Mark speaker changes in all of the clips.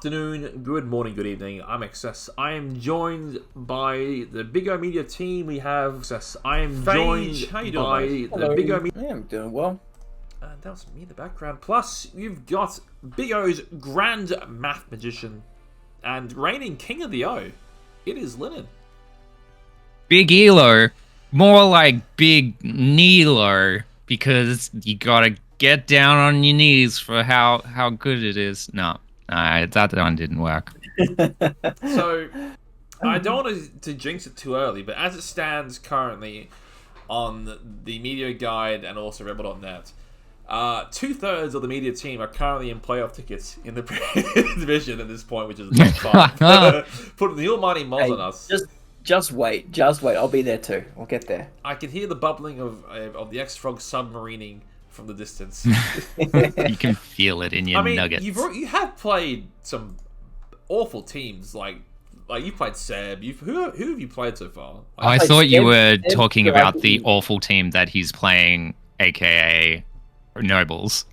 Speaker 1: afternoon, good morning, good evening. I'm XS. I am joined by the Big O Media team. We have XS. I am joined
Speaker 2: How you doing,
Speaker 1: by
Speaker 2: mate?
Speaker 1: the
Speaker 3: Hello.
Speaker 1: Big O Media.
Speaker 3: Yeah, I'm doing well.
Speaker 1: And that was me in the background. Plus, you've got Big O's Grand Math Magician and reigning King of the O. It is Linen.
Speaker 2: Big Elo, more like Big Nilo, because you gotta get down on your knees for how good it is. No, that one didn't work.
Speaker 1: So, I don't want to jinx it too early, but as it stands currently on the media guide and also Rebel.net, 2/3 of the media team are currently in playoff tickets in the division at this point, which is not fun. Putting the almighty mods on us.
Speaker 3: Just wait. I'll be there too. We'll get there.
Speaker 1: I can hear the bubbling of the X-Frog submarining from the distance.
Speaker 2: You can feel it in your nuggets.
Speaker 1: You have played some awful teams, like you played Seb. Who have you played so far?
Speaker 2: I thought you were talking about the awful team that he's playing, aka Nobles.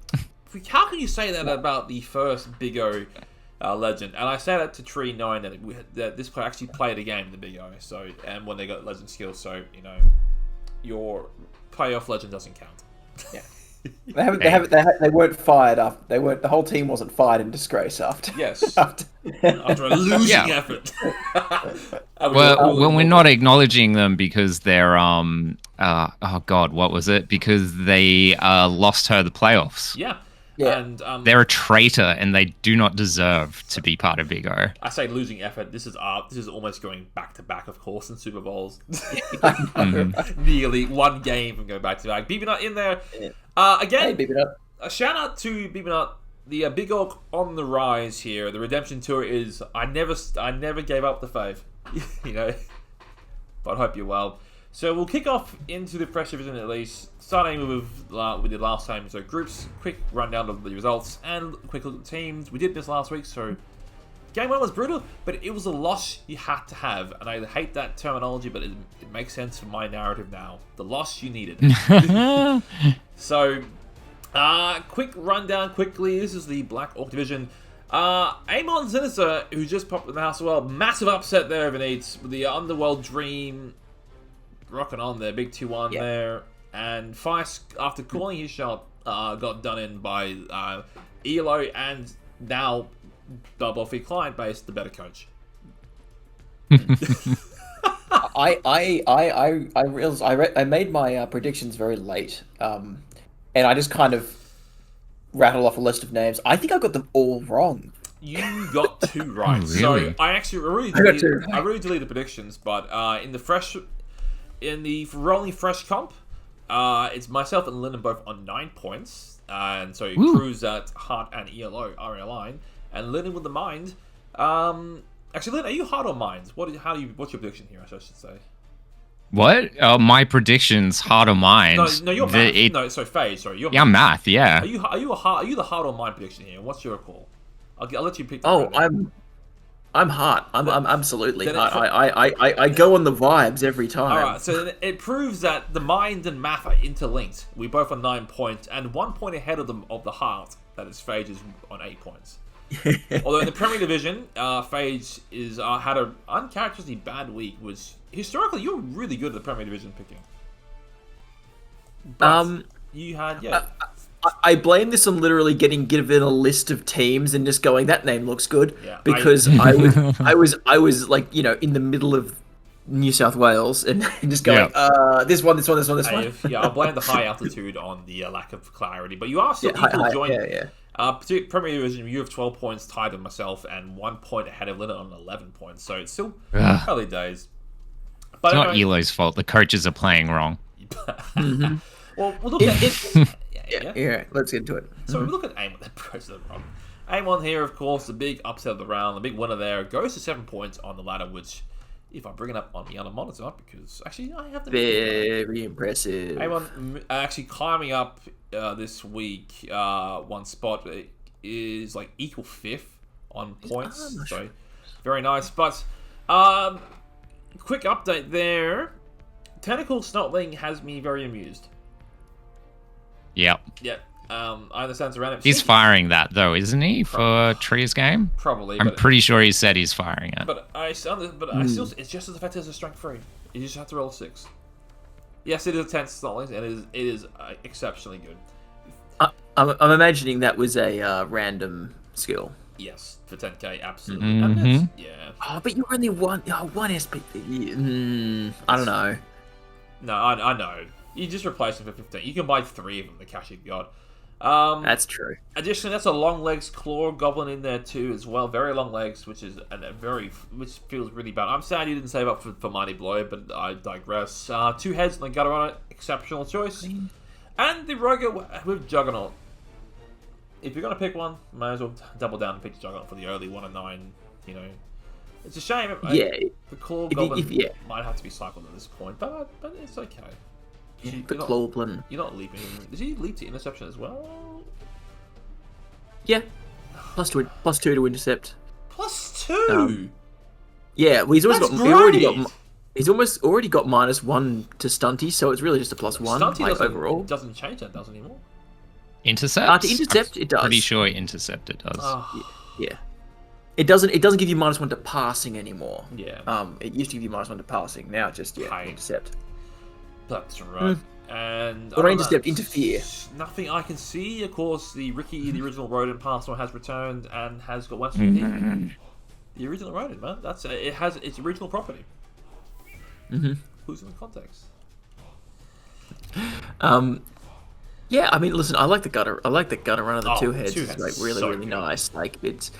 Speaker 1: How can you say that about the first Big O legend? And I say that to Tree, knowing that this player actually played a game in the Big O. So, and when they got legend skills, so your playoff legend doesn't count.
Speaker 3: Yeah. They weren't fired after. The whole team wasn't fired in disgrace after.
Speaker 1: Yes.
Speaker 3: after
Speaker 1: a losing effort.
Speaker 2: Well, we're not acknowledging them because they're oh god, what was it? Because they lost her the playoffs.
Speaker 1: Yeah.
Speaker 3: Yeah.
Speaker 1: And
Speaker 2: They're a traitor, and they do not deserve to be part of Big O.
Speaker 1: I say losing effort. This is almost going back to back, of course, in Super Bowls. Nearly one game from going back to back. BB in there. Again,
Speaker 3: Hey, BB.
Speaker 1: a shout out to BB. The Big Orc on the rise here. The redemption tour is I never gave up the faith. But I hope you're well. So we'll kick off into the Fresh Division at least, starting with we did last time. So groups, quick rundown of the results, and quick look at the teams. We did this last week, so game 1 was brutal, but it was a loss you had to have. And I hate that terminology, but it makes sense for my narrative now. The loss you needed. So, quick rundown quickly. This is the Black Orc Division. Amon Sinister, who just popped in the house as well. Massive upset there over Needs with the Underworld Dream rocking on there. Big 2-1 there. And Feist, after calling his shot, got done in by Elo, and now Double Fee client base, the better coach.
Speaker 3: I realized I made my predictions very late, and I just kind of rattled off a list of names. I think I got them all wrong.
Speaker 1: You got 2 right.
Speaker 2: Oh, really?
Speaker 1: So I really deleted the predictions, but in the rolling fresh comp, it's myself and Lyndon both on 9 points, and so Cruz at Heart and ELO are in a line, and Lyndon with the mind. Actually, Lyndon, are you Heart or Mind? What's your prediction here? I should say.
Speaker 2: What? My predictions, heart or mind?
Speaker 1: No, you're math. No, sorry, Phase. Sorry, you're
Speaker 2: math. Yeah.
Speaker 1: Are you the Heart or Mind prediction here? What's your call? I'll let you pick.
Speaker 3: I'm Heart. I'm absolutely Heart. I go on the vibes every time.
Speaker 1: Alright, so then it proves that the mind and math are interlinked. We both on 9 points, and 1 point ahead of the Heart, that is Phage, is on 8 points. Although in the Premier Division, Phage had an uncharacteristically bad week, which historically you were really good at the Premier Division picking. But you had
Speaker 3: I blame this on literally getting given a list of teams and just going, that name looks good, because I was like, in the middle of New South Wales and just going, this one.
Speaker 1: Yeah, I'll blame the high altitude on the lack of clarity, but you are still equal joint. Premier Division, you have 12 points tied with myself and 1 point ahead of Lynn on 11 points, so it's still early days. But
Speaker 2: it's not Elo's fault. The coaches are playing wrong.
Speaker 1: Well, we'll look at it.
Speaker 3: Yeah, let's get into it.
Speaker 1: So we look at Amon. Amon here, of course, the big upset of the round, the big winner there, goes to 7 points on the ladder, which, if I bring it up on the other monitor, because actually I have the
Speaker 3: very impressive.
Speaker 1: Amon actually climbing up this week, 1 spot is like equal 5th on points, so very nice. But quick update there. Tentacle Snotling has me very amused.
Speaker 2: Yep.
Speaker 1: Yeah. I understand it's a random.
Speaker 2: He's firing that though, isn't he, for Tria's game?
Speaker 1: Probably.
Speaker 2: I'm pretty sure he said he's firing it.
Speaker 1: But I still, it's just as effective as a strength 3. You just have to roll a 6. Yes, it is a 10 Stallings, and it is exceptionally good.
Speaker 3: I'm imagining that was a random skill.
Speaker 1: Yes, for 10k, absolutely. And yeah.
Speaker 3: Oh, but you're only one SP. I don't know.
Speaker 1: No, I know. You just replace them for 15. You can buy 3 of them, the cash you've got.
Speaker 3: That's true.
Speaker 1: Additionally, that's a long legs claw goblin in there too as well. Very long legs, which which feels really bad. I'm sad you didn't save up for Mighty Blow, but I digress. 2 heads and the gutter on it, exceptional choice. And the Roger with Juggernaut. If you're gonna pick one, might as well double down and pick the Juggernaut for the early 1 and 9. You know, it's a shame. The claw goblin might have to be cycled at this point, but it's okay.
Speaker 3: The Clawblin.
Speaker 1: You're not leaping. Did he leap to interception as well?
Speaker 3: Yeah. +2 to intercept.
Speaker 1: +2.
Speaker 3: Yeah, well, he's
Speaker 1: already
Speaker 3: already got -1 to stunty, so it's really just a +1
Speaker 1: Stunty
Speaker 3: overall.
Speaker 1: Doesn't change that, doesn't anymore.
Speaker 2: Intercept?
Speaker 3: To intercept, it does.
Speaker 2: Pretty sure intercept it does.
Speaker 3: Yeah. It doesn't give you -1 to passing anymore.
Speaker 1: Yeah.
Speaker 3: It used to give you -1 to passing. Now it's just intercept.
Speaker 1: That's right. And
Speaker 3: or intercept, interfere.
Speaker 1: Nothing I can see. Of course, the Ricky, the original rodent password, has returned and has got 1 speed. The original rodent, man. It has its original property. Who's in the context?
Speaker 3: Yeah, I mean, listen, I like the gutter run of the 2 heads. It's like really, really nice. Like it's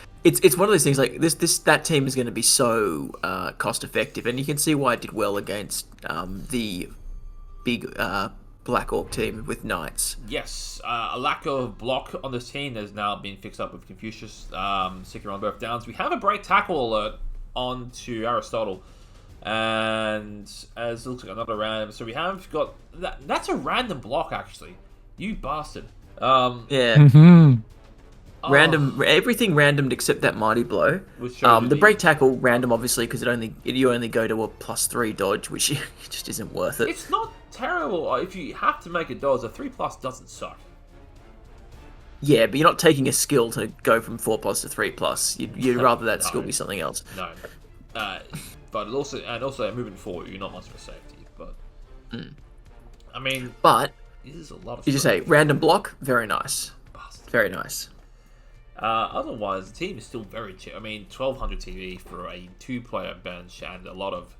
Speaker 3: one of those things. Like that team is going to be so cost effective, and you can see why it did well against the big Black Orc team with Knights.
Speaker 1: Yes, a lack of block on this team has now been fixed up with Confucius sticking on both downs. We have a break tackle alert on to Aristotle, and as it looks like another random. So we have got that. That's a random block, actually. You bastard.
Speaker 3: Random, everything randomed except that Mighty Blow. The break tackle random, obviously, because you only go to a +3 dodge, which just isn't worth it.
Speaker 1: It's not terrible. If you have to make a dodge, a 3+ doesn't suck.
Speaker 3: Yeah, but you're not taking a skill to go from 4+ to 3+. You'd rather that skill be something else.
Speaker 1: No. But also moving forward, you're not much of a safety. But I mean, this is a lot of.
Speaker 3: You just say random block, very nice. Bastard. Very nice.
Speaker 1: Otherwise, the team is still very cheap. I mean, 1200 TV for a 2-player bench and a lot of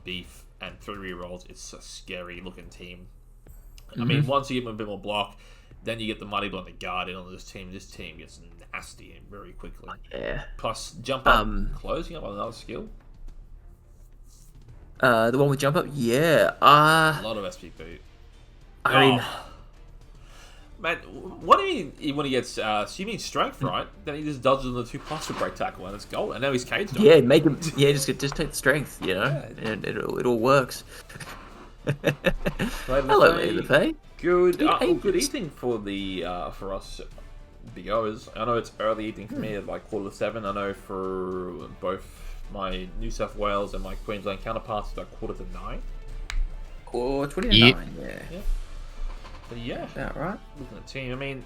Speaker 1: beef and 3 rerolls. It's a scary looking team. I mean, once you give them a bit more block, then you get the Mighty Blow and the Guardian on this team. This team gets nasty and very quickly.
Speaker 3: Yeah.
Speaker 1: Plus, jump up, closing up on another skill.
Speaker 3: The one with jump up, yeah.
Speaker 1: A lot of SPP.
Speaker 3: I mean,
Speaker 1: man, what do you mean when he gets? So you mean strength, right? Then he just dodges on the 2+ for break tackle and it's goal. And now he's caged.
Speaker 3: Yeah, make him. Yeah, just take the strength, you know, and it all works. Hello, LFA.
Speaker 1: Good evening for us big O's. I know it's early evening for me at like 7:15. I know for both my New South Wales and my Queensland counterparts it's like 8:45.
Speaker 3: Or 29, yeah.
Speaker 1: But yeah,
Speaker 3: right.
Speaker 1: Looking at the team, I mean,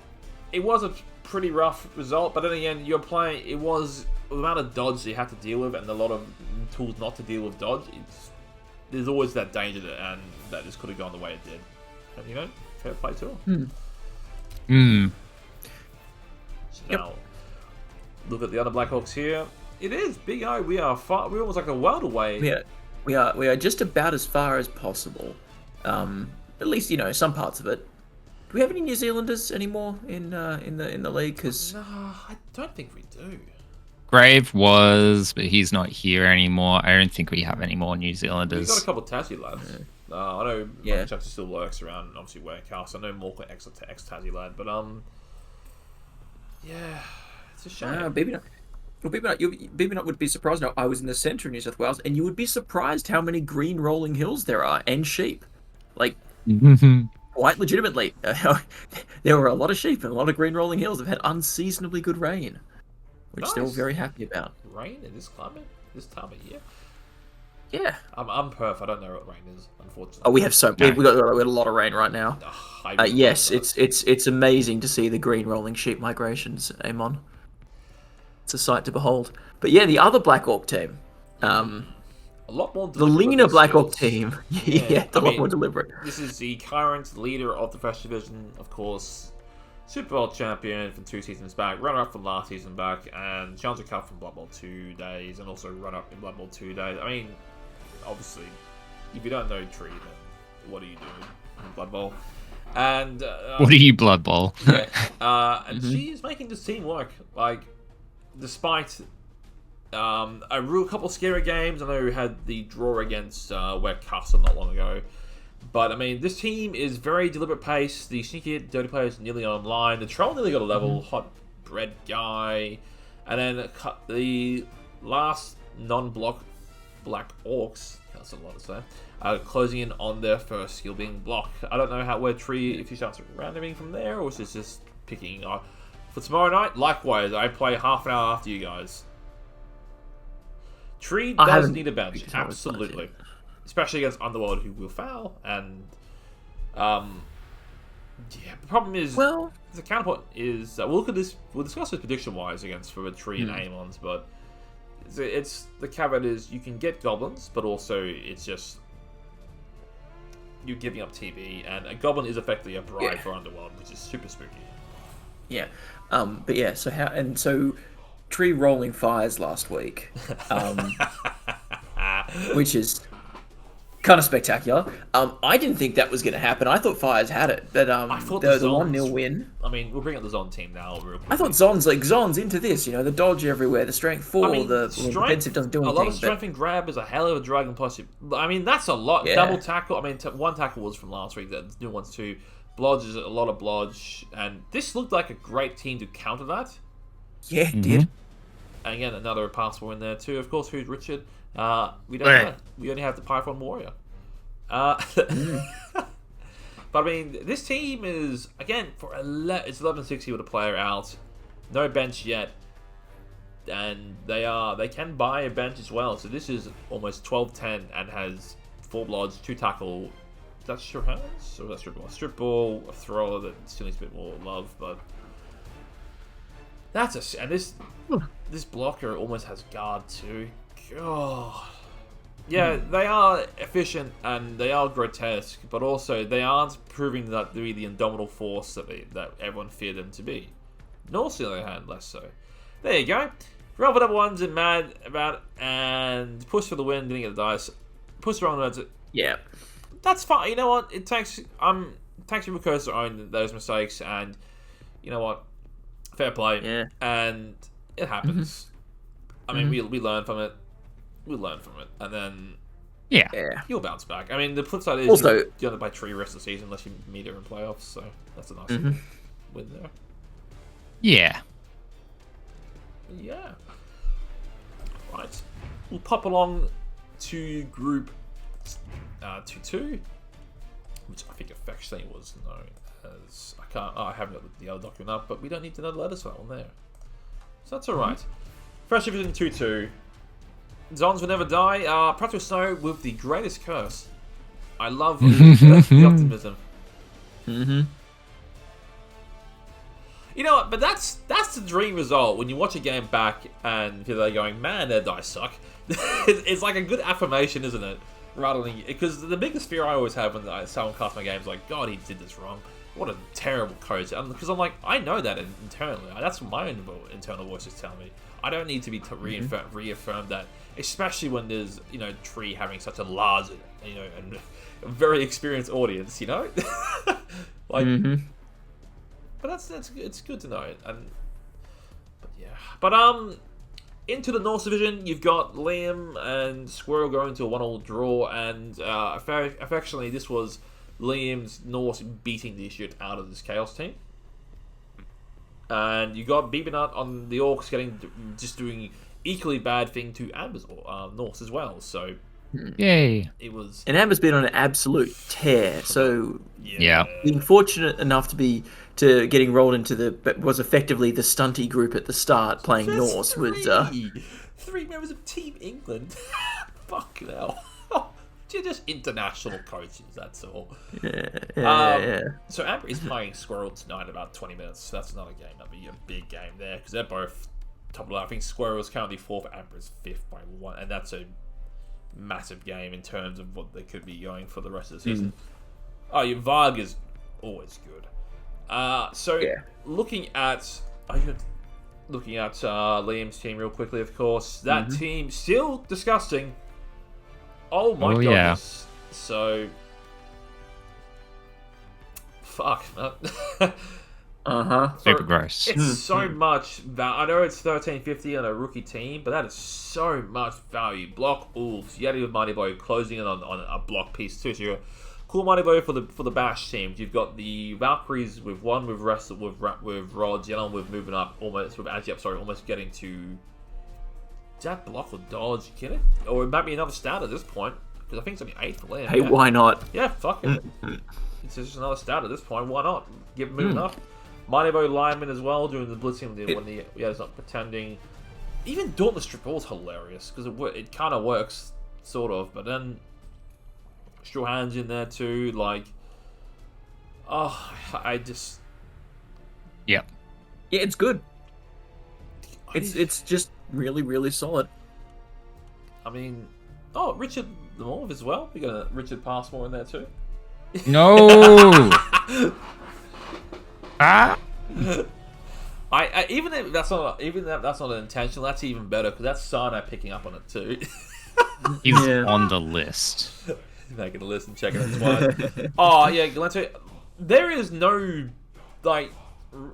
Speaker 1: it was a pretty rough result, but then again, you're playing. It was the amount of dodge you have to deal with, and a lot of tools not to deal with dodge. There's always that danger and that just could have gone the way it did. And you know, fair play to them. So now, look at the other Blackhawks here. It is Big O. We are far. We're almost like a world away.
Speaker 3: Yeah, we are just about as far as possible. At least some parts of it. Do we have any New Zealanders anymore in the league? Because
Speaker 1: no, I don't think we do.
Speaker 2: Grave was, but he's not here anymore. I don't think we have any more New Zealanders.
Speaker 1: We've got a couple of Tassie lads. I know Chuck still lurks around, obviously Warehouse. I know Morka ex-Tassie lad, but yeah, it's a shame.
Speaker 3: Maybe not would be surprised. No, I was in the centre of New South Wales, and you would be surprised how many green rolling hills there are and sheep. Like, quite legitimately, there were a lot of sheep and a lot of green rolling hills have had unseasonably good rain, which they're all very happy about.
Speaker 1: Rain in this climate, this time of year.
Speaker 3: Yeah.
Speaker 1: I'm Perth. I don't know what rain is, unfortunately.
Speaker 3: Oh, we have we got a lot of rain right now. Yes, it's amazing to see the green rolling sheep migrations, Amon. It's a sight to behold. But yeah, the other Black Orc team,
Speaker 1: a lot more
Speaker 3: the
Speaker 1: deliberate
Speaker 3: Lena
Speaker 1: with
Speaker 3: Black
Speaker 1: their
Speaker 3: Orc
Speaker 1: skills.
Speaker 3: team, it's a lot more deliberate.
Speaker 1: This is the current leader of the Fresh Division, of course. Super Bowl champion from 2 seasons back, runner-up from last season back, and Challenger Cup from Blood Bowl 2 days, and also runner-up in Blood Bowl 2 days. I mean, obviously, if you don't know Tree, then what are you doing in Blood Bowl? And
Speaker 2: what are you, Blood Bowl?
Speaker 1: and she is making this team work. Like, despite a couple scary games, I know we had the draw against Wet Castle not long ago. But, I mean, this team is very deliberate pace. The sneaky dirty players nearly online. The troll nearly got a level. Hot bread guy. And then the last non-block Black Orcs, that's a lot to say, closing in on their first skill being block. I don't know where Tree, if he starts randoming from there, or is this just picking for tomorrow night. Likewise, I play half an hour after you guys. Tree does need a bench, absolutely. Especially against Underworld, who will foul, and the problem is, the counterpoint is we'll look at this. We'll discuss this prediction-wise against for Tree and Amons, but it's the caveat is you can get goblins, but also it's just you're giving up TB, and a goblin is effectively a bribe for Underworld, which is super spooky.
Speaker 3: Yeah, but yeah. So Tree rolling fires last week, which is kind of spectacular. I didn't think that was going to happen. I thought Fires had it, but
Speaker 1: I thought
Speaker 3: the 1-0 win.
Speaker 1: I mean, we'll bring up the Zon team now real quick.
Speaker 3: I thought Zon's into this. The dodge everywhere, the strength 4, the defensive doesn't do anything.
Speaker 1: A lot of strength and grab is a hell of a drag and plus. I mean, that's a lot. Yeah. Double tackle. I mean, one tackle was from last week. That new one's 2. Blodge is a lot of blodge, and this looked like a great team to counter that.
Speaker 3: Yeah, it did.
Speaker 1: And again, another passable in there too. Of course, who's Richard? We don't know. We only have the Python Warrior. But I mean, this team is again it's 11-60 with a player out, no bench yet, and they can buy a bench as well. So this is almost 12-10 and has 4 bloods, 2 tackle. That's sure hands or that's strip ball, a thrower that still needs a bit more love, but this blocker almost has guard too. God. Yeah, they are efficient and they are grotesque, but also they aren't proving that to be the indomitable force that everyone feared them to be. Norse, on the other hand, less so. There you go. Roll for double ones and mad about and push for the win, didn't get the dice. Push the wrong ones.
Speaker 3: Yeah.
Speaker 1: That's fine. You know what? It takes people to own those mistakes, and you know what? Fair play.
Speaker 3: Yeah.
Speaker 1: And it happens. I mean, we learn from it. We learn from it, and then you'll bounce back. I mean, the flip side is
Speaker 3: also
Speaker 1: you don't have to buy Tree rest of the season unless you meet her in playoffs, so that's a nice win there.
Speaker 2: Yeah.
Speaker 1: Yeah. Right. We'll pop along to Group 2-2, which I think affectionately was known as... I haven't got the other document up, but we don't need to know the letters for that one there. So that's alright. Fresh Division 2-2. Zons will never die. Prato Snow with the greatest curse. I love the optimism. You know what? But that's the dream result when you watch a game back and they're going, man, their dice suck. It's like a good affirmation, isn't it? Rather than because the biggest fear I always have when someone casts my game is like, God, he did this wrong. What a terrible coach. Because I'm like, I know that internally. That's what my internal voice is telling me. I don't need to be reaffirmed that, especially when there's Tree having such a large and a very experienced audience. Like, but it's good to know. But into the North Division, you've got Liam and Squirrel going to a 1-1 draw, and affectionately, this was Liam's Norse beating the shit out of this Chaos team. And you got Beebinut on the Orcs doing equally bad thing to Amber's Norse as well. So
Speaker 2: yay!
Speaker 1: It was,
Speaker 3: and Amber's been on an absolute tear. So
Speaker 2: yeah,
Speaker 3: being fortunate enough to getting rolled into was effectively the stunty group at the start playing Norse was
Speaker 1: 3 members of Team England. fucking hell. You're just international coaches, that's all.
Speaker 3: Yeah.
Speaker 1: So Amber is playing Squirrel tonight in about 20 minutes. So that's not a game. That'll be a big game there because they're both top of the line. I think Squirrel is currently 4th, Amber is 5th by 1. And that's a massive game in terms of what they could be going for the rest of the season. Oh, your Varg is always good. Looking at Liam's team real quickly, of course. That team still disgusting. Oh my goodness. Yeah. So fuck.
Speaker 2: Super gross.
Speaker 1: It's so much I know it's 1350 on a rookie team, but that is so much value. Block Wolves, Yeti with Mighty Blow closing in on a block piece too. So you're cool Mighty Blow for the Bash teams. You've got the Valkyries with one with Wrestle with Rods, Yellow with moving up almost with anti up, almost getting to. Is that block or dodge? Get it? Or it might be another stat at this point. Because I think it's only 8 for Liam.
Speaker 3: Hey, why not?
Speaker 1: Yeah, fuck it. It's just another stat at this point. Why not? Give him moving up. Mighty Bow Lyman as well, doing the blitzing when it's not pretending. Even Dauntless Triple is hilarious. Because it kind of works, sort of. But then, Straw Hands in there too. Like, I just...
Speaker 2: Yeah.
Speaker 3: Yeah, it's good. It's just really, really solid.
Speaker 1: I mean, Richard the Morve as well. We got a Richard Passmore in there too.
Speaker 2: No.
Speaker 1: Even if that's not an intentional, that's even better because that's Sana picking up on it too.
Speaker 2: He's on the list.
Speaker 1: Making a list and checking it twice. Oh yeah, let's say there is no like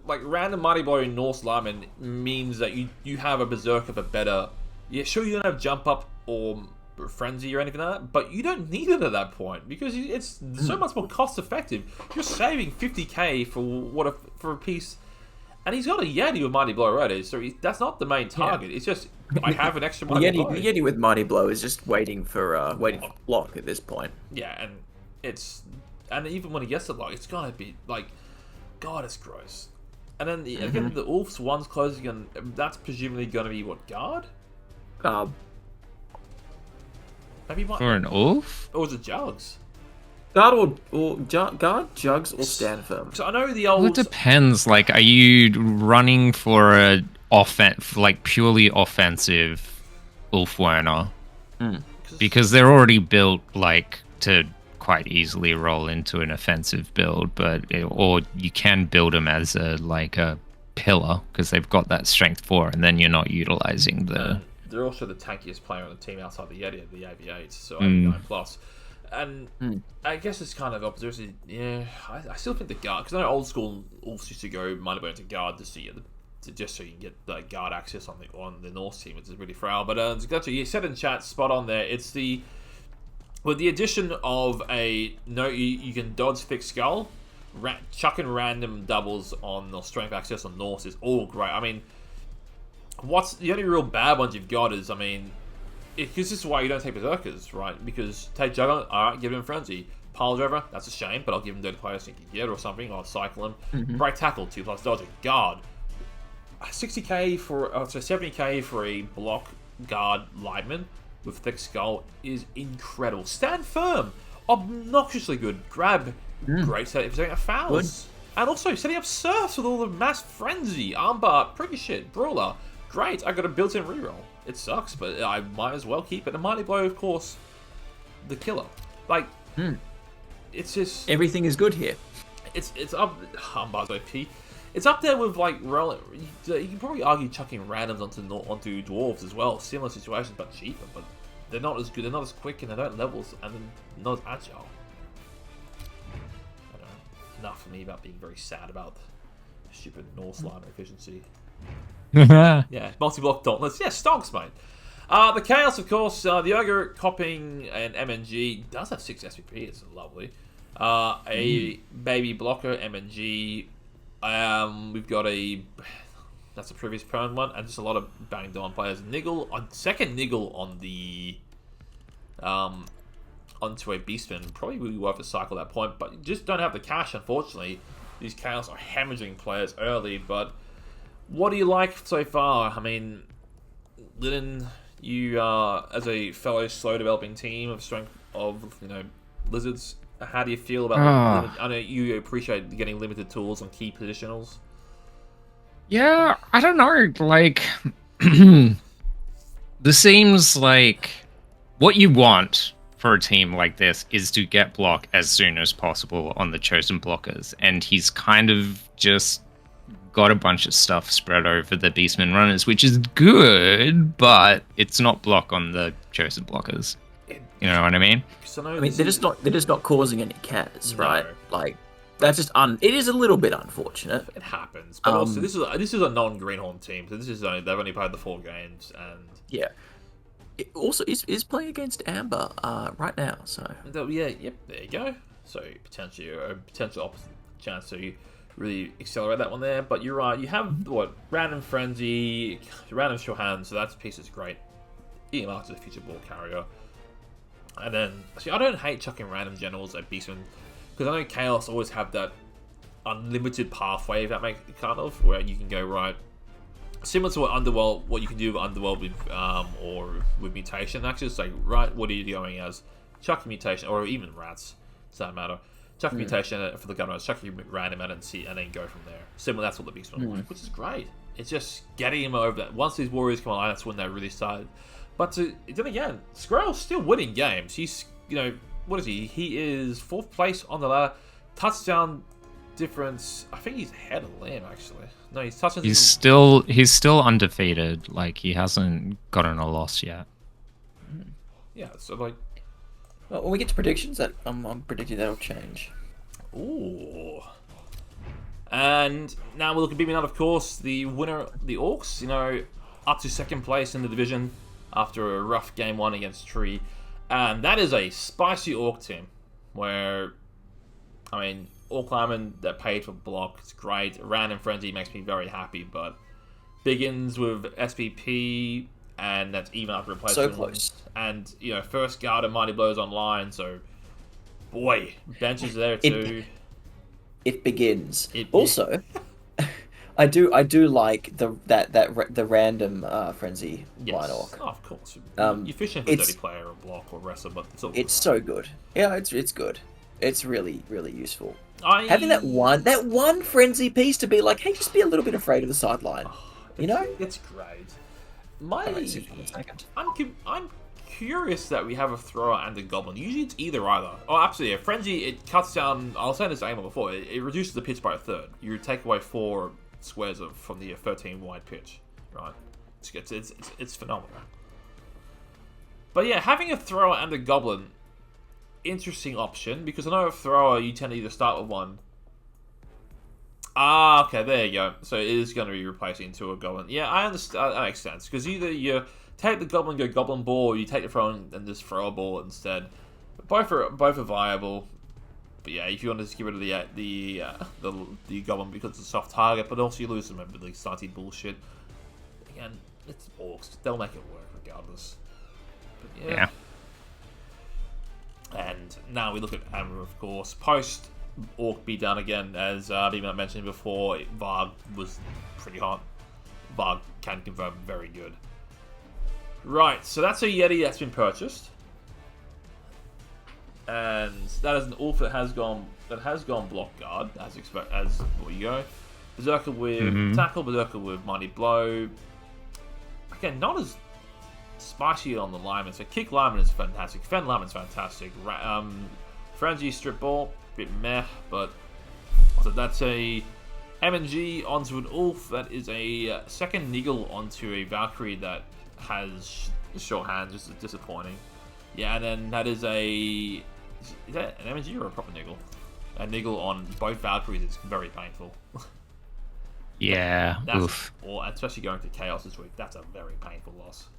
Speaker 1: random Mighty Blow Norse Lyman means that you have a Berserker for better. Yeah, sure you don't have Jump Up or Frenzy or anything like that, but you don't need it at that point because it's so much more cost effective. You're saving 50k for a piece, and he's got a Yeti with Mighty Blow already, so that's not the main target. It's just I have an extra Mighty Blow.
Speaker 3: Yeti with Mighty Blow is just waiting for block at this point.
Speaker 1: Yeah, and even when he gets the block, it's gonna be like, God, it's gross. And then again, the Ulf's one's closing, and that's presumably gonna be what, guard? Maybe
Speaker 2: for an Ulf?
Speaker 1: Or was it Jugs?
Speaker 3: Guard or guard, Jugs, or stand firm.
Speaker 1: So I know the old.
Speaker 2: Well, it depends. Like, are you running for a purely offensive Ulf Werner? Because they're already built to quite easily roll into an offensive build, or you can build them as a pillar because they've got that strength 4, and then you're not utilizing the.
Speaker 1: They're also the tankiest player on the team outside the Yeti, the AV8, so 89 plus. And I guess it's kind of opposite. Yeah, I still think the guard, because I know old school Ulfs used to go Mighty Blow into guard just so you can get the guard access on the Norse team, which is really frail. But you said in chat, spot on there. It's with the addition of you can dodge fixed skull, chucking random doubles on the strength access on Norse is all great. I mean, what's the only real bad ones you've got is, I mean, because this is why you don't take Berserkers, right? Because take Juggernaut, alright, give him Frenzy. Pile Driver, that's a shame, but I'll give him Dirty Player Sneaky Gear or something, or cycle him. Break Tackle, 2+ dodging. Guard, 60k for, 70k for a block guard lineman with thick skull is incredible. Stand Firm, obnoxiously good. Grab, great for setting up fouls. Good. And also setting up Surfs with all the Mass Frenzy, Armbar, Pricky Shit, Brawler. Great, I got a built-in reroll. It sucks, but I might as well keep it. And Mighty Blow, of course, the killer. It's just
Speaker 3: everything is good here.
Speaker 1: It's up. Armbar's OP. It's up there with rolling. You can probably argue chucking randoms onto dwarves as well. Similar situations, but cheaper. But they're not as good. They're not as quick, and they don't levels, and they're not as agile. I don't know. Enough for me about being very sad about stupid Norse line efficiency. Yeah, multi-block dauntless. Yeah, stonks, mate. The Chaos, of course, the Ogre copying an MNG does have 6 SPP. It's lovely. A baby blocker MNG. We've got that's a previous prone one, and just a lot of banged on players. Niggle on second Niggle on the onto a Beastman. Probably would be worth a cycle at that point, but you just don't have the cash, unfortunately. These Chaos are hemorrhaging players early, but what do you like so far? I mean, Linen, You are, as a fellow slow developing team of strength of lizards. How do you feel about? I know you appreciate getting limited tools on key positionals.
Speaker 2: Yeah, I don't know. Like, this seems like what you want for a team like this is to get block as soon as possible on the chosen blockers, and he's kind of just got a bunch of stuff spread over the Beastman runners, which is good, but it's not block on the chosen blockers. You know what I mean?
Speaker 3: I mean, they're just not causing any cas, right? Like, that's just it is a little bit unfortunate.
Speaker 1: It happens, but also this is a non-Greenhorn team, so they've only played the 4 games, and
Speaker 3: yeah. It also is playing against Amber right now, so
Speaker 1: yep, there you go. So potentially a potential opposite chance to really accelerate that one there. But you're right, you have random frenzy, random short hand, so that piece is great. Earmarked as a future ball carrier. And then, see, I don't hate chucking random generals at Beastman, because I know Chaos always have that unlimited pathway, if that makes kind of, where you can go right. Similar to what you can do with Underworld with, or with Mutation, actually, it's like, right, what are you going as? Chuck Mutation, or even Rats, does that matter? Chuck Mutation for the Governor, chuck your random at it and then go from there. Similar, that's what the Beastman was, which is great. It's just getting him over that. Once these Warriors come online, that's when they really started. But then again, Squirrel's still winning games. He's, what is he? He is 4th place on the ladder. Touchdown difference. I think he's ahead of Lamb, actually. No, he's touching.
Speaker 2: He's still undefeated. Like, he hasn't gotten a loss yet.
Speaker 1: Yeah, so like.
Speaker 3: Well, when we get to predictions, I'm predicting that'll change.
Speaker 1: Ooh. And now we're looking at BB9, of course, the winner, the Orcs. Up to 2nd place in the division after a rough game 1 against Tree. And that is a spicy Orc team where, I mean, Orc Lineman that paid for block, it's great. Random Frenzy makes me very happy, but Biggins with SPP, and that's even after replacement.
Speaker 3: So close.
Speaker 1: And, first guard and Mighty Blows online, so, boy, bench is there too.
Speaker 3: It begins. Also, I do like the random frenzy line orc.
Speaker 1: Oh, of course. You're fishing for a 30 player or block or wrestler, but it's
Speaker 3: so good. Yeah, it's good. It's really, really useful. Having that one frenzy piece to be like, hey, just be a little bit afraid of the sideline.
Speaker 1: It's great. I'm curious that we have a thrower and a goblin. Usually it's either. Oh, absolutely. A frenzy, it cuts down. I was saying this to Amon before. It reduces the pitch by a third. You take away 4 squares from the 13 wide pitch, right? It's phenomenal. But yeah, having a thrower and a goblin, interesting option, because I know a thrower you tend to either start with one. Okay, there you go. So it is going to be replacing to a goblin. Yeah, I understand. That makes sense, because either you take the goblin, go goblin ball, or you take the thrower and just throw a ball instead. Both are viable. But yeah, if you want to just get rid of the goblin because it's a soft target, but also you lose some of the starty bullshit. Again, it's Orcs. They'll make it work regardless. But yeah. And now we look at Amber, of course. Post Orc be done again, as Bima mentioned before. Varg was pretty hot. Varg can confirm very good. Right, so that's a Yeti that's been purchased. And that is an Ulf that has gone block guard, as there you go. Berserker with tackle, Berserker with mighty blow. Again, not as spicy on the lineman. So kick lineman is fantastic. Fen lineman's fantastic. Frenzy strip ball, bit meh, but so that's a M&G onto an Ulf. That is a second niggle onto a Valkyrie that has short hands, just disappointing. Yeah, and then that is is that an M&G or a proper niggle? A niggle on both Valkyries is very painful.
Speaker 2: Yeah, oof.
Speaker 1: Or especially going to Chaos this week, that's a very painful loss.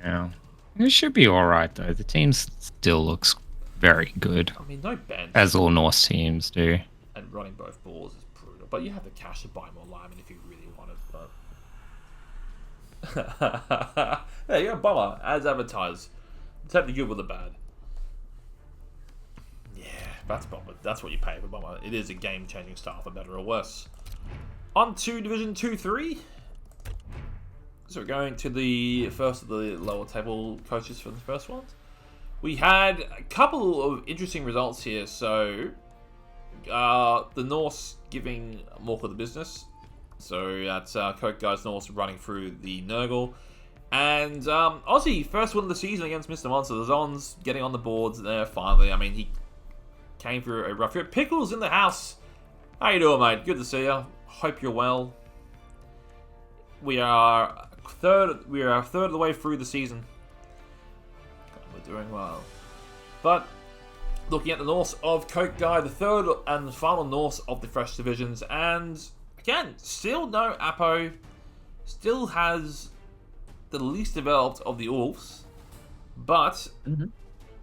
Speaker 2: Yeah. It should be alright though. The team still looks very good.
Speaker 1: I mean, no bench.
Speaker 2: As all Norse teams do.
Speaker 1: And running both balls is brutal. But you have the cash to buy more linemen if you really want it. But there you go, Bomber, as advertised. Take the good with the bad. Yeah, that's Bomber. That's what you pay for Bomber. It is a game-changing style, for better or worse. On to Division 2-3. So we're going to the first of the lower table coaches for the first one. We had a couple of interesting results here. So the Norse giving Morka the business. So that's Coke Guys Norse running through the Nurgle. And Aussie, first win of the season against Mr. Monster. The Zons getting on the boards there finally. I mean, he came through a rough year. Pickles in the house. How you doing, mate? Good to see you. Hope you're well. We are a third of the way through the season. We're doing well. But looking at the Norse of Coke Guy, the third and final Norse of the Fresh divisions, and again, still no Apo. Still has the least developed of the Wolves, but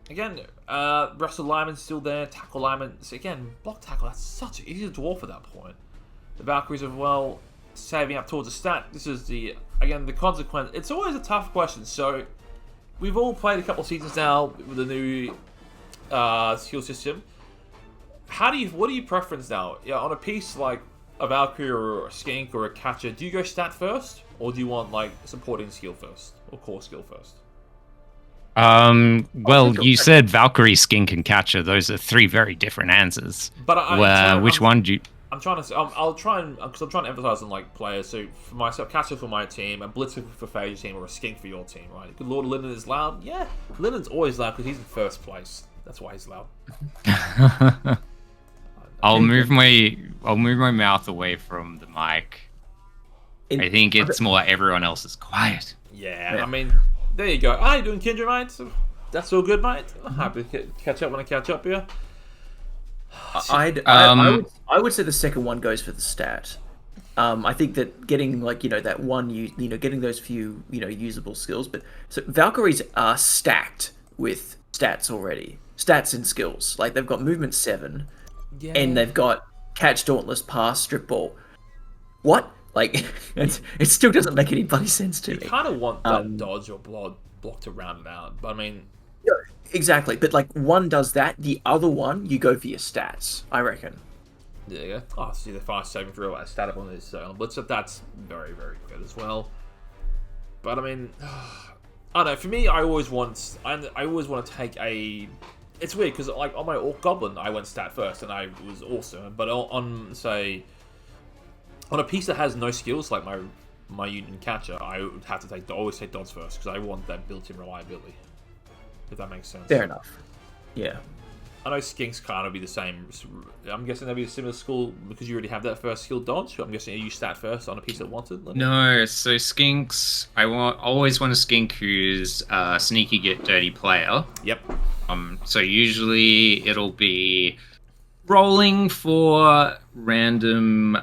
Speaker 1: again, Russell Lyman's still there. Tackle Lyman, so again, block tackle. That's such an easy dwarf at that point. The Valkyries have well saving up towards a stat. This is the consequence. It's always a tough question. So we've all played a couple seasons now with the new skill system. What do you preference now? Yeah, on a piece like a Valkyrie or a Skink or a Catcher, do you go stat first, or do you want like supporting skill first or core skill first?
Speaker 2: Well, you said Valkyrie, Skink, and Catcher. Those are three very different answers.
Speaker 1: But
Speaker 2: which one do you?
Speaker 1: I'm trying to. I'll try and because I'm trying to emphasize on like players. So for myself, Catcher for my team, a Blitzer for Phas's team, or a Skink for your team, right? Good Lord, Linden is loud. Yeah, Linden's always loud because he's in first place. That's why he's loud.
Speaker 2: I'll move my mouth away from the mic. I think it's more everyone else is quiet.
Speaker 1: Yeah, I mean, there you go. How you doing, Kendra, mate? That's all good, mate. I'm happy to catch up when I catch up here.
Speaker 3: I would say the second one goes for the stat. I think that getting that one, getting those few usable skills. But so Valkyries are stacked with stats already, stats and skills. Like they've got movement 7, and they've got catch, dauntless, pass, strip ball. What? Like it still doesn't make any bloody sense to me.
Speaker 1: You kind of want that dodge or block to round it out, but I mean.
Speaker 3: Yeah, exactly, but like one does that, the other one you go for your stats, I reckon.
Speaker 1: There you go. Oh, see the fast saving throw a stat up on this Blitzer. That's very, very good as well. But I mean, I don't know. For me, I always want to take a. It's weird because like on my Orc Goblin, I went stat first and I was awesome. But on a piece that has no skills like my Unit Catcher, I would have to always take dodge first because I want that built-in reliability. If that makes sense.
Speaker 3: Fair enough. Yeah.
Speaker 1: I know Skinks kind of be the same. I'm guessing they'll be a similar skill because you already have that first skill dodge. I'm guessing you stat first on a piece that wanted.
Speaker 2: No, so Skinks, always want a Skink who's sneaky get dirty player.
Speaker 1: Yep.
Speaker 2: So usually it'll be rolling for random.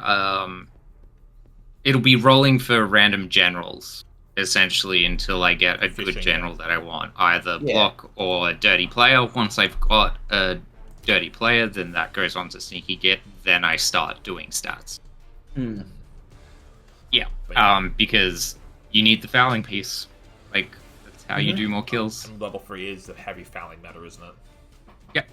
Speaker 2: It'll be rolling for random generals. Essentially, until I get a good general that I want, either block or a dirty player. Once I've got a dirty player, then that goes on to sneaky get. Then I start doing stats. Yeah, because you need the fouling piece. Like that's how you do more kills.
Speaker 1: And level 3 is the heavy fouling matter, isn't it?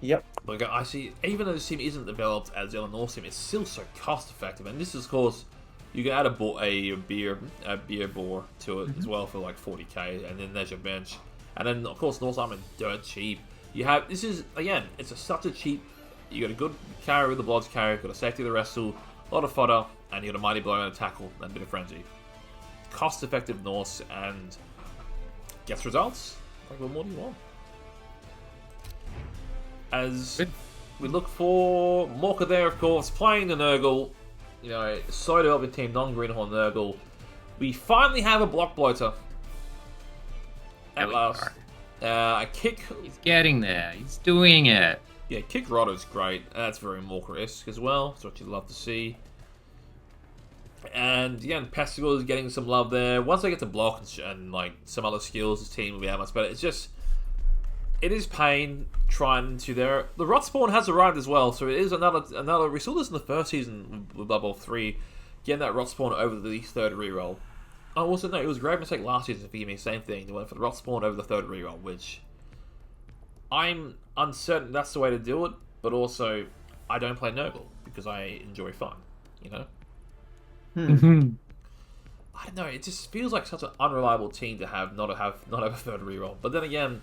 Speaker 3: Yep.
Speaker 1: But I see, even though this team isn't developed as the Norse team, it's still so cost effective, and this is of course. You can add a beer bore to it as well for like 40k, and then there's your bench. And then of course North Armor dirt cheap. This is again, it's such a cheap. You got a good carry with the Blodge carry, got a safety of the wrestle, a lot of fodder, and you got a mighty blow and a tackle and a bit of frenzy. Cost effective Norse and gets results. Like what more do you want? As we look for Morka there, of course, playing the Nurgle. So developing team, non-Greenhorn Nurgle. We finally have a block bloater. At last. A kick.
Speaker 2: He's getting there. He's doing it.
Speaker 1: Yeah, kick Rotto's great. That's very Morka-esque as well. That's what you'd love to see. And yeah, Pesticle is getting some love there. Once I get to block and like some other skills, this team will be how much better. It's just. It is pain trying to there. The Rot Spawn has arrived as well, so it is another. We saw this in the first season with Bubble 3, getting that Rot Spawn over the third reroll. Oh, also no, it was a great mistake last season for me. Same thing. They went for the Rot Spawn over the third reroll, which I'm uncertain that's the way to do it. But also, I don't play Nurgle because I enjoy fun. don't know. It just feels like such an unreliable team to not have a third reroll. But then again,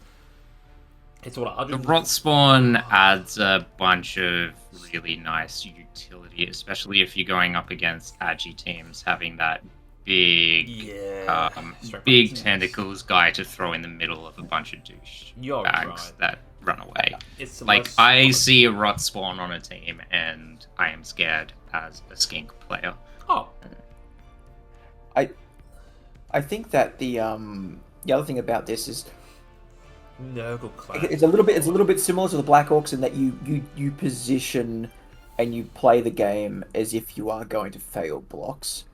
Speaker 1: it's what 100.
Speaker 2: The rot spawn adds a bunch of really nice utility, especially if you're going up against agi teams. Having that big, big tentacles guy to throw in the middle of a bunch of douche bags that run away. It's like I see a rot spawn on a team, and I am scared as a skink player.
Speaker 1: Oh,
Speaker 3: I think that the other thing about this is
Speaker 1: Nurgle
Speaker 3: it's a little bit similar to the Black Orcs in that you position and you play the game as if you are going to fail blocks.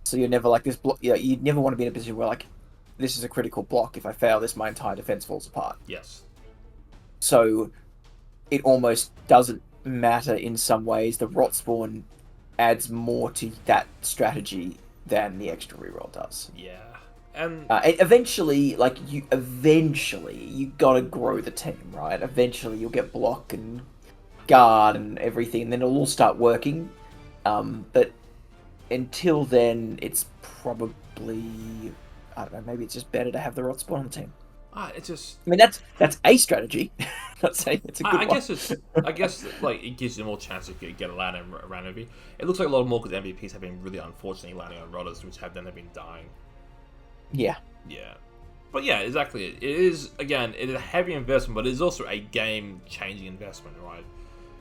Speaker 3: So you're never like this block. You never want to be in a position where like this is a critical block. If I fail this, my entire defense falls apart.
Speaker 1: Yes.
Speaker 3: So it almost doesn't matter in some ways. The rot spawn adds more to that strategy than the extra reroll does.
Speaker 1: Yeah. And
Speaker 3: eventually you gotta grow the team, right? Eventually you'll get block and guard and everything, and then it'll all start working. But until then, it's probably, I don't know, maybe it's just better to have the rot spawn on the team.
Speaker 1: It's just.
Speaker 3: I mean, that's a strategy. Not saying it's a good one.
Speaker 1: I guess like it gives you more chance to get a land around MVP. It looks like a lot more because MVPs have been really unfortunately landing on rotters, which have then been dying.
Speaker 3: Yeah.
Speaker 1: Yeah. But yeah, exactly. It is, again, it is a heavy investment, but it is also a game-changing investment, right?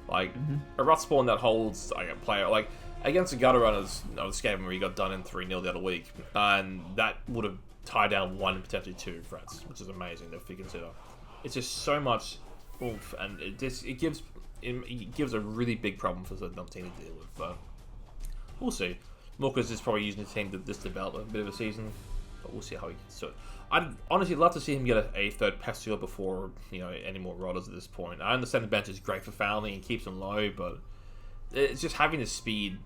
Speaker 1: Like, a rot spawn that holds like a player, like, against the gutter runners of this game where he got done in 3-0 the other week, and that would have tied down 1, potentially 2 threats, which is amazing if you consider. It's just so much oomph, and it gives a really big problem for the team to deal with, but we'll see. Morcus is probably using the team to just develop a bit of a season. But we'll see how he gets to it. I'd honestly love to see him get a third Pestio before any more rotters at this point. I understand the bench is great for fouling and keeps them low, but it's just having the speed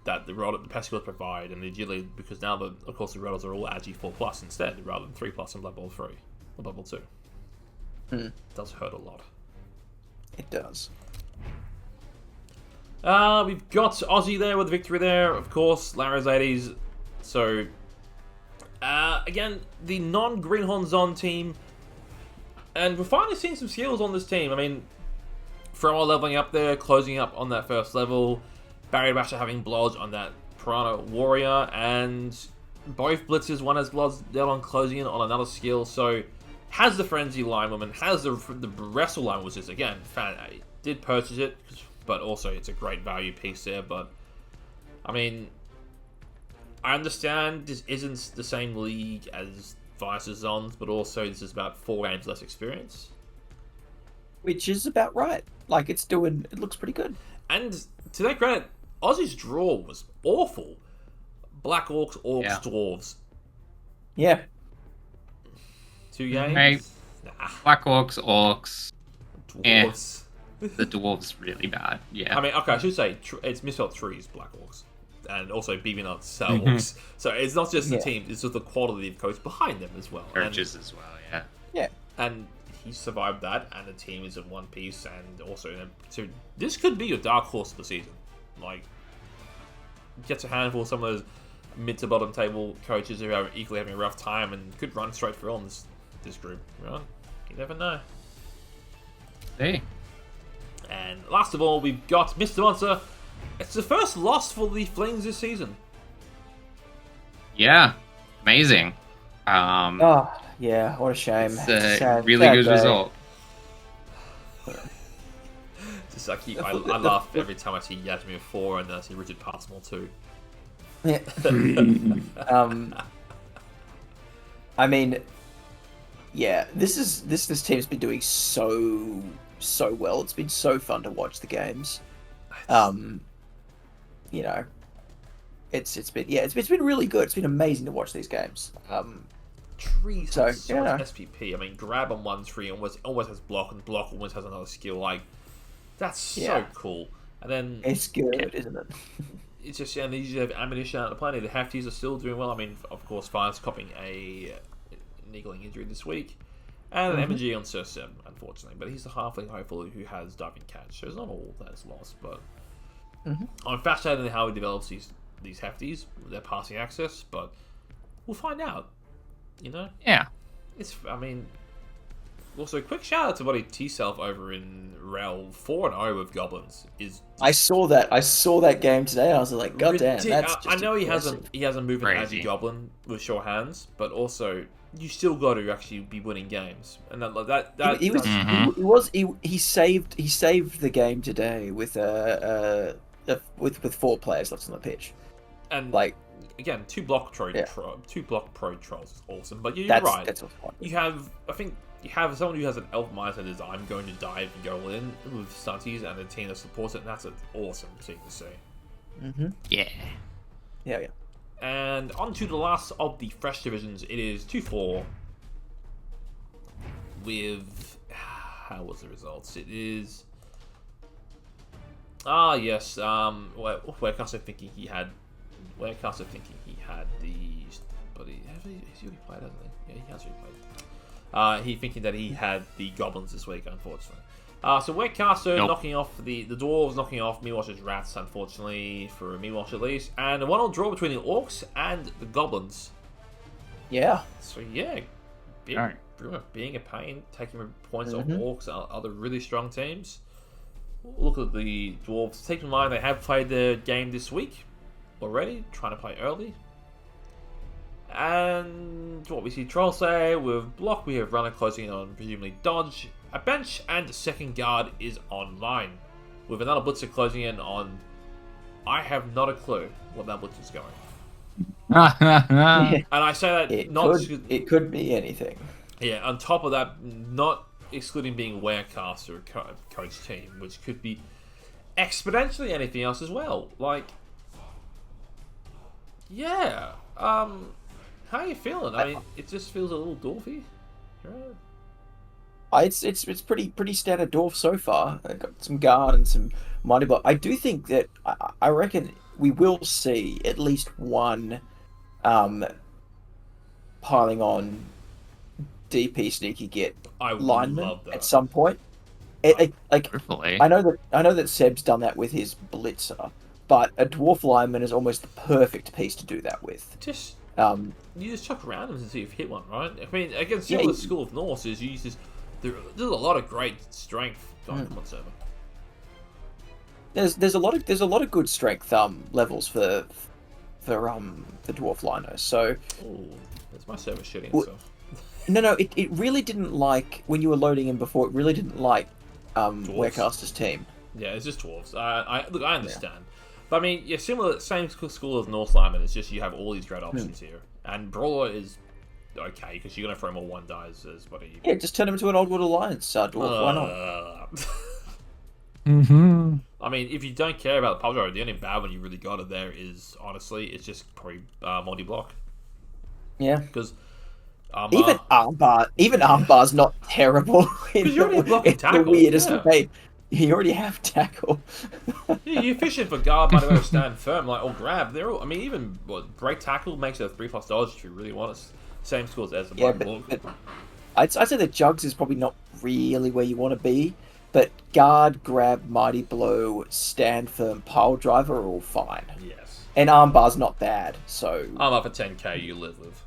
Speaker 1: that the Pestios provide and the agility, because now of course the rotters are all agi 4+ instead rather than 3+ in Blood Bowl 3 or Blood Bowl 2. It does hurt a lot.
Speaker 3: It does.
Speaker 1: We've got Aussie there with the victory there, of course. Lara's 80s. So. Again, the non-Greenhorn Zon team, and we're finally seeing some skills on this team. I mean, Froa leveling up there, closing up on that first level, Barry Basher having Blodge on that Piranha Warrior, and both Blitzers, one has Blodge, the other one closing in on another skill. So, has the Frenzy line woman, has the Wrestle line, which is, again, fan. I did purchase it, but also it's a great value piece there, but, I mean, I understand this isn't the same league as Vice's Zons, but also this is about 4 games less experience.
Speaker 3: Which is about right. Like, it looks pretty good.
Speaker 1: And to their credit, Aussie's draw was awful. Black Orcs, Dwarves.
Speaker 3: Yeah.
Speaker 1: 2 games?
Speaker 2: Hey, Black Orcs,
Speaker 1: Dwarves.
Speaker 2: The Dwarves really bad, yeah.
Speaker 1: I mean, okay, I should say, it's misspelled trees, Black Orcs. And also beaming out Cell Orcs. So it's not just the team, it's just the quality of coach behind them as well.
Speaker 2: Coaches as well, yeah.
Speaker 3: Yeah.
Speaker 1: And he survived that, and the team is in one piece, and also, so this could be your dark horse of the season. Like, gets a handful of some of those mid to bottom table coaches who are equally having a rough time and could run straight through on this group, right? You never know.
Speaker 2: Hey.
Speaker 1: And last of all, we've got Mr. Monster. It's the first loss for the Flings this season.
Speaker 2: Yeah, amazing.
Speaker 3: Oh, yeah, what a shame.
Speaker 2: It's a really good result.
Speaker 1: Just I laugh every time I see Yasmin 4 and I see Richard Passmore 2.
Speaker 3: Yeah. I mean, yeah, this team's been doing so well. It's been so fun to watch the games. It's been really good. It's been amazing to watch these games.
Speaker 1: Trees so much SPP. I mean, grab on 1-3 almost has block, and block almost has another skill. Like, that's so cool. And then
Speaker 3: it's good, isn't it?
Speaker 1: It's just they usually have ammunition out of plenty. The Hefties are still doing well. I mean, of course, Fire's copying a niggling injury this week, and an MG on Sir 7, unfortunately. But he's the halfling hopeful who has diving catch, so it's not all that is lost. But I'm fascinated in how he develops these Hefties, their passing access. But we'll find out. You know?
Speaker 2: Yeah.
Speaker 1: I mean, also, quick shout out to buddy T-Self over in Rel 4-0 with Goblins.
Speaker 3: I saw that game today. And I was like, God damn, that's just
Speaker 1: I know
Speaker 3: impressive.
Speaker 1: he hasn't moved as a
Speaker 2: Crazy.
Speaker 1: Goblin with sure hands, but also you still got to actually be winning games, and
Speaker 3: He saved the game today with with 4 players left on the pitch.
Speaker 1: and
Speaker 3: Like,
Speaker 1: again, two block pro trolls is awesome. But you're right.
Speaker 3: That's what's fun.
Speaker 1: I think you have someone who has an elf mindset is I'm going to dive and go in with stunties and a team that supports it, and that's an awesome thing to see.
Speaker 3: Mm-hmm.
Speaker 2: Yeah.
Speaker 3: Yeah.
Speaker 1: And on to the last of the fresh divisions. It is 2-4 with... How was the results? It is... yes. Warecaster thinking he had the... But he's already played, hasn't he? Yeah, he has already played. He thinking that he had the Goblins this week, unfortunately. So Warecaster knocking off the Dwarves, knocking off Meewash's Rats, unfortunately, for Meewash at least. And a 1-1 draw between the Orcs and the Goblins.
Speaker 3: Yeah.
Speaker 1: So yeah, being a pain, taking points off Orcs, other really strong teams. Look at the Dwarves. Take in mind they have played their game this week already, trying to play early. And what we see Troll say with block, we have runner closing on presumably dodge. A bench and the second guard is online. With another blitzer closing in on... I have not a clue what that blitzer's going. And I say that
Speaker 3: it could be anything.
Speaker 1: Yeah, on top of that, not excluding being Warecaster coach team, which could be exponentially anything else as well. Like, yeah. How are you feeling? I mean, it just feels a little dwarfy. Right?
Speaker 3: It's pretty standard dwarf so far. I got some guard and some mighty block. I do think that I reckon we will see at least one piling on DP sneaky get lineman at some point. I know that Seb's done that with his blitzer, but a dwarf lineman is almost the perfect piece to do that with.
Speaker 1: You just chuck randoms and see if you hit one, right? I mean, against the School of Norse is uses there's a lot of great strength going on server.
Speaker 3: There's a lot of good strength levels for the dwarf liners. So
Speaker 1: that's my server shitting itself.
Speaker 3: No, it really didn't like when you were loading in before. It really didn't like Warecaster's team.
Speaker 1: Yeah, it's just dwarves. I understand. Yeah. But I mean, same school as North Lineman. It's just you have all these great options here, and Brawler is okay because you're gonna throw more 1-dies as what are you?
Speaker 3: Yeah, just turn him into an Old World Alliance dwarf. Why not?
Speaker 2: Mm-hmm.
Speaker 3: I
Speaker 1: mean, if you don't care about the pub driver, the only bad one you really got it there is honestly, it's just probably multi-block.
Speaker 3: Yeah,
Speaker 1: because
Speaker 3: even armbar's not terrible.
Speaker 1: Because you're already blocking tackle.
Speaker 3: The weirdest way. You already have tackle.
Speaker 1: Yeah, you're fishing for guard, by the way, stand firm, like or grab. They're all. I mean, even break tackle makes it a 3+ dodge if you really want it. Same scores as the
Speaker 3: but I'd say that Jugs is probably not really where you want to be. But guard, grab, mighty blow, stand firm, pile driver are all fine.
Speaker 1: Yes.
Speaker 3: And armbar's not bad, so
Speaker 1: armbar for 10k you live with.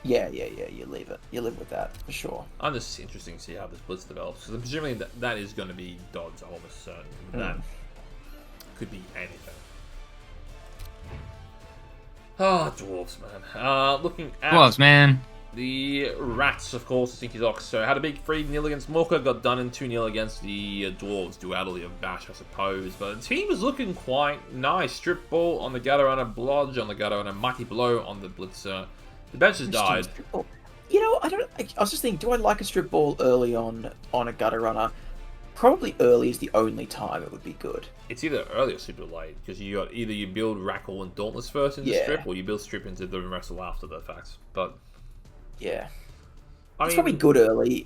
Speaker 3: Yeah, you leave it. You live with that for sure.
Speaker 1: I'm just interesting to see how this blitz develops because presumably that is going to be dodge. I'm almost certain that could be anything. Oh, dwarves, man. Looking at
Speaker 2: dwarves, man.
Speaker 1: The Rats, of course, Stinky Ox. So had a big 3-0 against Morka, got done in 2-0 against the Dwarves. Duality of Bash, I suppose. But the team was looking quite nice. Strip ball on the gutter and a blodge on the gutter and a mighty blow on the blitzer. The bench has died.
Speaker 3: You know, I was just thinking, do I like a strip ball early on a gutter runner? Probably early is the only time it would be good.
Speaker 1: It's either early or super late because you build Rackle and Dauntless first in the strip, or you build strip into the wrestle after the fact. But
Speaker 3: yeah, it's probably good early.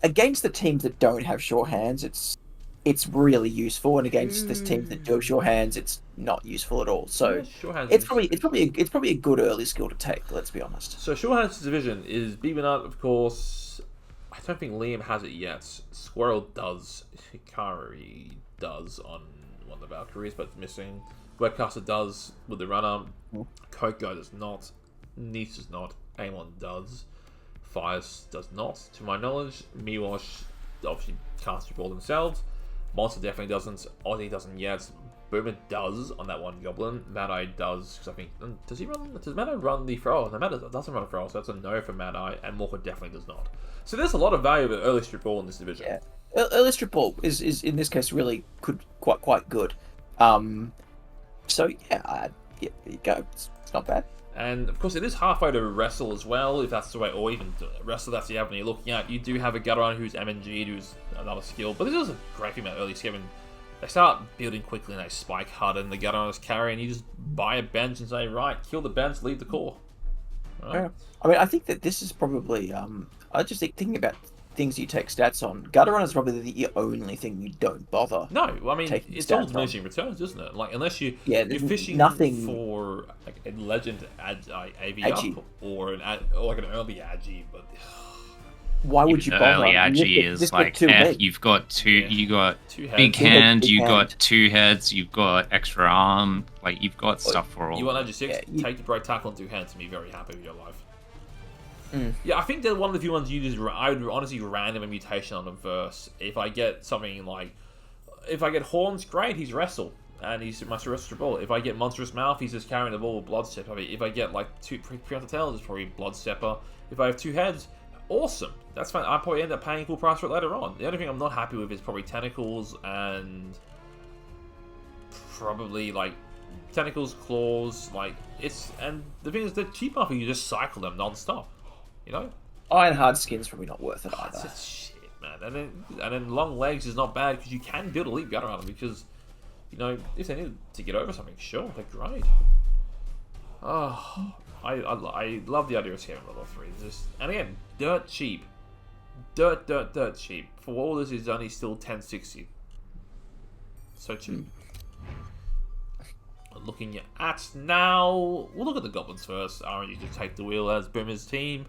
Speaker 3: Against the teams that don't have sure hands, it's really useful, and against the teams that do have sure hands, it's not useful at all. So it's probably a good early skill to take. Let's be honest.
Speaker 1: So sure hands division is Beavenut, of course. I don't think Liam has it yet. Squirrel does. Hikari does on one of the Valkyries, but it's missing. Webcaster does with the runner. Coco does not. Nice does not. Amon does. Fires does not. To my knowledge, Miwash obviously can't ReBBL themselves. Monster definitely doesn't. Ozzy doesn't yet. Boomer does on that one Goblin. Mad Eye does, because I think... Does Mad Eye run the Feral? No, Mad Eye doesn't run Feral, so that's a no for Mad Eye, and Morpher definitely does not. So there's a lot of value with early ReBBL in this division.
Speaker 3: Yeah. Early ReBBL is in this case really quite good. So yeah, there you go. It's not bad.
Speaker 1: And of course, it is halfway to Wrestle as well, if that's the way, or even Wrestle, that's the avenue you're looking at. You do have a Gutteron who's MNG, who's another skill, but this is a great thing about early skimming. They start building quickly and they spike hard, and the Gutteron is carrying. You just buy a bench and say, right, kill the bench, leave the core. Right.
Speaker 3: Yeah. I mean, I think that this is probably. I just thinking about things you take stats on. Gutteron is probably the only thing you don't bother.
Speaker 1: No, I mean it's all diminishing returns, isn't it? Like unless you're fishing for like a legend AV up or like an early Agi, but
Speaker 3: why would you bother?
Speaker 2: Early Agi is like you've got you got big hand, you got 2 heads, you've got extra arm, like you've got stuff for all.
Speaker 1: You want Agi 6? Take the break tackle and 2 hands and be very happy with your life. Yeah, I think they're one of the few ones you just. I would honestly random a mutation on a verse. If I get something like, if I get Horns, great, he's Wrestle and he's must wrestle the ball. If I get Monstrous Mouth, he's just carrying the ball with Bloodstep. I mean, if I get like 2 pre-hunter tails, it's probably Bloodstepper. If I have 2 heads, awesome. That's fine. I probably end up paying full price for it later on. The only thing I'm not happy with is probably Tentacles and probably like Tentacles, Claws. Like it's and the thing is they're cheap enough and you just cycle them non-stop. You know,
Speaker 3: Iron Hard Skin's probably not worth it either.
Speaker 1: That's just shit, man. And then Long Legs is not bad because you can build a leap gun around them because, you know, if they need to get over something, sure, they're great. Oh, I love the idea of scaling level 3. And again, dirt cheap, dirt cheap. For all this is only still 1060. So cheap. Looking at now, we'll look at the Goblins first. RNG just take the wheel as Boomer's team.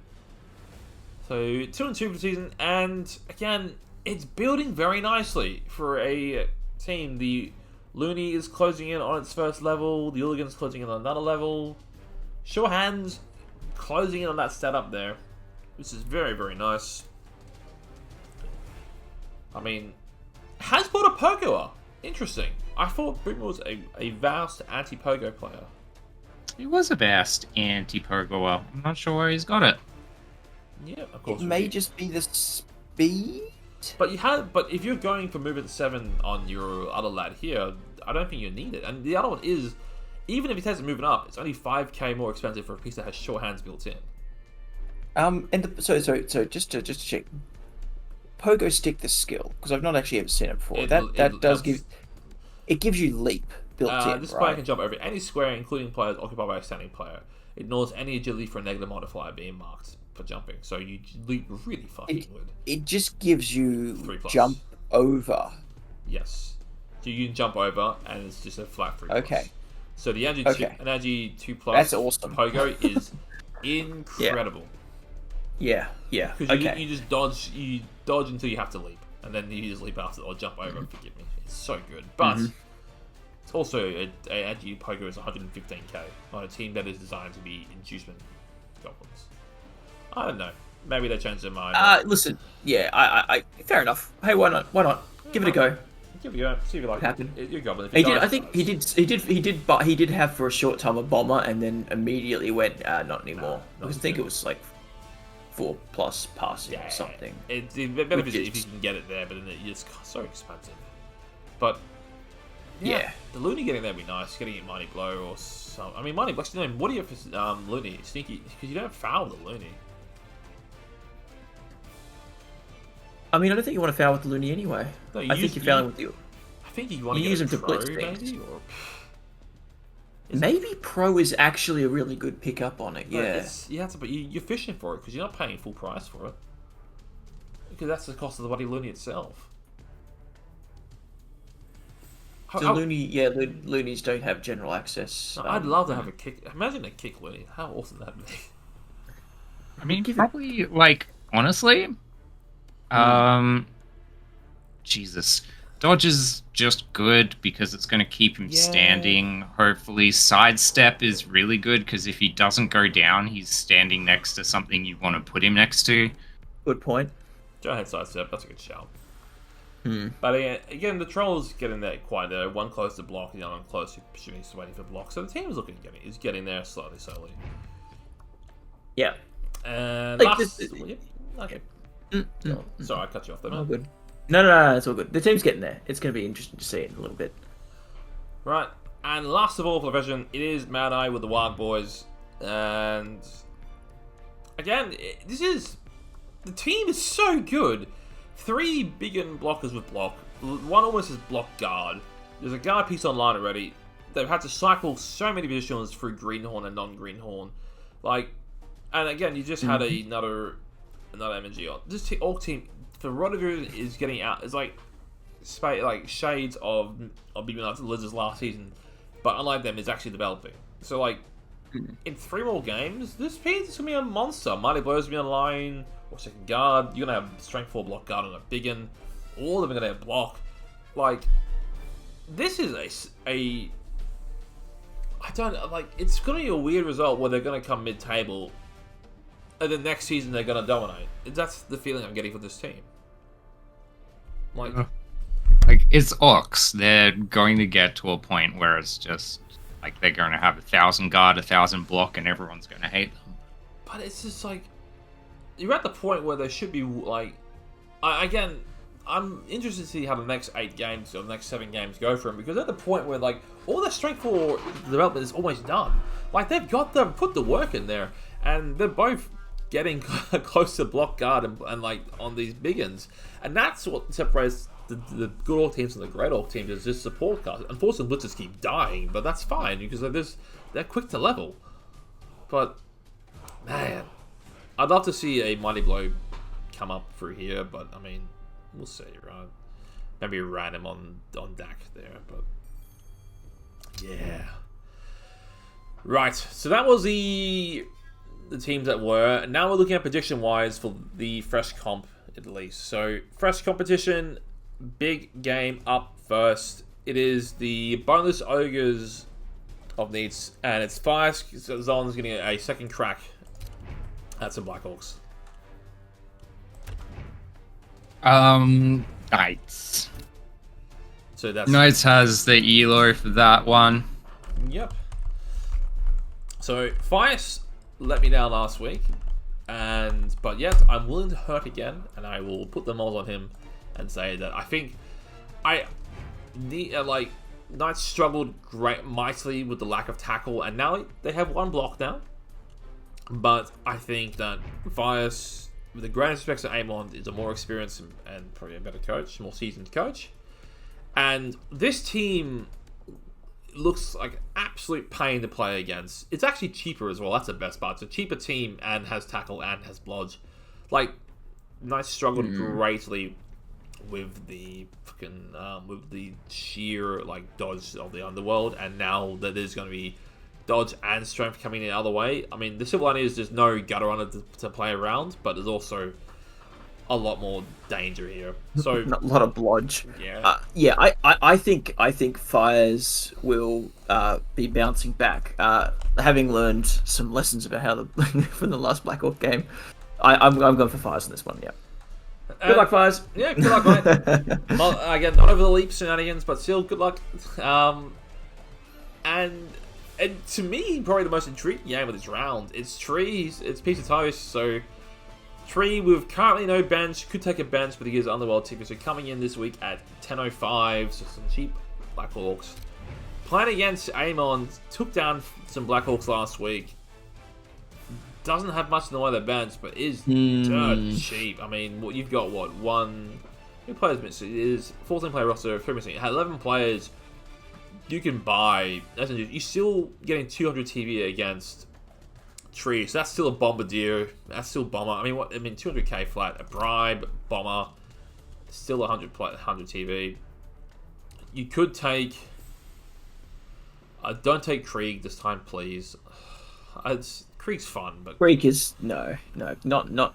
Speaker 1: So 2-2 for the season, and again, it's building very nicely for a team. The Looney is closing in on its first level. The Hooligan's closing in on another level. Sure Hands closing in on that setup there, which is very, very nice. I mean, has bought a Pogoer. Interesting. I thought Boomer was a vast anti-Pogo player.
Speaker 2: He was a vast anti-Pogoer. I'm not sure where he's got it.
Speaker 1: Yeah, of course.
Speaker 3: It may just be the speed.
Speaker 1: But if you're going for movement 7 on your other lad here, I don't think you need it. And the other one is, even if he takes it moving up, it's only 5k more expensive for a piece that has short hands built in.
Speaker 3: So just to check, Pogo Stick the skill, because I've not actually ever seen it before. It gives you leap built in.
Speaker 1: This player can jump over any square, including players occupied by a standing player. It ignores any agility for a negative modifier being marked for jumping, so you leap really fucking good.
Speaker 3: It just gives you jump over.
Speaker 1: Yes, so you can jump over, and it's just a flat 3+.
Speaker 3: Okay.
Speaker 1: So the Agi 2+.
Speaker 3: That's awesome.
Speaker 1: Pogo is incredible.
Speaker 3: Yeah.
Speaker 1: Because you just dodge. You dodge until you have to leap, and then you just leap after or jump over. Forgive me. It's so good, but it's also a Agi Pogo is 115k on a team that is designed to be inducement goblins. I don't know. Maybe they changed their mind.
Speaker 3: Listen. Yeah. I. Fair enough. Hey, why not? Why not? Give it a go.
Speaker 1: Give it a go. See if you like it. You're goblin.
Speaker 3: He did. I think he did. But he did have for a short time a bomber, and then immediately went not anymore. Because I think it was like 4+ passing or something.
Speaker 1: It's better if you can get it there, but it's so expensive. But yeah, the Looney getting there would be nice. Getting it Mighty Blow or some. I mean, Mighty Blow. What do you have for Looney? Sneaky, because you don't foul the Looney.
Speaker 3: I mean, I don't think you want to foul with the Looney anyway. No, I think you're fouling with you.
Speaker 1: I think you want to use him to blitz things.
Speaker 3: Maybe Pro is actually a really good pickup on it. Yeah.
Speaker 1: But you're fishing for it because you're not paying full price for it. Because that's the cost of the bloody Looney itself.
Speaker 3: Loonies don't have general access.
Speaker 1: I'd love to have a kick. Imagine a kick Looney. How awesome that'd be.
Speaker 2: I mean, probably honestly. Jesus. Dodge is just good because it's going to keep him
Speaker 1: Yeah.
Speaker 2: standing. Hopefully, sidestep is really good because if he doesn't go down, he's standing next to something you want to put him next to.
Speaker 3: Good point.
Speaker 1: Go ahead, sidestep. That's a good shout.
Speaker 3: Hmm.
Speaker 1: But again, the troll's getting there quite there. One close to block, the other one close to shooting, he's waiting for block. So the team is getting there slowly.
Speaker 3: Yeah.
Speaker 1: And
Speaker 3: Like
Speaker 1: last,
Speaker 3: this-
Speaker 1: yeah, okay.
Speaker 3: Mm.
Speaker 1: Sorry, I cut you off there,
Speaker 3: All
Speaker 1: man.
Speaker 3: good. No, it's all good. The team's getting there. It's going to be interesting to see it in a little bit.
Speaker 1: Right, and last of all for the division, it is Mad Eye with the Wild Boys, and again, the team is so good. 3 big blockers with block. One almost is block guard. There's a guard piece online already. They've had to cycle so many positions through Greenhorn and non-Greenhorn, and again, you just had another MG on. This Orc team for Rodrigo is getting out. It's like shades of being like the Lizards last season, but unlike them, it's actually developing. So in 3 more games, this team is gonna be a monster. Mighty Blow's gonna be online or second guard. You're gonna have strength 4 block guard and a big one. All of them are gonna have block. This is I don't like. It's gonna be a weird result where they're gonna come mid-table, and then next season they're gonna dominate. That's the feeling I'm getting for this team.
Speaker 2: Like, it's Orcs. They're going to get to a point where it's just like they're going to have 1,000 guard, 1,000 block, and everyone's going to hate them.
Speaker 1: But it's just you're at the point where there should be again. I'm interested to see how the next 8 games or the next 7 games go for them, because at the point where all their strength 4 development is almost done. They've put the work in there, and they're both getting close to block guard and on these big ends, and that's what separates the good Orc teams from the great Orc teams, is just support cards. Unfortunately, blitzers keep dying, but that's fine because they're quick to level. But man, I'd love to see a Mighty Blow come up through here, but I mean, we'll see, right? Maybe random on DAC there, but yeah. Right, so that was the teams that were. Now we're looking at prediction-wise for the fresh comp, at least. So, fresh competition, big game up first. It is the Boneless Ogres of Needs, and it's Fire Zon's getting a second crack at some Black Hawks.
Speaker 2: Knights.
Speaker 1: So that's
Speaker 2: Knights has the Elo for that one.
Speaker 1: Yep. So Fias let me down last week, but yet I'm willing to hurt again, and I will put the mold on him and say that I think Knights struggled mightily with the lack of tackle, and now they have 1 block now. But I think that Fias, with the greatest respects to Amon, is a more experienced and probably a better coach, more seasoned coach. And this team looks like an absolute pain to play against. It's actually cheaper as well. That's the best part. It's a cheaper team and has tackle and has blodge. Knights struggled greatly with the fucking with the sheer dodge of the underworld, and now that there's going to be dodge and strength coming in the other way. I mean, the silver lining is there's no gutter on it to play around, but there's also a lot more danger here. So
Speaker 3: a lot of blodge.
Speaker 1: Yeah.
Speaker 3: I think Fires will be bouncing back, having learned some lessons about how from the last Black Hawk game. I'm going for Fires in this one. Yeah. Good luck, Fires.
Speaker 1: Yeah, good luck, mate. Again, not over the leap shenanigans, but still, good luck. And to me, probably the most intriguing game of this round. It's Trees. It's Piece of Toast. So Tree with currently no bench, could take a bench, but he is Underworld ticket. So coming in this week at 10:05, so some cheap Black Hawks. Playing against Amon, took down some Black Hawks last week. Doesn't have much in the way of bench, but is dirt cheap. I mean, you've got one. How many players missing? It is 14 player roster, 3 missing. It had 11 players. You can buy. You're still getting 200 TV against Tree, so that's still a Bombardier. That's still Bomber. I mean, 200k flat, a bribe, Bomber, still 100 TV. You could take. Don't take Krieg this time, please. Krieg's fun, but
Speaker 3: Krieg is not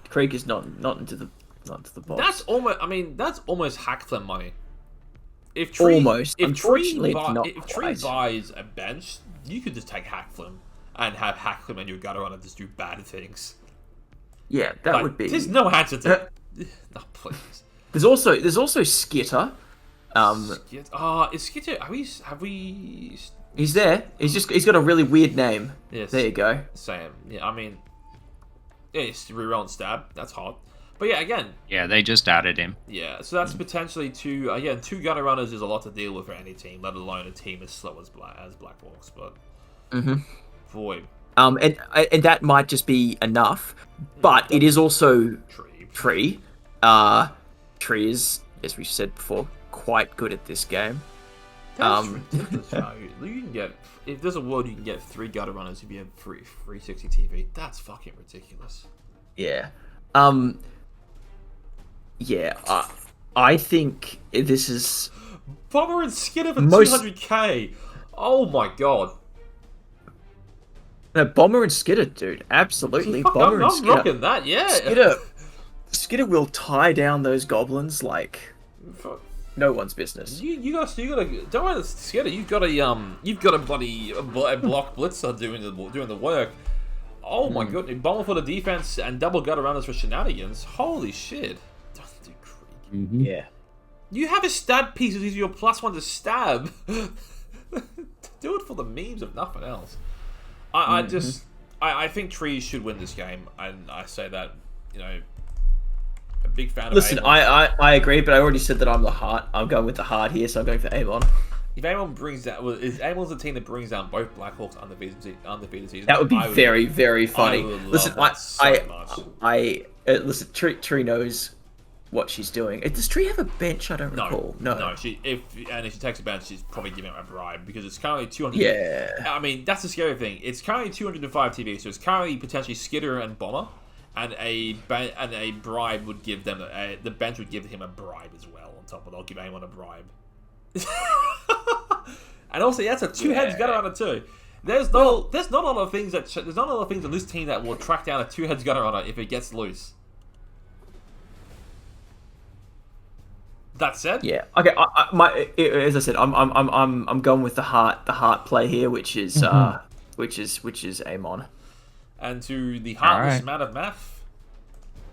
Speaker 3: Krieg is not into the bottom.
Speaker 1: that's almost. I mean, that's almost Hackflem money. if Tree,
Speaker 3: Almost.
Speaker 1: if
Speaker 3: Unfortunately,
Speaker 1: Tree,
Speaker 3: it's not
Speaker 1: if Tree
Speaker 3: quite.
Speaker 1: buys a bench, you could just take Hackflim and have Hackflim and your gutter runner just do bad things.
Speaker 3: Yeah, that
Speaker 1: Like,
Speaker 3: would be.
Speaker 1: There's no answer to. No, please.
Speaker 3: There's also Skitter.
Speaker 1: Is Skitter? Have we?
Speaker 3: He's there. He's got a really weird name.
Speaker 1: Yes.
Speaker 3: There you go.
Speaker 1: Same. Yeah, I mean, it's reroll and stab. That's hot. But yeah, again.
Speaker 2: Yeah, they just added him.
Speaker 1: Yeah, so that's potentially two. Again, two gutter runners is a lot to deal with for any team, let alone a team as slow as Black Hawks. But boy,
Speaker 3: and that might just be enough, but it is also Tree. Tree is, as we said before, quite good at this game.
Speaker 1: That's ridiculous value. You can get, if there's a world you can get 3 gutter runners if you have 360 TV. That's fucking ridiculous.
Speaker 3: Yeah. Yeah. I think this is
Speaker 1: Bomber and Skinner for 200k. Oh my god.
Speaker 3: No, Bomber and Skitter, dude. Absolutely. Bomber and Skitter.
Speaker 1: I'm rocking that, yeah.
Speaker 3: Skitter will tie down those goblins like no one's business.
Speaker 1: You gotta don't worry, Skitter. You've got a bloody block blitzer doing the work. Oh my goodness, Bomber for the defense and double gutter runners for shenanigans. Holy shit.
Speaker 3: Yeah.
Speaker 1: You have a stab piece that gives you a +1 to stab. Do it for the memes if nothing else. I think Trees should win this game, and I say that, a big fan of
Speaker 3: Listen,
Speaker 1: Amon.
Speaker 3: I agree, but I already said that I'm the heart. I'm going with the heart here, so I'm going for Amon.
Speaker 1: If Amon brings down, Amon's the team that brings down both Blackhawks undefeated season.
Speaker 3: That would be very, very funny. Listen, listen, Tree knows what she's doing. Does Tree have a bench? I don't recall. No.
Speaker 1: If she takes a bench, she's probably giving out a bribe because it's currently 200.
Speaker 3: Yeah.
Speaker 1: I mean, that's the scary thing. It's currently 205 TV, so it's currently potentially Skitter and Bomber, and a bribe would give them the bench would give him a bribe as well. On top of it, I'll give anyone a bribe. And also, that's a 2-heads gutter runner too. There's not a lot of things on this team that will track down a 2-heads gutter runner if it gets loose. That said,
Speaker 3: yeah. Okay. As I said, I'm going with the heart play here, which is Amon.
Speaker 1: And to the heartless man of math.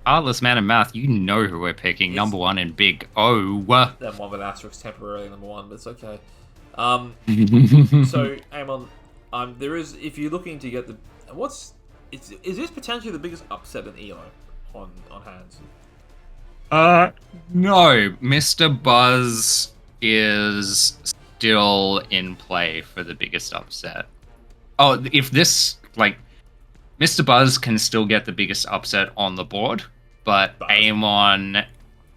Speaker 2: Heartless man of math, you know who we're picking. Number 1 in Big O.
Speaker 1: Then one with asterisk temporarily number 1, but it's okay. So Amon, there is, if you're looking to get is this potentially the biggest upset in ELO on hands?
Speaker 2: No. Mr. Buzz is still in play for the biggest upset. Oh, if this, Mr. Buzz can still get the biggest upset on the board, but Amon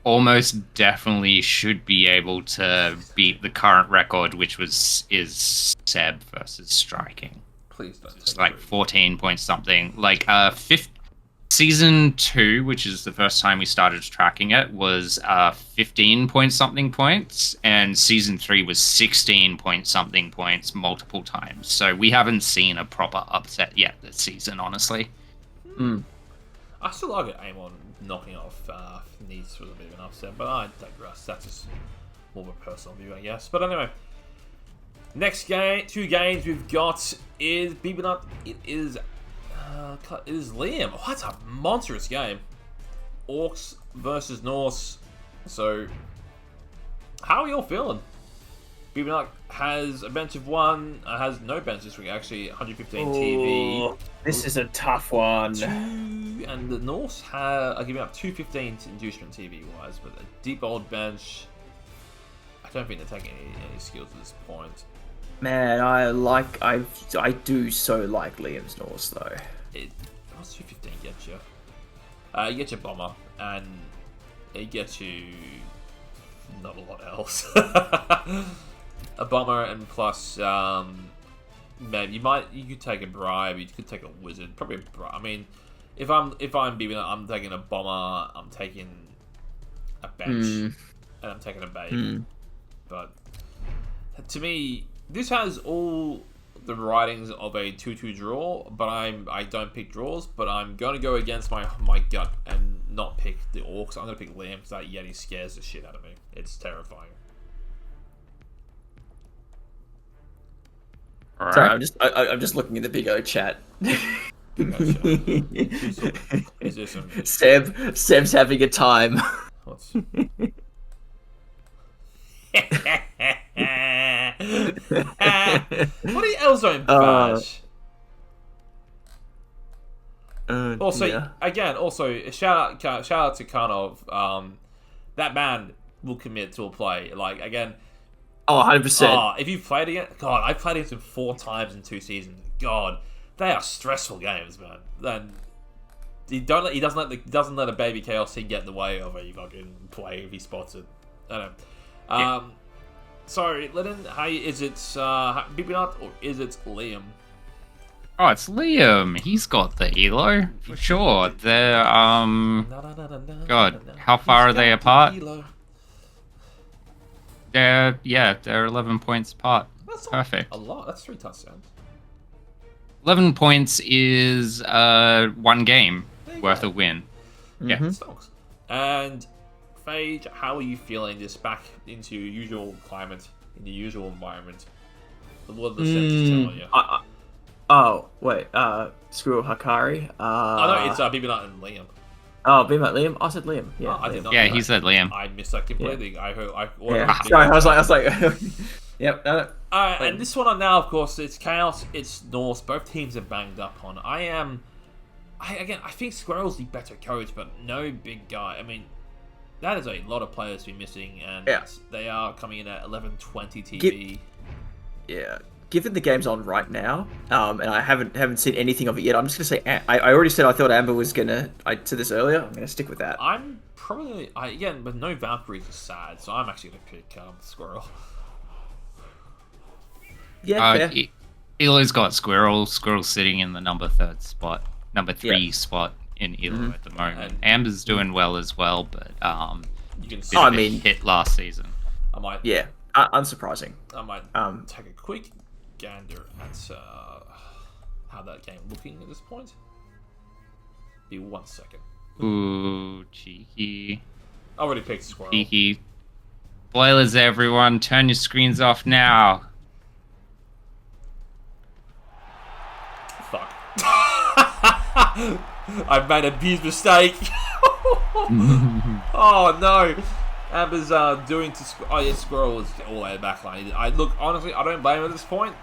Speaker 2: almost definitely should be able to beat the current record, which is Seb versus Striking.
Speaker 1: Please don't.
Speaker 2: It's 14 point something. Season 2, which is the first time we started tracking it, was 15 point something points, and Season 3 was 16 point something points multiple times. So we haven't seen a proper upset yet this season, honestly.
Speaker 1: I still like it, Amon knocking off Needs was a bit of an upset, but I digress. That's just more of a personal view, I guess. But anyway, next game, 2 games we've got is BBL. It is Liam. Oh, that's a monstrous game. Orcs versus Norse. So, how are you all feeling? BBL has a bench of 1. Has no bench this week, actually. 115 TV.
Speaker 3: This is a tough one.
Speaker 1: 2, and the Norse are giving up 215 inducement TV wise, but a deep old bench. I don't think they're taking any skills at this point.
Speaker 3: Man, I do so like Liam's Norse though.
Speaker 1: What's 215 get you? You get your Bomber, and it gets you not a lot else. A Bomber and plus, maybe you could take a bribe. You could take a Wizard, probably a bribe. I mean, if I'm BBL, I'm taking a Bomber. I'm taking a bench, and I'm taking a bait. But to me, this has all the writings of a 2-2 draw, but I don't pick draws, but I'm going to go against my gut and not pick the Orcs. I'm going to pick Liam because that Yeti scares the shit out of me. It's terrifying.
Speaker 2: All
Speaker 3: Sorry,
Speaker 2: right.
Speaker 3: I'm just looking in the Big O chat.
Speaker 1: Is there some...
Speaker 3: Seb's having a time.
Speaker 1: What's... What are you Elzone Bash? Also,
Speaker 3: yeah.
Speaker 1: again, also shout out to Karnov. That man will commit to a play. Like again,
Speaker 3: Oh, 100%.
Speaker 1: If you've played against, God, I've played against him 4 times in 2 seasons. God, they are stressful games, man. Then he doesn't let a baby chaos get in the way of a fucking play if he spots it. I don't know.
Speaker 2: Yeah.
Speaker 1: Sorry, Lennon. Hey, is it Bibinat or is it Liam?
Speaker 2: Oh, it's Liam. He's got the elo for sure. They're God, how far are they apart? They're 11 points apart.
Speaker 1: That's
Speaker 2: Perfect.
Speaker 1: a lot. That's 3 touchdowns.
Speaker 2: 11 points is 1 game worth a win. Yeah.
Speaker 1: Stocks. And Phage, how are you feeling this back into your usual climate, in your usual environment? What are the senses telling you?
Speaker 3: Oh, wait, screw Hakari.
Speaker 1: Oh no, it's Bibinat and Liam.
Speaker 3: Oh, Bima Liam? I said Liam. Yeah,
Speaker 1: I did not.
Speaker 2: Yeah, he said Liam.
Speaker 1: I missed that completely. Yeah.
Speaker 3: Sorry, I was like, yep.
Speaker 1: And this one now, of course, it's Chaos, it's Norse. Both teams are banged up on. I think Squirrel's the better coach, but no big guy. I mean, that is a lot of players to be missing, and they are coming in at 11:20 TV.
Speaker 3: Yeah. Given the game's on right now, and I haven't seen anything of it yet, I'm just gonna say I already said I thought Amber was gonna. I said this earlier. I'm gonna stick with that.
Speaker 1: I'm probably again, but no Valkyries is sad, so I'm actually gonna pick Squirrel.
Speaker 3: Yeah, fair.
Speaker 2: Elo's got Squirrel. Squirrel's sitting in the number 3 spot in Elo at the moment. And Amber's doing well as well, but
Speaker 1: you can
Speaker 2: see hit last season.
Speaker 1: I might.
Speaker 3: Yeah, unsurprising.
Speaker 1: I might take a quick gander at how that game looking at this point. Be 1 second.
Speaker 2: Ooh, cheeky.
Speaker 1: I already picked Squirrel.
Speaker 2: Cheeky. Spoilers, everyone. Turn your screens off now.
Speaker 1: Fuck. I've made a huge mistake. Oh no. Amber's doing to Squirrel was all the way back line. Look, honestly, I don't blame him at this point.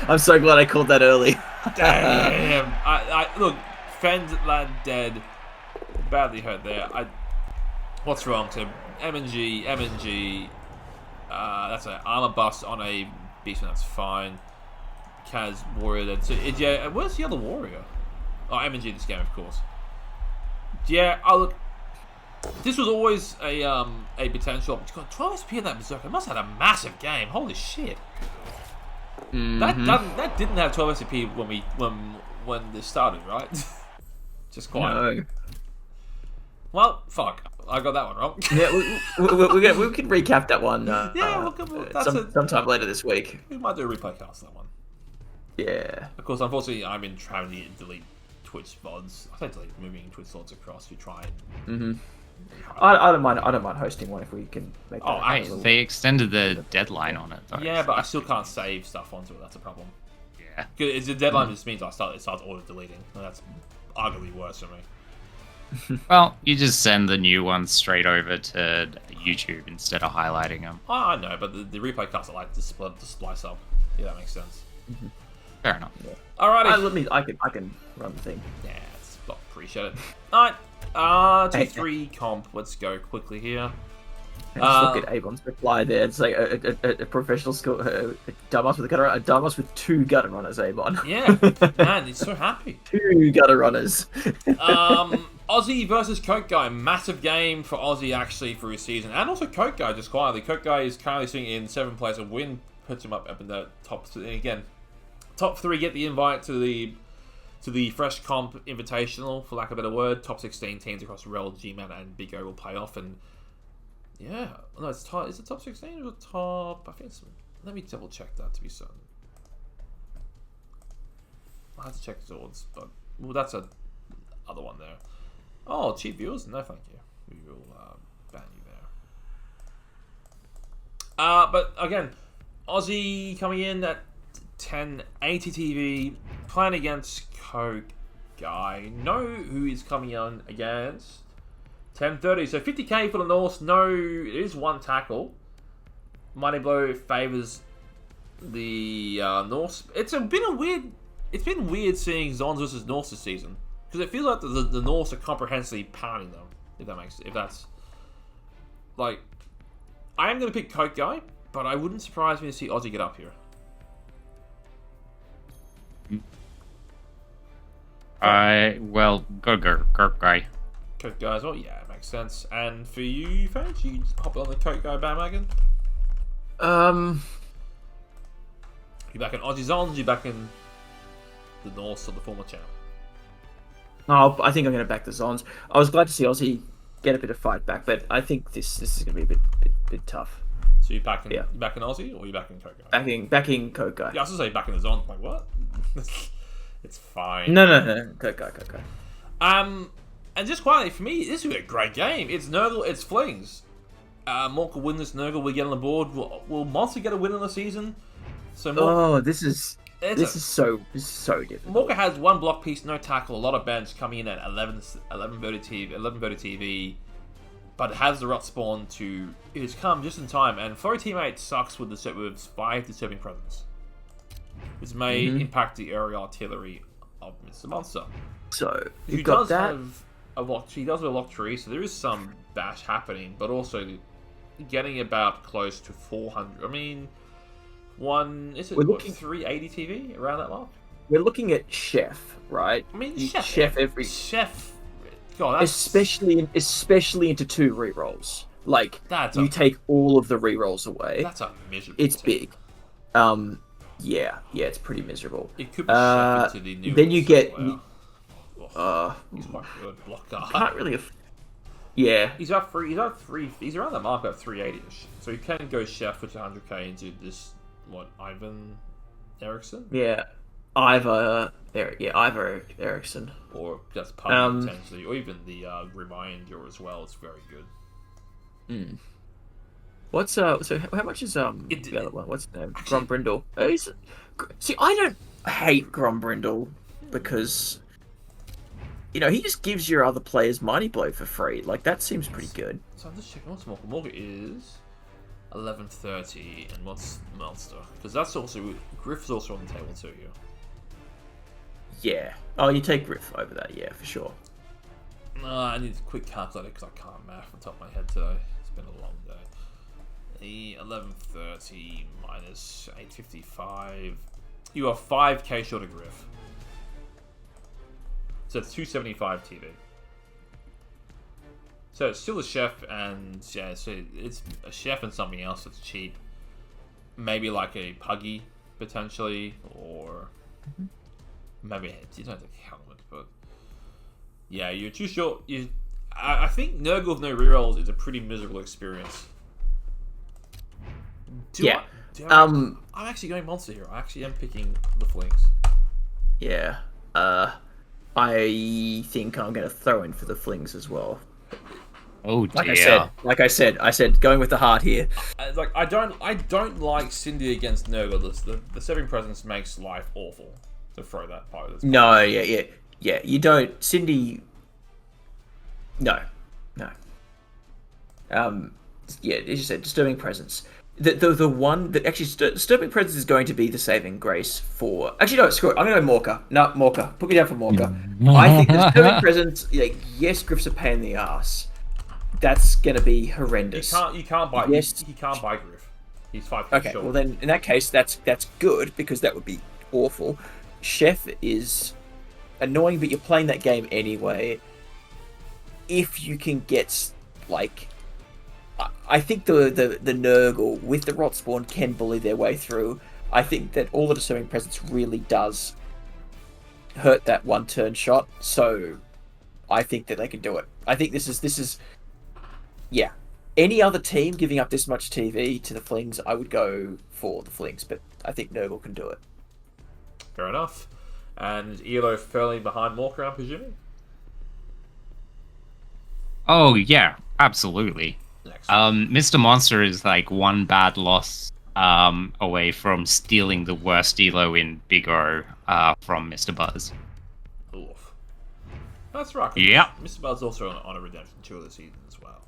Speaker 3: I'm so glad I called that early.
Speaker 1: Damn. I look, Fend lad dead. Badly hurt there. What's wrong to MNG, that's an armor bust on a beastman, that's fine. Kaz warrior yeah, where's the other warrior? Oh, MNG this game, of course. Yeah, look, this was always a potential. God, 12 SP in that Berserker must have had a massive game. Holy shit! That didn't have 12 SP when this started, right? Just quite.
Speaker 3: No.
Speaker 1: Well, fuck. I got that one wrong.
Speaker 3: Yeah, we can recap that one. Sometime later this week.
Speaker 1: We might do a replay cast that one.
Speaker 3: Yeah.
Speaker 1: Of course, unfortunately, I'm in trying to delete Twitch VODs. I say delete, moving Twitch slots across to try and.
Speaker 3: I don't mind hosting one if we can make that.
Speaker 2: Oh, they extended the deadline on it, though.
Speaker 1: Yeah, but I still can't save stuff onto it. That's a problem.
Speaker 2: Yeah.
Speaker 1: Because the deadline just means it starts auto deleting, and that's arguably worse for me.
Speaker 2: Well, you just send the new ones straight over to YouTube instead of highlighting them.
Speaker 1: Oh, I know, but the replay casts are like to splice up. Yeah, that makes sense.
Speaker 2: Fair enough.
Speaker 1: Yeah. Alrighty.
Speaker 3: I can run the thing.
Speaker 1: Yeah, it's appreciate it. Alright. 2-3 comp. Let's go quickly here.
Speaker 3: Just look at Avon's reply there. It's like a professional skill, a dumbass with a gutter, a dumbass with 2 gutter runners. Avon.
Speaker 1: Yeah, man, he's so happy.
Speaker 3: 2 gutter runners.
Speaker 1: Aussie versus Coke Guy. Massive game for Aussie actually for his season, and also Coke Guy just quietly. Coke Guy is currently sitting in 7th place. A win puts him up in the top. And again, top 3 get the invite to the Fresh Comp Invitational, for lack of a better word. Top 16 teams across Rel, G-Man, and Big O will play off. And yeah, no, it's top. Is it top 16 or top? I think it's. Let me double check that to be certain. I have to check the odds, but well, that's a other one there. Oh, cheap viewers? No, thank you. We will ban you there. But again, Aussie coming in at 1080 TV, playing against Coke Guy. Know who is coming on against 1030. So 50k for the Norse. No, it is one tackle. Money blow favours the Norse. It's been weird seeing Zons versus Norse this season because it feels like the Norse are comprehensively pounding them. If that's like, I am going to pick Coke Guy, but I wouldn't surprise me to see Aussie get up here.
Speaker 2: Go guy.
Speaker 1: Coke Guy as well, yeah, it makes sense. And for you, fans, you hop on the Coke Guy bandwagon. You back in Aussie Zons? You back in the Norse or the former champ?
Speaker 3: Oh, I think I'm going to back the Zons. I was glad to see Aussie get a bit of fight back, but I think this is going to be a bit tough.
Speaker 1: So you back in Aussie or you back in Coke Guy?
Speaker 3: Backing Coke Guy.
Speaker 1: Yeah, I was going to say back in the Zons. I'm like, what? It's fine.
Speaker 3: No. Coke Guy.
Speaker 1: And just quietly, for me, this is a great game. It's Nurgle, it's Flings. Mork will win this. Nurgle will get on the board. Will Monster get a win in the season? So
Speaker 3: this is so difficult.
Speaker 1: Morka has one block piece, no tackle, a lot of bench coming in at 11 voted TV, but has the rot spawn to. It has come just in time, and Flurry teammate sucks with 5 disturbing presence, which may impact the area artillery of Mr. Monster.
Speaker 3: So you got that.
Speaker 1: He does have a lock tree, so there is some bash happening, but also getting about close to 400. I mean, we're looking 380 TV around that mark.
Speaker 3: We're looking at Chef, right?
Speaker 1: I mean,
Speaker 3: Chef.
Speaker 1: God,
Speaker 3: especially into 2 rerolls. Like take all of the rerolls away.
Speaker 1: That's a miserable.
Speaker 3: It's big. Yeah, it's pretty miserable.
Speaker 1: It could be Chef into the new.
Speaker 3: Then you get.
Speaker 1: He's quite good blocker.
Speaker 3: Can't really. Yeah.
Speaker 1: He's around that mark of 380ish. So he can go Chef with 100k into this. What, Ivan Eriksson?
Speaker 3: Yeah, Ivor Eriksson.
Speaker 1: Or that's part potentially, or even the Reminder as well. It's very good.
Speaker 3: What's so how much is the other one? What's his name? Grombrindle. See, I don't hate Grombrindle because he just gives your other players Mighty Blow for free. Like that seems pretty good.
Speaker 1: So I'm just checking what's Morka is. 11:30 and what's Monster? Because that's also Griff is also on the table too here.
Speaker 3: Yeah. Oh, you take Griff over that, yeah, for sure.
Speaker 1: I need a quick calculator because I can't math on top of my head today. It's been a long day. 11:30 minus 855. You are 5k short of Griff. So it's 275 TV. So it's still a Chef, and yeah, so it's a Chef and something else that's cheap. Maybe like a Puggy, potentially, or maybe you don't have to helmet, but yeah, you're too short. I think Nurgle with no rerolls is a pretty miserable experience. I'm actually going Monster here. I actually am picking the Flings.
Speaker 3: Yeah. I think I'm going to throw in for the Flings as well.
Speaker 2: Oh dear.
Speaker 3: Like I said, going with the heart here.
Speaker 1: I don't like Cindy against Nurgle. The serving presence makes life awful. To throw that part of this.
Speaker 3: No, yeah. You don't, Cindy. No. Yeah, as you said, disturbing presence. The one that actually disturbing presence is going to be the saving grace for. Actually, no, screw it. I'm gonna go Morka. No, Morka. Put me down for Morka. I think the disturbing presence. Yes, Griff's a pain in the ass. That's gonna be horrendous.
Speaker 1: You can't buy. Yes, he can't buy Griff. He's 5k
Speaker 3: Okay,
Speaker 1: short.
Speaker 3: well then, in that case, that's good because that would be awful. Chef is annoying, but you're playing that game anyway. If you can get I think the Nurgle with the Rot Spawn can bully their way through. I think that all the disturbing presence really does hurt that one turn shot. So I think that they can do it. I think this is yeah. Any other team giving up this much TV to the Flings, I would go for the Flings, but I think Nurgle can do it.
Speaker 1: Fair enough. And Elo fairly behind Morka, I'm presuming?
Speaker 2: Oh yeah, absolutely. Mr. Monster is like one bad loss away from stealing the worst elo in Big O from Mr. Buzz.
Speaker 1: Oof. That's right.
Speaker 2: Yeah.
Speaker 1: Mr. Buzz also on a redemption tour this season as well.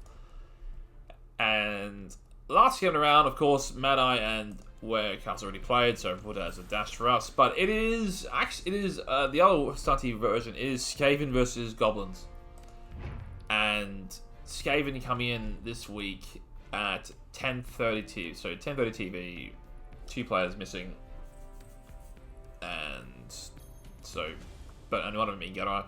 Speaker 1: And last game around, of course, Mad Eye and where Cast already played, so put it as a dash for us. But it is the other Stunty version is Skaven versus Goblins, and Skaven come in this week at 10:30 TV. So 10:30 TV, 2 players missing, and so, but only one of them in Ghetto.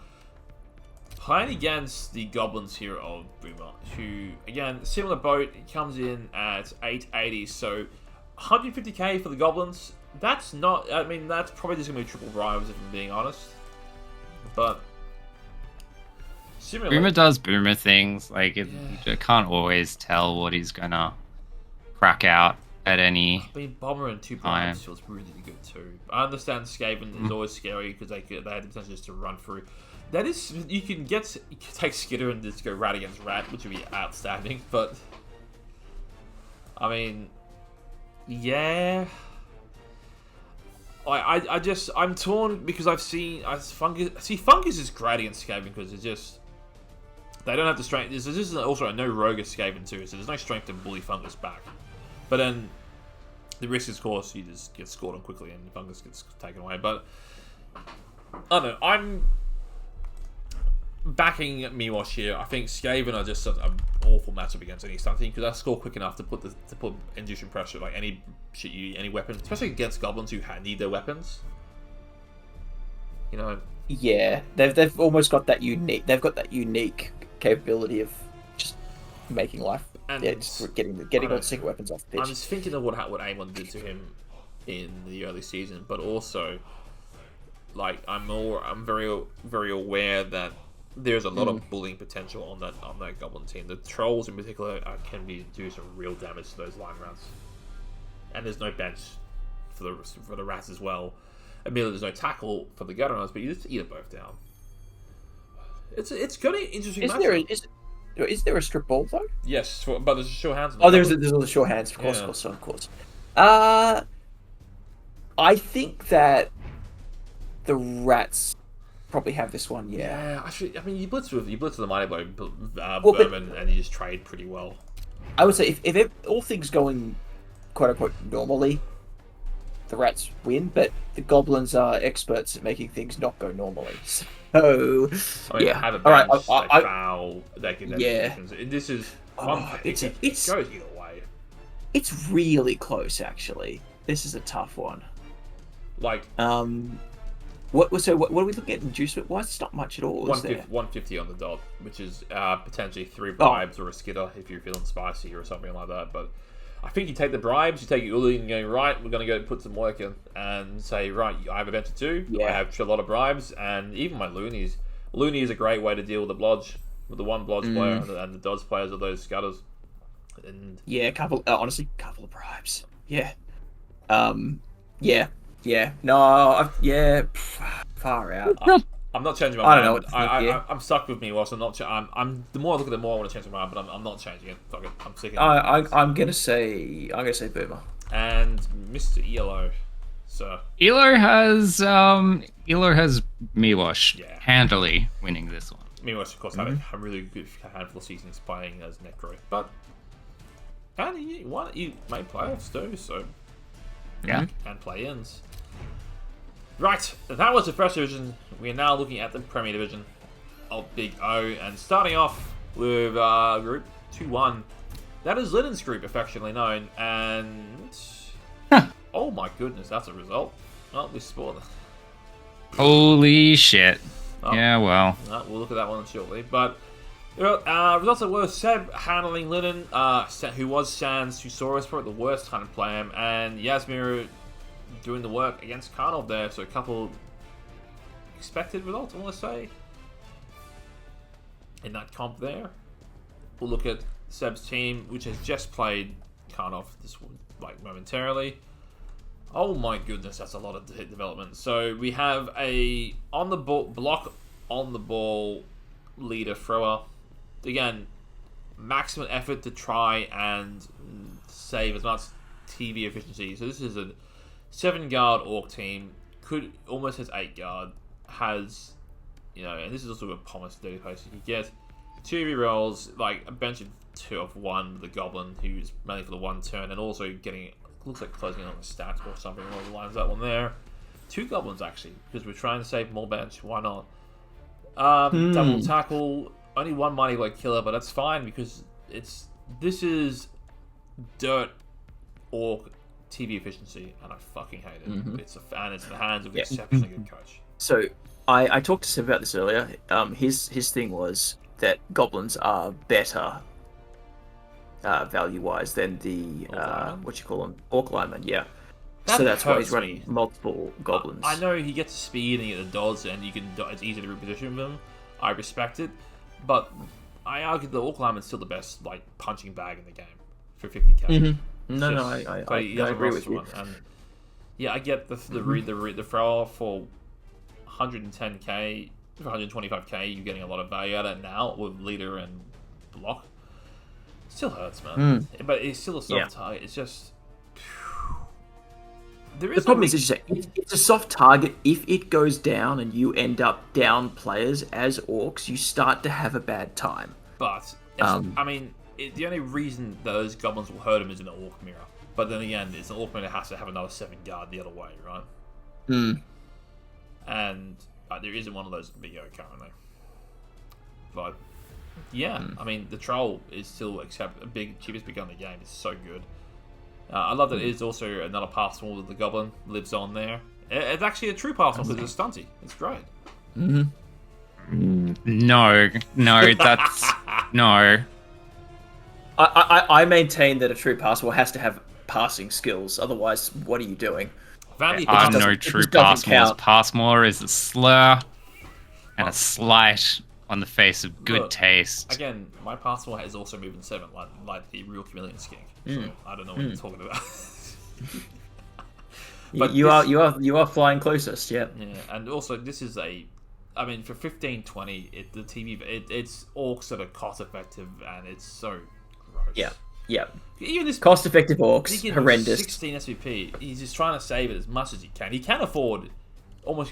Speaker 1: Playing against the Goblins here of Boomer, who, again, similar boat, comes in at 880, so 150k for the Goblins. That's not, I mean, that's probably just going to be triple bribes, if I'm being honest. But, similarly...
Speaker 2: Boomer does Boomer things, like, you can't always tell what he's going to crack out at any
Speaker 1: I mean, Bomber and 2 bribes feels really good too. I understand Skaven is always scary because they had the potential just to run through. That is, you can take Skitter and just go rat against rat, which would be outstanding. But I mean, yeah, I'm torn because Fungus is great against Skaven because it's just they don't have the strength. This is also a no rogue Skaven too, so there's no strength to bully Fungus back. But then the risk is, of course, you just get scored on quickly and Fungus gets taken away. But I don't know. I'm backing Miwash here. I think Skaven are just an awful matchup against any stunting because they score quick enough to put inducing pressure like any weapon, especially against goblins who need their weapons. You know.
Speaker 3: Yeah, they've almost got that unique. They've got that unique capability of just making life. And just getting all secret weapons off the pitch.
Speaker 1: I'm just thinking of what Amon did to him in the early season, but also, like, I'm very, very aware that there's a lot of bullying potential on that Goblin team. The trolls in particular can do some real damage to those line rounds, and there's no bench for the rats as well. Admittedly, there's no tackle for the gutter runners, but you just eat them both down. It's kind of interesting.
Speaker 3: Is there a strip ball though?
Speaker 1: Yes, but there's a sure hands.
Speaker 3: Oh, there's all the sure hands, of course. I think that the rats probably have this one. Yeah.
Speaker 1: Actually, I mean, you blitz with the Mighty Blow, Berman, and you just trade pretty well.
Speaker 3: I would say if all things going quote unquote normally, the rats win, but the goblins are experts at making things not go normally. So,
Speaker 1: have a bench, foul, they can this is it goes either way.
Speaker 3: It's really close, actually. This is a tough one.
Speaker 1: Like,
Speaker 3: what are we looking at inducement wise? It's not much at all.
Speaker 1: 150 on the dot, which is potentially 3 bribes or a skitter if you're feeling spicy or something like that. But I think you take the bribes, you take your Uli and go, right, we're going to go put some work in and say, right, I have a bench of 2, I have a lot of bribes, and even my Loonies. Looney is a great way to deal with the blodge, with the one blodge player and the dodge players of those scutters. And
Speaker 3: honestly, couple of bribes. Yeah. Far out.
Speaker 1: I'm not changing my mind. I'm stuck with me whilst I'm not. The more I look at it, the more I want to change my mind, but I'm not changing it. Fuck it. I'm sick of it.
Speaker 3: I'm gonna say Boomer
Speaker 1: and Mr. ELO. So
Speaker 2: ELO has Miwash handily winning this one.
Speaker 1: Miwash, of course, had a really good handful of seasons playing as Necro, but and you made playoffs too, so and play-ins. Right, that was the first division. We are now looking at the Premier Division of Big O, and starting off with Group 2-1. That is Linen's group, affectionately known, and oh my goodness, that's a result. Oh, we spoiled it.
Speaker 2: Holy shit! Yeah, well,
Speaker 1: we'll look at that one shortly. But results that were Seb handling Linen, who was Sans, who saw us probably the worst time to play him, and Yasmir doing the work against Karnov there, so a couple expected results, I want to say, in that comp there. We'll look at Seb's team, which has just played Karnov momentarily. Oh my goodness, that's a lot of development. So we have a on the ball leader thrower. Again, maximum effort to try and save as much TV efficiency. So this is a 7-guard Orc team. Could almost has 8-guard. Has, and this is also a promise dirty place. You get 2 rerolls, like a bench of 2 of 1 with the Goblin, who's mainly for the 1 turn, and also getting, looks like closing on the stats or something along the lines of that one there. 2 Goblins actually, because we're trying to save more bench. Why not? Double tackle, only 1 Mighty Blow killer, but that's fine because this is dirt Orc TV efficiency, and I fucking hate it. It's in the hands of an exceptionally good coach.
Speaker 3: So I talked to Sim about this earlier. His thing was that Goblins are better value-wise than the Orc lineman. Yeah. So that's why he's running multiple Goblins.
Speaker 1: I know he gets speed and you get the dodge, and it's easy to reposition them. I respect it, but I argue the Orc lineman's still the best punching bag in the game for 50k.
Speaker 3: No, I agree with you.
Speaker 1: And yeah, I get the thrower for 110k, for 125k. You're getting a lot of value out of it now with leader and block. Still hurts, man. But it's still a soft target. It's just.
Speaker 3: The problem is, as you say, it's a soft target. If it goes down and you end up down players as Orcs, you start to have a bad time.
Speaker 1: But, the only reason those Goblins will hurt him is in the Orc mirror. But then again, it's an Orc mirror that has to have another 7-guard the other way, right? And there isn't one of those at BO currently. But, yeah, the Troll is still cheapest big gun in the game. It's so good. I love that it is also another pass wall that the Goblin lives on there. It's actually a true pass wall because it's stunty. It's great.
Speaker 2: No, that's no.
Speaker 3: I maintain that a true pass wall has to have passing skills. Otherwise, what are you doing?
Speaker 2: I'm no true pass wall. Pass more is a slur and a slight on the face of good taste.
Speaker 1: Again, my pass wall is also moving 7, like the real chameleon skink. So I don't know what you're talking about.
Speaker 3: But you are flying closest, yeah.
Speaker 1: Yeah, and also this is for 15-20, the TV it's Orcs that are cost effective, and it's so gross.
Speaker 3: Yeah.
Speaker 1: Even this
Speaker 3: cost effective Orcs, horrendous.
Speaker 1: 16 SVP. He's just trying to save it as much as he can. He can afford what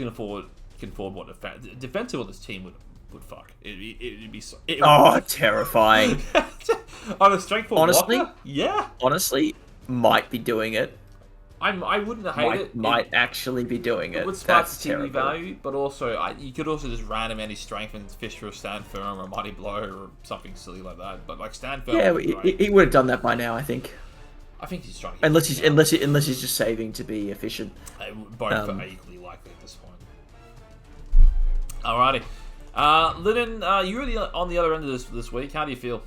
Speaker 1: defensive on this team would fuck. It'd be so.
Speaker 3: Terrifying.
Speaker 1: On a strength for
Speaker 3: honestly,
Speaker 1: blocker? Yeah.
Speaker 3: Honestly, might be doing it.
Speaker 1: I wouldn't hate it.
Speaker 3: Might actually be doing it.
Speaker 1: It would spark TV value, but also you could also just random any strength and fish for a stand firm or a mighty blow or something silly like that. But stand firm.
Speaker 3: Yeah, he would have done that by now, I think.
Speaker 1: I think he's trying.
Speaker 3: Unless he's just saving to be efficient.
Speaker 1: Both are equally likely at this point. Alrighty. Lyndon, you were on the other end of this week. How do you feel?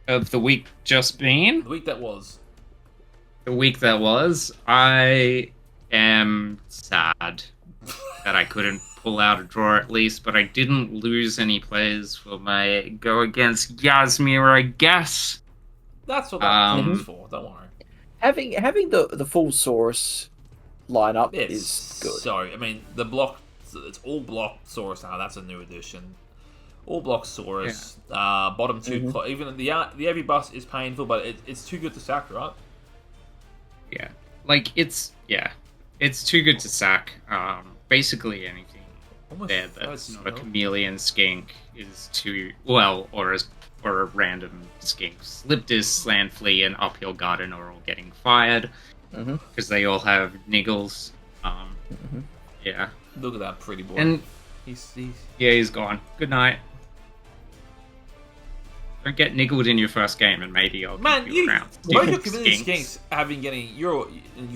Speaker 2: Of the week just been?
Speaker 1: The week that was.
Speaker 2: The week that was. I am sad that I couldn't pull out a draw at least, but I didn't lose any players for my go against Yasmir, I guess.
Speaker 1: That's what that is for, don't worry.
Speaker 3: Having the full source lineup is good.
Speaker 1: So, the block, it's all block Saurus now. That's a new addition. All block Saurus. Yeah. Bottom 2, even the heavy bus is painful, but it's too good to sack, right?
Speaker 2: Yeah. It's too good to sack. Basically anything there that's not a chameleon skink is too, or a random skink. Slipdis, Slant Flea, and Uphill Garden are all getting fired. Because they all have niggles. Yeah.
Speaker 1: Look at that pretty boy.
Speaker 2: And he's gone. Good night. Don't get niggled in your first game, and maybe I'll keep you around.
Speaker 1: Both your chameleon skinks have been getting you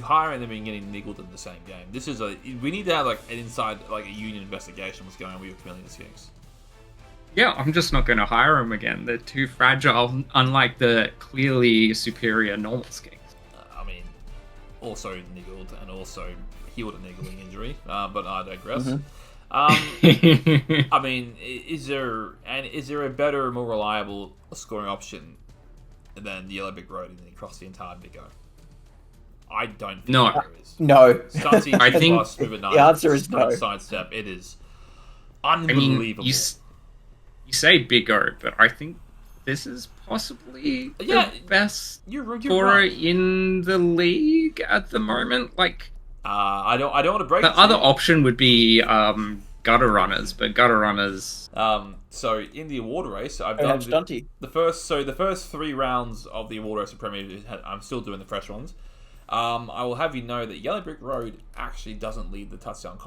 Speaker 1: hiring them and getting niggled in the same game. This is we need to have an inside a union investigation. What's going on with your chameleon skinks?
Speaker 2: Yeah, I'm just not going to hire them again. They're too fragile, unlike the clearly superior normal skinks.
Speaker 1: Also niggled and also healed a niggling injury, but I digress. Is there a better, more reliable scoring option than the Yellow Big Road across the entire Big O? I don't think there is.
Speaker 3: No.
Speaker 1: Stunty,
Speaker 3: I think the answer is no.
Speaker 1: Sidestep, it is unbelievable.
Speaker 2: You say Big O, but I think this is possibly
Speaker 1: Yeah,
Speaker 2: the best
Speaker 1: you're
Speaker 2: scorer
Speaker 1: right.
Speaker 2: in the league at the moment. Like,
Speaker 1: I don't want to break
Speaker 2: the
Speaker 1: it to
Speaker 2: other
Speaker 1: you.
Speaker 2: option would be gutter runners, but gutter runners.
Speaker 1: So in the award race, I've
Speaker 3: Don't
Speaker 1: done
Speaker 3: have Stunty.
Speaker 1: the first 3 rounds of the award race of Premier League. I'm still doing the fresh ones. I will have you know that Yellow Brick Road actually doesn't lead the touchdown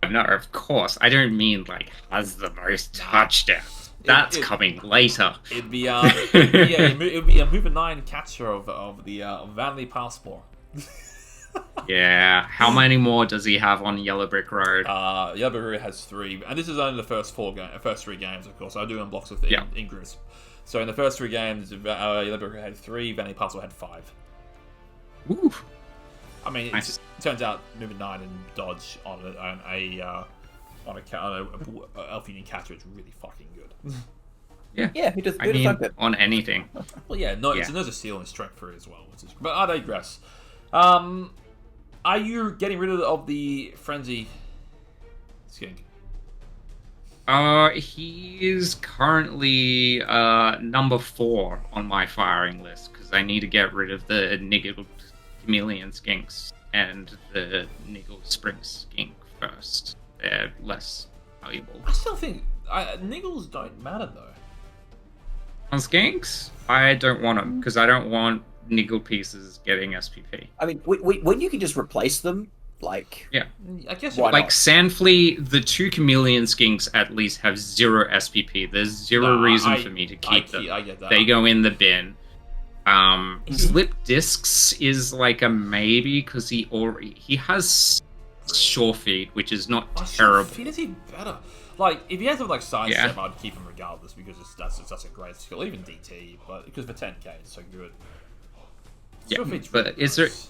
Speaker 2: No, of course. I don't mean like has the most touchdowns. That's coming later.
Speaker 1: It'd be it'd be a moving 9 catcher of the Vanley Passport.
Speaker 2: Yeah. How many more does he have on Yellow Brick Road?
Speaker 1: Yellow Brick Road has 3, and this is only the first 3 games, of course. I do in blocks of in groups. So in the first 3 games, Yellow Brick Road had 3, Vanley Passport had 5.
Speaker 2: Ooh.
Speaker 1: I mean,
Speaker 2: Nice.
Speaker 1: it turns out moving 9 and dodge on a Elf Union catcher is really fucking good.
Speaker 3: Yeah, he does.
Speaker 2: I mean, on anything.
Speaker 1: Well, yeah, no, it's another steal and strength for it as well, which is. But I digress. Are you getting rid of the frenzy skink?
Speaker 2: He is currently number 4 on my firing list because I need to get rid of the Niggled Chameleon Skinks and the Niggled Spring Skink first. They're less valuable.
Speaker 1: I still think niggles don't matter though.
Speaker 2: On Skinks, I don't want them because I don't want Niggled pieces getting SPP.
Speaker 3: I mean, when you can just replace them, like
Speaker 2: Yeah.
Speaker 1: I guess
Speaker 3: Why
Speaker 2: Like
Speaker 3: not?
Speaker 2: Sandflea, the 2 Chameleon Skinks at least have 0 SPP. There's zero reason for me to keep them.
Speaker 1: I get that.
Speaker 2: They go in the bin. Slip Discs is like a maybe because he has Sure Feet, which is not terrible.
Speaker 1: Is he better? Like if he has something like sidestep,
Speaker 2: Yeah.
Speaker 1: I'd keep him regardless because that's such a great skill. Even DT, but because for 10k, it's so good.
Speaker 2: Yeah,
Speaker 1: Sure Feet's
Speaker 2: but
Speaker 1: really
Speaker 2: is there
Speaker 1: nice.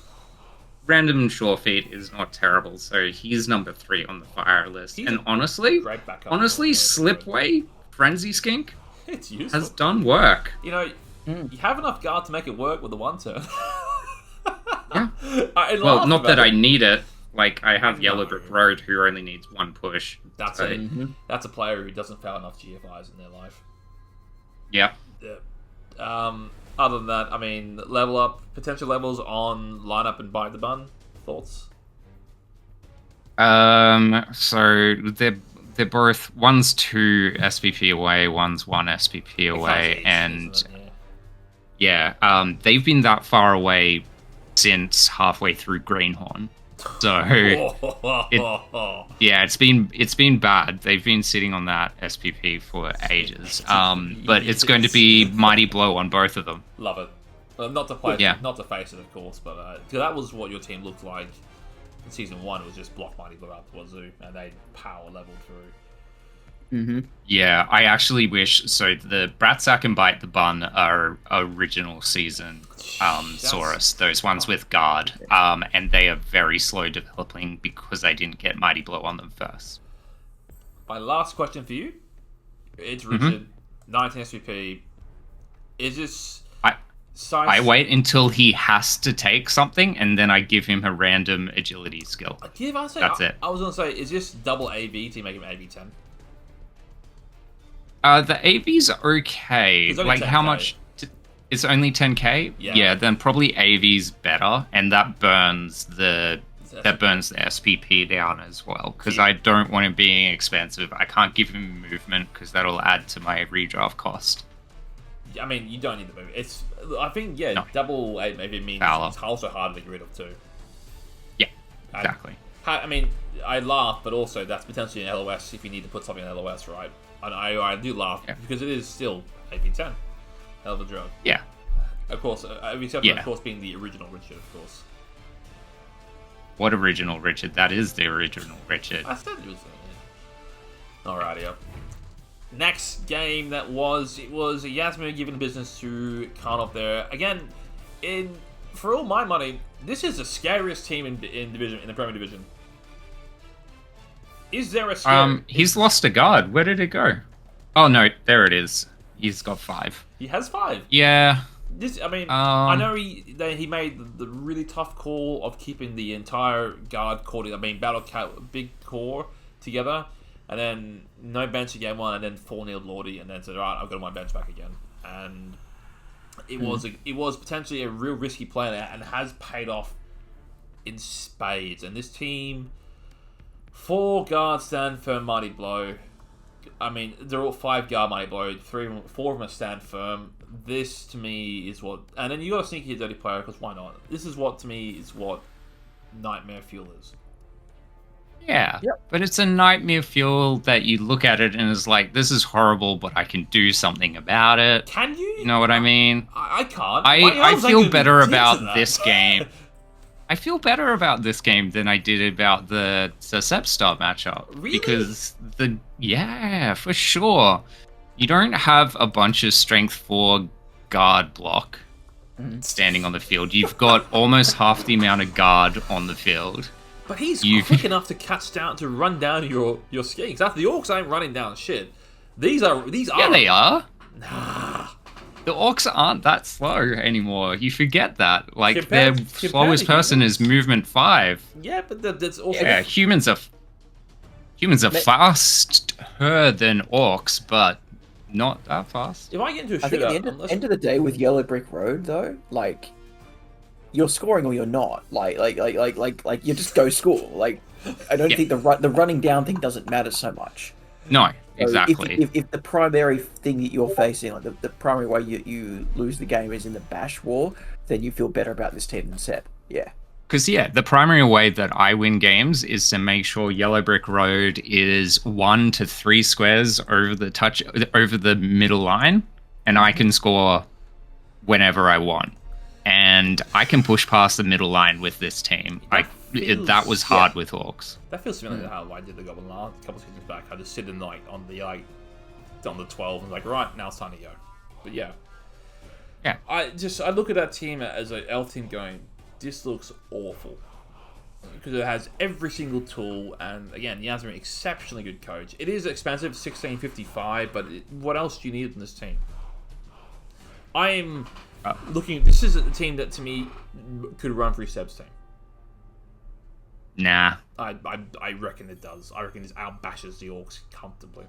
Speaker 2: Random Sure Feet is not terrible, so he's number 3 on the fire list.
Speaker 1: He's
Speaker 2: and
Speaker 1: a
Speaker 2: honestly,
Speaker 1: great backup.
Speaker 2: Slipway Frenzy Skink
Speaker 1: It's useful.
Speaker 2: has done work.
Speaker 1: You know, you have enough guard to make it work with the 1 turn.
Speaker 2: Yeah.
Speaker 1: I
Speaker 2: Well,
Speaker 1: laugh
Speaker 2: not
Speaker 1: about
Speaker 2: that I
Speaker 1: it.
Speaker 2: need it. Like, I have Yellow
Speaker 1: No.
Speaker 2: Brick Road, who only needs 1 push.
Speaker 1: That's
Speaker 2: so,
Speaker 1: that's a player who doesn't fail enough GFIs in their life.
Speaker 2: Yeah.
Speaker 1: Yeah. Other than that, I mean, level up potential levels on lineup and bite the bun. Thoughts?
Speaker 2: So they're both, one's 2 SPP away, one's 1 SPP away,
Speaker 1: Each,
Speaker 2: and
Speaker 1: isn't it?
Speaker 2: they've been that far away since halfway through Greenhorn. So yeah, it's been bad. They've been sitting on that SPP for ages. But it's going to be Mighty Blow on both of them.
Speaker 1: Love it. Not to face it, of course, but 'cause that was what your team looked like in season 1. It was just block Mighty Blow out the wazoo, and they power leveled through.
Speaker 2: Yeah, I actually wish. So the Bratsack and Bite the Bun are original season Saurus. Those ones with guard, and they are very slow developing because I didn't get Mighty Blow on them first.
Speaker 1: My last question for you. It's Richard, 19 SVP. Is this
Speaker 2: I wait until he has to take something, and then I give him a random agility skill. That's it.
Speaker 1: I was going to say, is this double AV to make him AV 10?
Speaker 2: The AV's okay.
Speaker 1: It's only
Speaker 2: Like, how
Speaker 1: 10K.
Speaker 2: much? It's only 10k?
Speaker 1: Yeah.
Speaker 2: Then probably AV's better, and that burns the SPP down as well, because I don't want him being expensive. I can't give him movement, because that'll add to my redraft cost.
Speaker 1: I mean, you don't need the move. I think,
Speaker 2: No.
Speaker 1: double AV means
Speaker 2: Fowler.
Speaker 1: it's also hard to get rid of too.
Speaker 2: Yeah, exactly.
Speaker 1: I mean, I laugh, but also that's potentially an LOS if you need to put something in LOS, right? And I do laugh because it is still AV 10. Hell of a drug.
Speaker 2: Yeah.
Speaker 1: Of course, except for, of course, being the original Richard, of course.
Speaker 2: What original Richard? That is the original Richard.
Speaker 1: I said it was. Alrighty, up. Next game it was Yasmin giving business to Karnov there. Again, for all my money, this is the scariest team in the Premier Division. Is there a scary...
Speaker 2: He's lost a guard. Where did it go? Oh no, there it is. He's got 5.
Speaker 1: He has 5.
Speaker 2: Yeah.
Speaker 1: I know he made the really tough call of keeping the entire guard core, Battle Cat, big core together, and then no bench in game 1, and then 4-0 Lordy, and then said, alright, I've got my bench back again. and it was potentially a real risky play there, and has paid off in spades. And this team, 4 guards stand firm, mighty blow. I mean, they're all 5 guard mighty blow. 4 of them stand firm. This to me is what, and then you got a sneaky dirty player because why not? This is what to me is what Nightmare Fuel is.
Speaker 2: Yeah, but it's a nightmare fuel that you look at it and is like, this is horrible, but I can do something about it.
Speaker 1: Can you?
Speaker 2: You know what I mean?
Speaker 1: I can't.
Speaker 2: I feel better about this game. I feel better about this game than I did about the Sepstar matchup.
Speaker 1: Really?
Speaker 2: Because for sure. You don't have a bunch of strength 4 guard block standing on the field. You've got almost half the amount of guard on the field.
Speaker 1: But he's quick enough to catch down, to run down your schemes. After the Orcs ain't running down shit. These are.
Speaker 2: Yeah, they are.
Speaker 1: Nah.
Speaker 2: The Orcs aren't that slow anymore. You forget that. Like,
Speaker 1: Compared
Speaker 2: their
Speaker 1: to
Speaker 2: slowest person
Speaker 1: humans.
Speaker 2: is movement 5.
Speaker 1: Yeah, but that's also.
Speaker 2: Yeah, humans are faster than Orcs, but not that fast.
Speaker 1: If I get into a
Speaker 3: I think
Speaker 1: shootout,
Speaker 3: at the end of the day, with Yellow Brick Road, though, like, you're scoring or you're not. Like you just go score. Like, I don't think the running down thing doesn't matter so much.
Speaker 2: No,
Speaker 3: So
Speaker 2: exactly.
Speaker 3: if the primary thing that you're facing, like the primary way you lose the game is in the bash war, then you feel better about this team than Seb. Yeah.
Speaker 2: Because, the primary way that I win games is to make sure Yellow Brick Road is 1 to 3 squares over the middle line, and I can score whenever I want. And I can push past the middle line with this team. That was hard with Orcs.
Speaker 1: That feels similar to how I did the Goblin last couple of seasons back. I just sit in on the 12 and right, now it's time to go. But yeah. I look at that team as an elf team going, this looks awful. Because it has every single tool, and again, Yasmin, an exceptionally good coach. It is expensive, $16.55, but what else do you need in this team? I'm looking. This is a team that to me could run through Seb's team.
Speaker 2: Nah.
Speaker 1: I reckon it does. I reckon it outbashes the Orcs comfortably.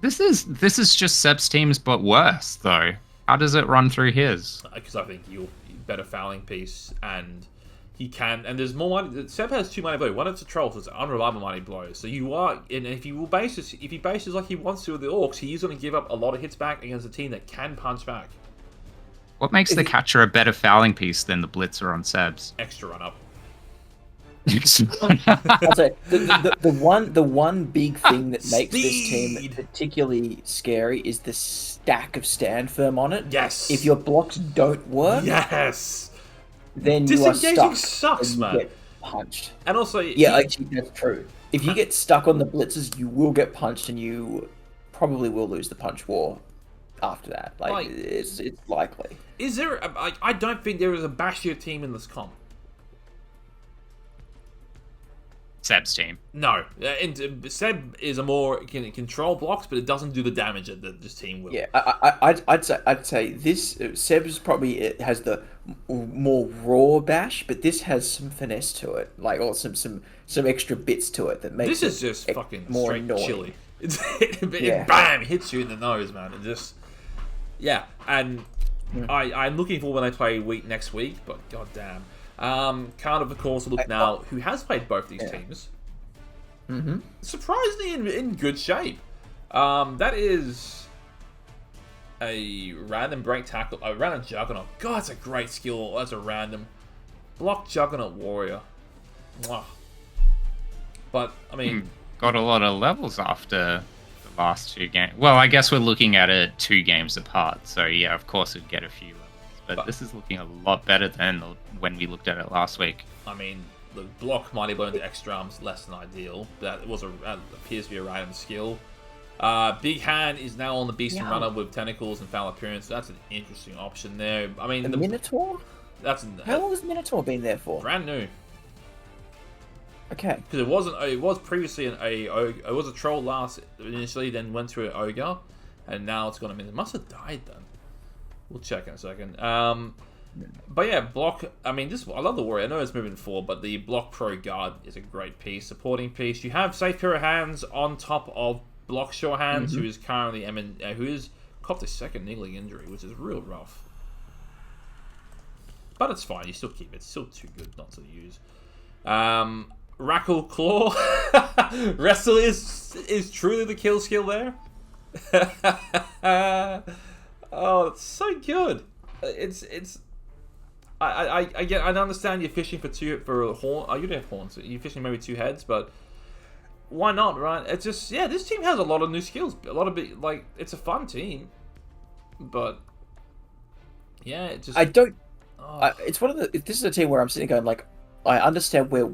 Speaker 2: This is just Seb's teams, but worse though. How does it run through his?
Speaker 1: Because I think you'll better fouling piece, and he can. And there's more money. Seb has 2 mighty blow. One, it's a troll, so it's an unreliable mighty blow. So you are, and if he bases like he wants to with the Orcs, he is going to give up a lot of hits back against a team that can punch back.
Speaker 2: What makes the catcher a better fouling piece than the blitzer on Seb's?
Speaker 1: Extra run up.
Speaker 3: I'll say the one big thing that makes this team particularly scary is the stack of stand firm on it.
Speaker 1: Yes.
Speaker 3: If your blocks don't work,
Speaker 1: yes,
Speaker 3: then you are stuck.
Speaker 1: Disengaging sucks,
Speaker 3: and you
Speaker 1: man.
Speaker 3: get punched.
Speaker 1: And also,
Speaker 3: Actually, that's true. If you get stuck on the blitzers, you will get punched, and you probably will lose the punch war after that. It's likely.
Speaker 1: Is there? I don't think there is a bashier team in this comp.
Speaker 2: Seb's team.
Speaker 1: No, Seb is a more can control blocks, but it doesn't do the damage that this team will.
Speaker 3: Yeah, I'd say this Seb's probably it has the more raw bash, but this has some finesse to it, or some extra bits to it that makes
Speaker 1: this is just fucking
Speaker 3: more
Speaker 1: straight
Speaker 3: annoying.
Speaker 1: chili. It bam hits you in the nose, man. It just and I'm looking for when they play next week, but goddamn. Cardiff, of course, look now, who has played both these teams.
Speaker 3: Mm-hmm.
Speaker 1: Surprisingly in good shape. That is a random break tackle, a random juggernaut. God, that's a great skill. That's a random block juggernaut warrior. Mwah. But, I mean...
Speaker 2: Got a lot of levels after the last 2 games. Well, I guess we're looking at it 2 games apart, so yeah, of course we'd get a few levels. But this is looking a lot better than when we looked at it last week.
Speaker 1: I mean, the block mighty blow into extra arms less than ideal. That appears to be a random skill. Big Hand is now on the Beast and Runner with tentacles and foul appearance. So that's an interesting option there. I mean,
Speaker 3: the Minotaur. How long has Minotaur been there for?
Speaker 1: Brand new.
Speaker 3: Okay.
Speaker 1: Because it was previously it was a troll initially, then went through an ogre, and now it's gone. It must have died then. We'll check in a second. But yeah, block. I mean, I love the warrior. I know it's moving forward, but the block pro guard is a great piece, supporting piece. You have safe pair of hands on top of block sure hands, who is currently copped a second niggling injury, which is real rough. But it's fine. You still keep it. It's still too good not to use. Rackle Claw. Wrestle is truly the kill skill there. Oh, it's so good. I get. I understand you're fishing for a horn. Oh, you don't have horns. You're fishing maybe 2 heads, but why not, right? It's just this team has a lot of new skills. A lot of it's a fun team, but yeah, it just.
Speaker 3: I don't. It's one of the. This is a team where I'm sitting going like, I understand where,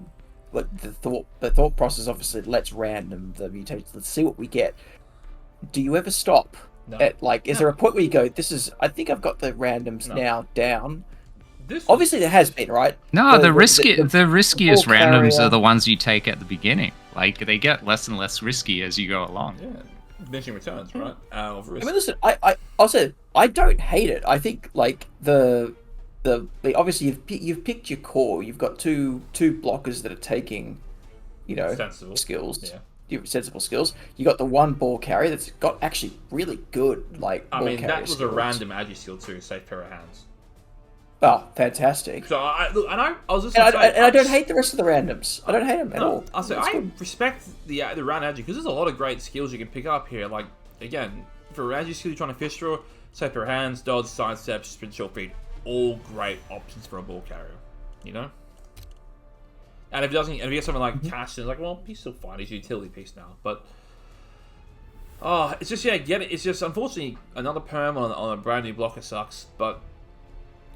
Speaker 3: what the thought process. Obviously, let's random the mutations. Let's see what we get. Do you ever stop?
Speaker 1: No.
Speaker 3: Is there a point where you go, this is, I think I've got the randoms now down.
Speaker 1: This
Speaker 3: Obviously there has been, right?
Speaker 2: No, the riskiest
Speaker 3: ball
Speaker 2: randoms
Speaker 3: carrier.
Speaker 2: are the ones you take at the beginning. Like, they get less and less risky as you go along.
Speaker 1: Yeah, diminishing returns, right? Of risk.
Speaker 3: I mean, listen, I'll say, I don't hate it. I think, like, obviously you've picked your core. You've got two blockers that are taking,
Speaker 1: Sensible
Speaker 3: skills.
Speaker 1: Yeah.
Speaker 3: Sensible skills. You got the one ball carrier that's got actually really good, like,
Speaker 1: I
Speaker 3: ball
Speaker 1: mean,
Speaker 3: carrier
Speaker 1: that was
Speaker 3: skills.
Speaker 1: a random agi skill too, safe pair of hands.
Speaker 3: Oh, fantastic.
Speaker 1: So I was just
Speaker 3: And I don't hate the rest of the randoms. I don't hate them at all.
Speaker 1: I respect the round agi because there's a lot of great skills you can pick up here. Like, again, for a agi skill you're trying to fish through, safe pair of hands, dodge, sidestep, sprint, short feed, all great options for a ball carrier. And if he gets something like Cash, it's like, well, he's still fine. He's a utility piece now. But it's just get it. It's just unfortunately another perm on a brand new blocker sucks. But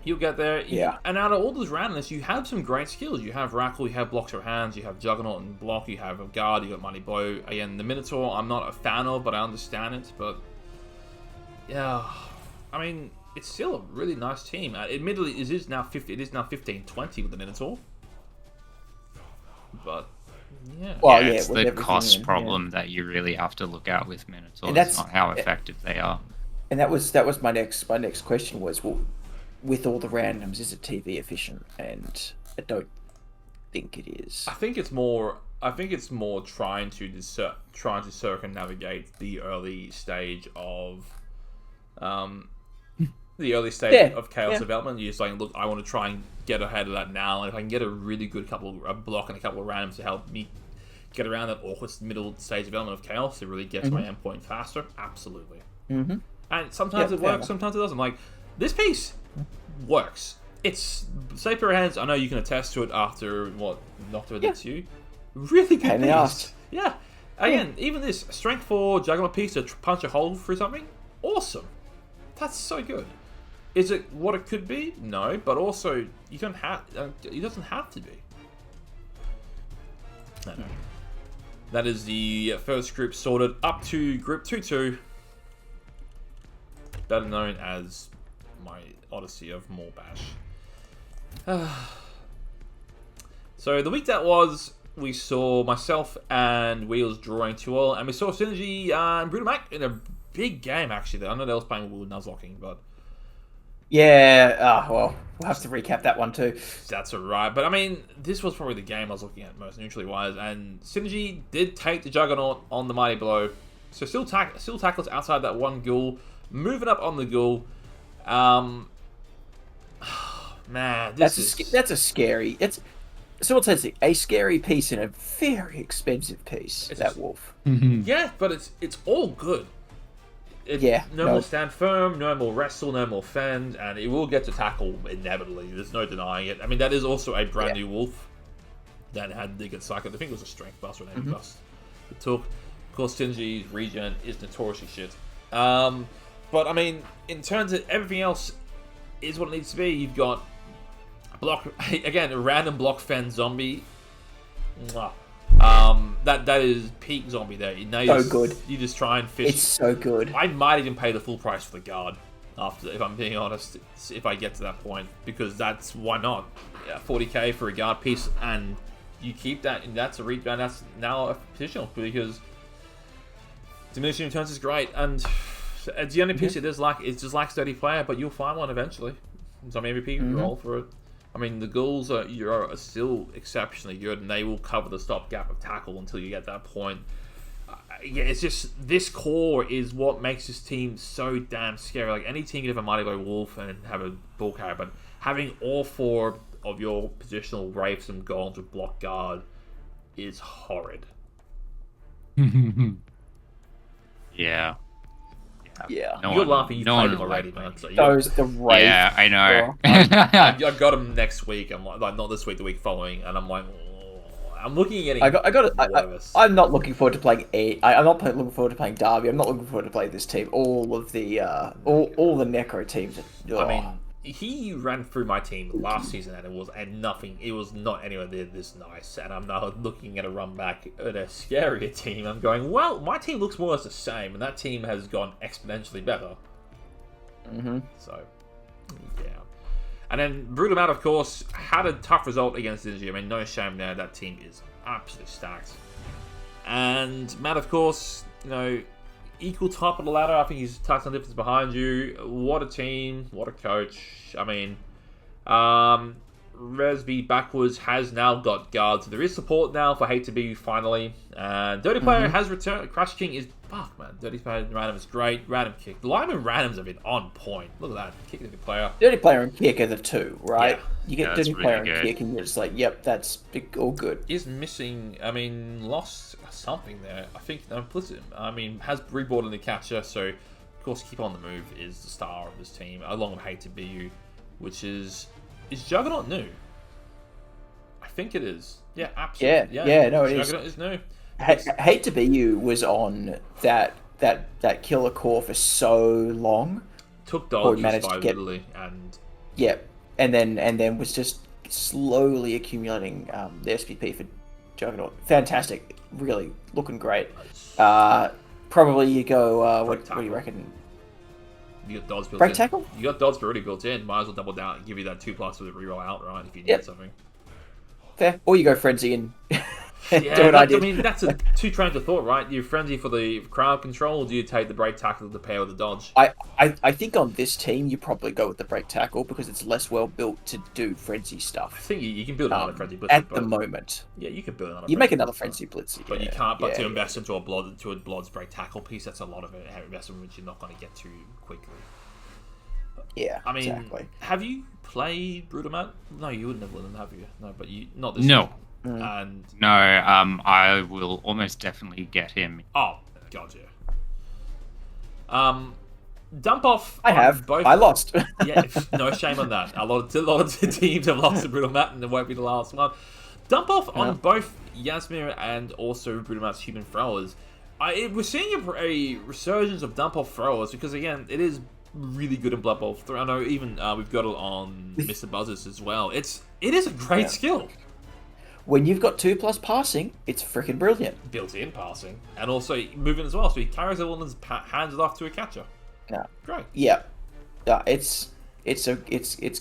Speaker 1: you'll get there.
Speaker 3: Yeah.
Speaker 1: And out of all those randomness, you have some great skills. You have Rackle, you have blocks for hands, you have Juggernaut and block, you have a guard, you got Money Blow. Again, the Minotaur, I'm not a fan of, but I understand it. But yeah, I mean, it's still a really nice team. Admittedly, it is now 15-20 with the Minotaur. But yeah,
Speaker 3: Well,
Speaker 2: it's
Speaker 3: with
Speaker 2: the
Speaker 3: everything
Speaker 2: cost problem that you really have to look at with Minotaurs.
Speaker 3: And that's-
Speaker 2: not how effective they are.
Speaker 3: And that was my next question was, well, with all the randoms, is it TV efficient? And I don't think it is.
Speaker 1: I think it's more trying to circumnavigate the early stage of chaos development. You're just like, look, I want to try and get ahead of that now, and if I can get a really good block and a couple of randoms to help me get around that awkward middle stage development of chaos to really get to my endpoint faster, absolutely.
Speaker 3: Mm-hmm.
Speaker 1: And sometimes it works, sometimes it doesn't. Like, this piece works. It's safe pair of hands. I know you can attest to it after what Noctua did to you. Really good
Speaker 3: Pain in the
Speaker 1: piece.
Speaker 3: ass.
Speaker 1: Yeah. Again, even this strength 4 Juggernaut piece to punch a hole through something, awesome. That's so good. Is it what it could be? No, but also it doesn't have to be. No. That is the first group sorted up to Group 2-2, better known as my Odyssey of Morbash. So the week that was, we saw myself and Wheels drawing 2-all, and we saw Synergy and Brutal Mac in a big game, actually. I know they was playing with Nuzlocking, but
Speaker 3: Yeah, well, we'll have to recap that one too.
Speaker 1: that's alright. But I mean, this was probably the game I was looking at most neutrally wise, and Synergy did take the Juggernaut on the Mighty Blow, so still tackles outside that one ghoul, moving up on the ghoul. Man,
Speaker 3: That's a scary. Someone says a scary piece and a very expensive piece. That wolf.
Speaker 1: Yeah, but it's all good. No more stand firm, no more wrestle, no more fend, and it will get to tackle inevitably. There's no denying it. I mean, that is also a brand new wolf that had the good cycle. I think it was a strength bust or an aim bust. It took. Of course, Shinji's regen is notoriously shit. But I mean, in terms of everything else, is what it needs to be. You've got block again, a random block fend zombie. Mwah. That is peak zombie there.
Speaker 3: Good.
Speaker 1: You just try and fish.
Speaker 3: It's so good.
Speaker 1: I might even pay the full price for the guard after, if I'm being honest, if I get to that point, because that's why not. Yeah, 40k for a guard piece, and you keep that, and that's a rebound. That's now a positional because diminishing returns is great, and it's the only piece it does lack. It just lacks 30 player, but you'll find one eventually. Some MVP roll for it. I mean, the ghouls are still exceptionally good, and they will cover the stopgap of tackle until you get that point. yeah, it's just this core is what makes this team so damn scary. Like any team can have a Mighty Blow Wolf and have a ball carrier, but having all 4 of your positional Wraiths and Golems with block guard is horrid.
Speaker 2: Yeah.
Speaker 3: Yeah.
Speaker 1: You're laughing. You played them already, man. So
Speaker 3: Those the Wraith.
Speaker 2: Yeah, I know.
Speaker 1: I got them next week. I'm like not this week, the week following, and I'm like, I'm looking at it.
Speaker 3: I'm not looking forward to playing I'm not looking forward to playing Derby. I'm not looking forward to playing this team. All of the all the Necro teams.
Speaker 1: I mean, he ran through my team last season, and it was not anywhere near this nice. And I'm now looking at a run back at a scarier team. I'm going, well, my team looks more or less the same, and that team has gone exponentially better. So, yeah. And then Brutal Matt, of course, had a tough result against Digi. I mean, no shame there. That team is absolutely stacked. And Matt, of course, equal top of the ladder. I think he's touchdown difference behind you. What a team. What a coach. I mean, ReBBL backwards has now got guards. There is support now for Hate to Be finally. Dirty Player has returned. Crash King is fuck, man. Dirty Player Random is great. Random kick. The lineman randoms have been on point. Look at that. Kick Dirty Player.
Speaker 3: Dirty Player and kick are the two, right?
Speaker 1: Yeah.
Speaker 3: You get Dirty Player and kick, and you're just like, yep, that's all good.
Speaker 1: Is missing. I mean, lost something there. I think implicit. I mean, has reboarded in the catcher, so of course, Keep on the Move is the star of this team, along with Hate to Be You, which is Juggernaut new? I think it is. Yeah, absolutely.
Speaker 3: Yeah, no, it
Speaker 1: Juggernaut is new.
Speaker 3: Hate to Be You was on that killer core for so long.
Speaker 1: Took dodges by literally, and
Speaker 3: and then was just slowly accumulating the SPP for Juggernaut. Fantastic, really looking great. Probably you go. What do you reckon?
Speaker 1: You got Dodds built
Speaker 3: break
Speaker 1: in.
Speaker 3: tackle?
Speaker 1: You got Dodds already built in. Might as well double down and give you that 2+ with a reroll outright if you need something.
Speaker 3: Fair. Or you go Frenzy and
Speaker 1: do
Speaker 3: what I did.
Speaker 1: I mean, that's two trains of thought, right? You Frenzy for the crowd control, or do you take the break tackle to pair with the dodge?
Speaker 3: I think on this team you probably go with the break tackle because it's less well built to do Frenzy stuff.
Speaker 1: I think you can build another Frenzy Blitz
Speaker 3: at the moment.
Speaker 1: Yeah, you can build another.
Speaker 3: You make another Frenzy Blitz,
Speaker 1: but you can't. But to invest into a Blood's break tackle piece, that's a lot of investment which you're not going to get to quickly.
Speaker 3: Yeah,
Speaker 1: I mean,
Speaker 3: exactly.
Speaker 1: Have you played Brutal Matt? No, you wouldn't have Linen, have you? No, but you not this.
Speaker 2: No.
Speaker 1: Week. And
Speaker 2: no, I will almost definitely get him.
Speaker 1: Oh, God, yeah. Dump off.
Speaker 3: I have.
Speaker 1: Both.
Speaker 3: I lost.
Speaker 1: Yeah, no shame on that. A lot of teams have lost to Brutal Matt, and it won't be the last one. Dump off on both Yasmir and also Brutal Matt's human throwers. We're seeing a resurgence of dump off throwers because again, it is really good in Blood Bowl. I know even we've got it on Mr. Buzzers as well. It is a great skill.
Speaker 3: When you've got 2+ passing, it's freaking brilliant.
Speaker 1: Built-in passing and also moving as well. So he carries it on and hands it off to a catcher.
Speaker 3: Yeah,
Speaker 1: great.
Speaker 3: Yeah, it's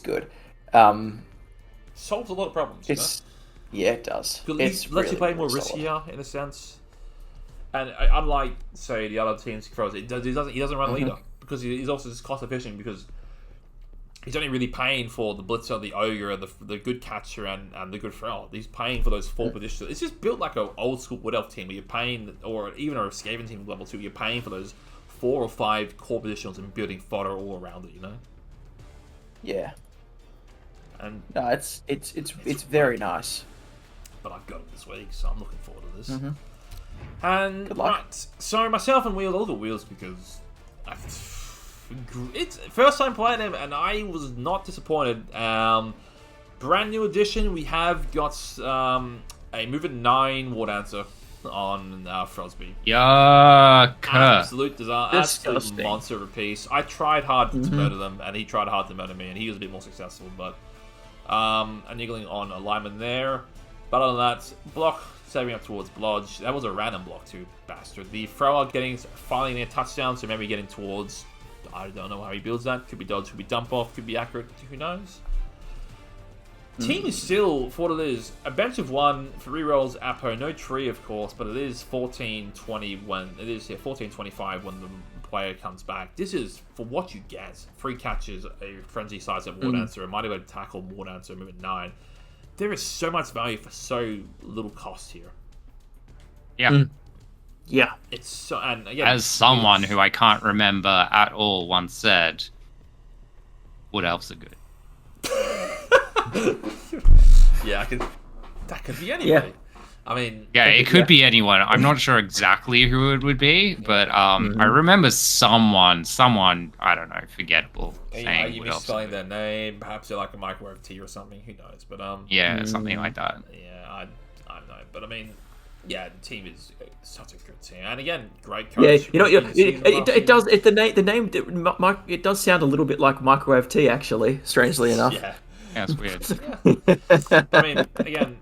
Speaker 3: good.
Speaker 1: Solves a lot of problems.
Speaker 3: Yeah, it does.
Speaker 1: It
Speaker 3: lets
Speaker 1: you play more riskier in a sense. And unlike say the other teams he throws, he doesn't run leader. Because he's also just cost efficient because he's only really paying for the blitzer, the ogre, the good catcher, and the good thrower. He's paying for those 4 positions. It's just built like an old school Wood Elf team where you're paying, or even a Skaven team level 2, you're paying for those 4 or 5 core positions and building fodder all around it.
Speaker 3: Yeah.
Speaker 1: And
Speaker 3: no, it's very nice.
Speaker 1: But I've got it this week, so I'm looking forward to this. And right, so myself and Wheels, all the Wheels because. It's first time playing him, and I was not disappointed. Brand new edition, we have got a moving 9 War Dancer on Frosby.
Speaker 2: Yuck!
Speaker 1: Absolute disaster. Absolute monster of a piece. I tried hard to murder them, and he tried hard to murder me, and he was a bit more successful. But a niggling on alignment there. But other than that, block saving up towards Blodge. That was a random block too, bastard. The thrower getting finally near touchdown, so maybe getting towards. I don't know how he builds that. Could be dodge, could be dump off, could be accurate. Who knows? Team is still, for what it is, a bench of 1, 3 rolls, Apo, no tree of course, but it is 14-20 when it is 14-25 when the player comes back. This is for what you get: 3 catches, a frenzy size of War Dancer, a mighty way to tackle War Dancer, movement 9. There is so much value for so little cost here.
Speaker 2: Yeah.
Speaker 3: Yeah.
Speaker 1: It's so, and again,
Speaker 2: As someone who I can't remember at all once said, wood elves are good.
Speaker 1: Yeah, that could be anybody.
Speaker 3: Yeah.
Speaker 1: I mean,
Speaker 2: Yeah, it could be anyone. I'm not sure exactly who it would be, but I remember someone, I don't know, forgettable,
Speaker 1: are
Speaker 2: saying
Speaker 1: you
Speaker 2: wood elves are
Speaker 1: misspelling
Speaker 2: good.
Speaker 1: their name? Perhaps they're like a microwave tea or something. Who knows? But
Speaker 2: Yeah, something like that.
Speaker 1: yeah, I don't know. But I mean, yeah, the team is such a good team, and again, great coach.
Speaker 3: Yeah, it does. The name, it does sound a little bit like microwave tea, actually. Strangely enough.
Speaker 1: Yeah.
Speaker 2: Yeah, it's weird.
Speaker 1: I mean, again,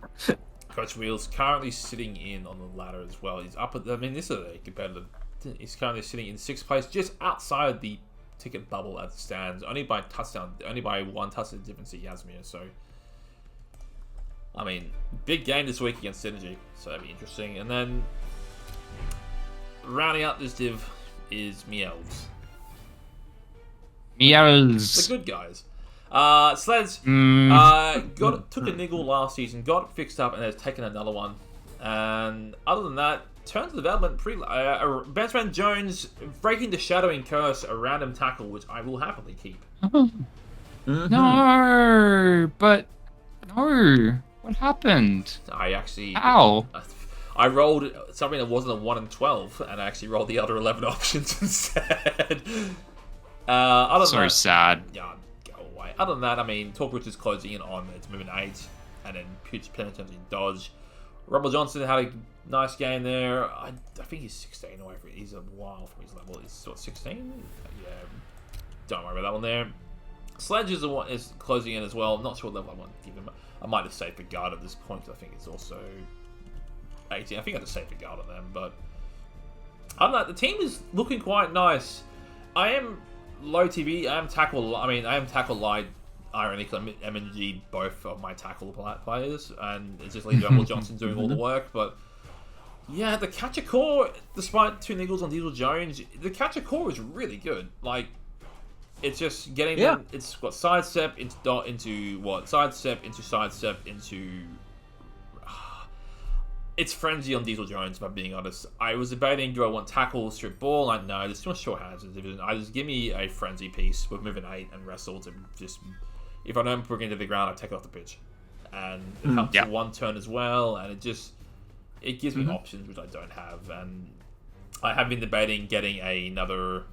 Speaker 1: Coach Wheels currently sitting in on the ladder as well. He's up at. I mean, this is a competitive. He's currently sitting in 6th place, just outside the ticket bubble as it stands, only by one touchdown difference to Yasmir. So, I mean, big game this week against Synergy, so that'd be interesting. And then rounding out this div is Meowls,
Speaker 2: Meows.
Speaker 1: the good guys. Sleds took a niggle last season, got it fixed up, and has taken another one. And other than that, turns the development pretty. Benchman Jones breaking the shadowing curse, a random tackle, which I will happily keep.
Speaker 2: No, but no. What happened?
Speaker 1: I actually.
Speaker 2: Ow.
Speaker 1: I rolled something that wasn't a 1 in 12, and I actually rolled the other 11 options instead. Other than
Speaker 2: So
Speaker 1: that,
Speaker 2: sad.
Speaker 1: yeah, go away. Other than that, I mean, Talkwich is closing in on its moving 8, and then Pooch penalty dodge. ReBBL Johnson had a nice game there. I think he's 16 away from it. He's a while from his level. He's what, 16? Yeah, don't worry about that one there. Sledge is closing in as well. I'm not sure what level I want to give him. I might have saved for guard at this point, because I think it's also 18. I think I just saved for guard on them, but I don't know. The team is looking quite nice. I am low TV. I am tackle light. Irony, because I'm MNG both of my tackle players, and it's just ReBBL Johnson doing all the work. But yeah, the catcher core, despite 2 niggles on Diesel Jones, the catcher core is really good. Like, it's just getting them. It's got sidestep into what? Sidestep into. It's frenzy on Diesel Jones, if I'm being honest. I was debating, do I want tackle, strip ball? Like, no, there's too much short hands in the division. I just give me a frenzy piece with moving 8 and wrestle to just. If I don't bring it to the ground, I take it off the pitch, and it helps with 1 turn as well. And it gives me options which I don't have. And I have been debating getting another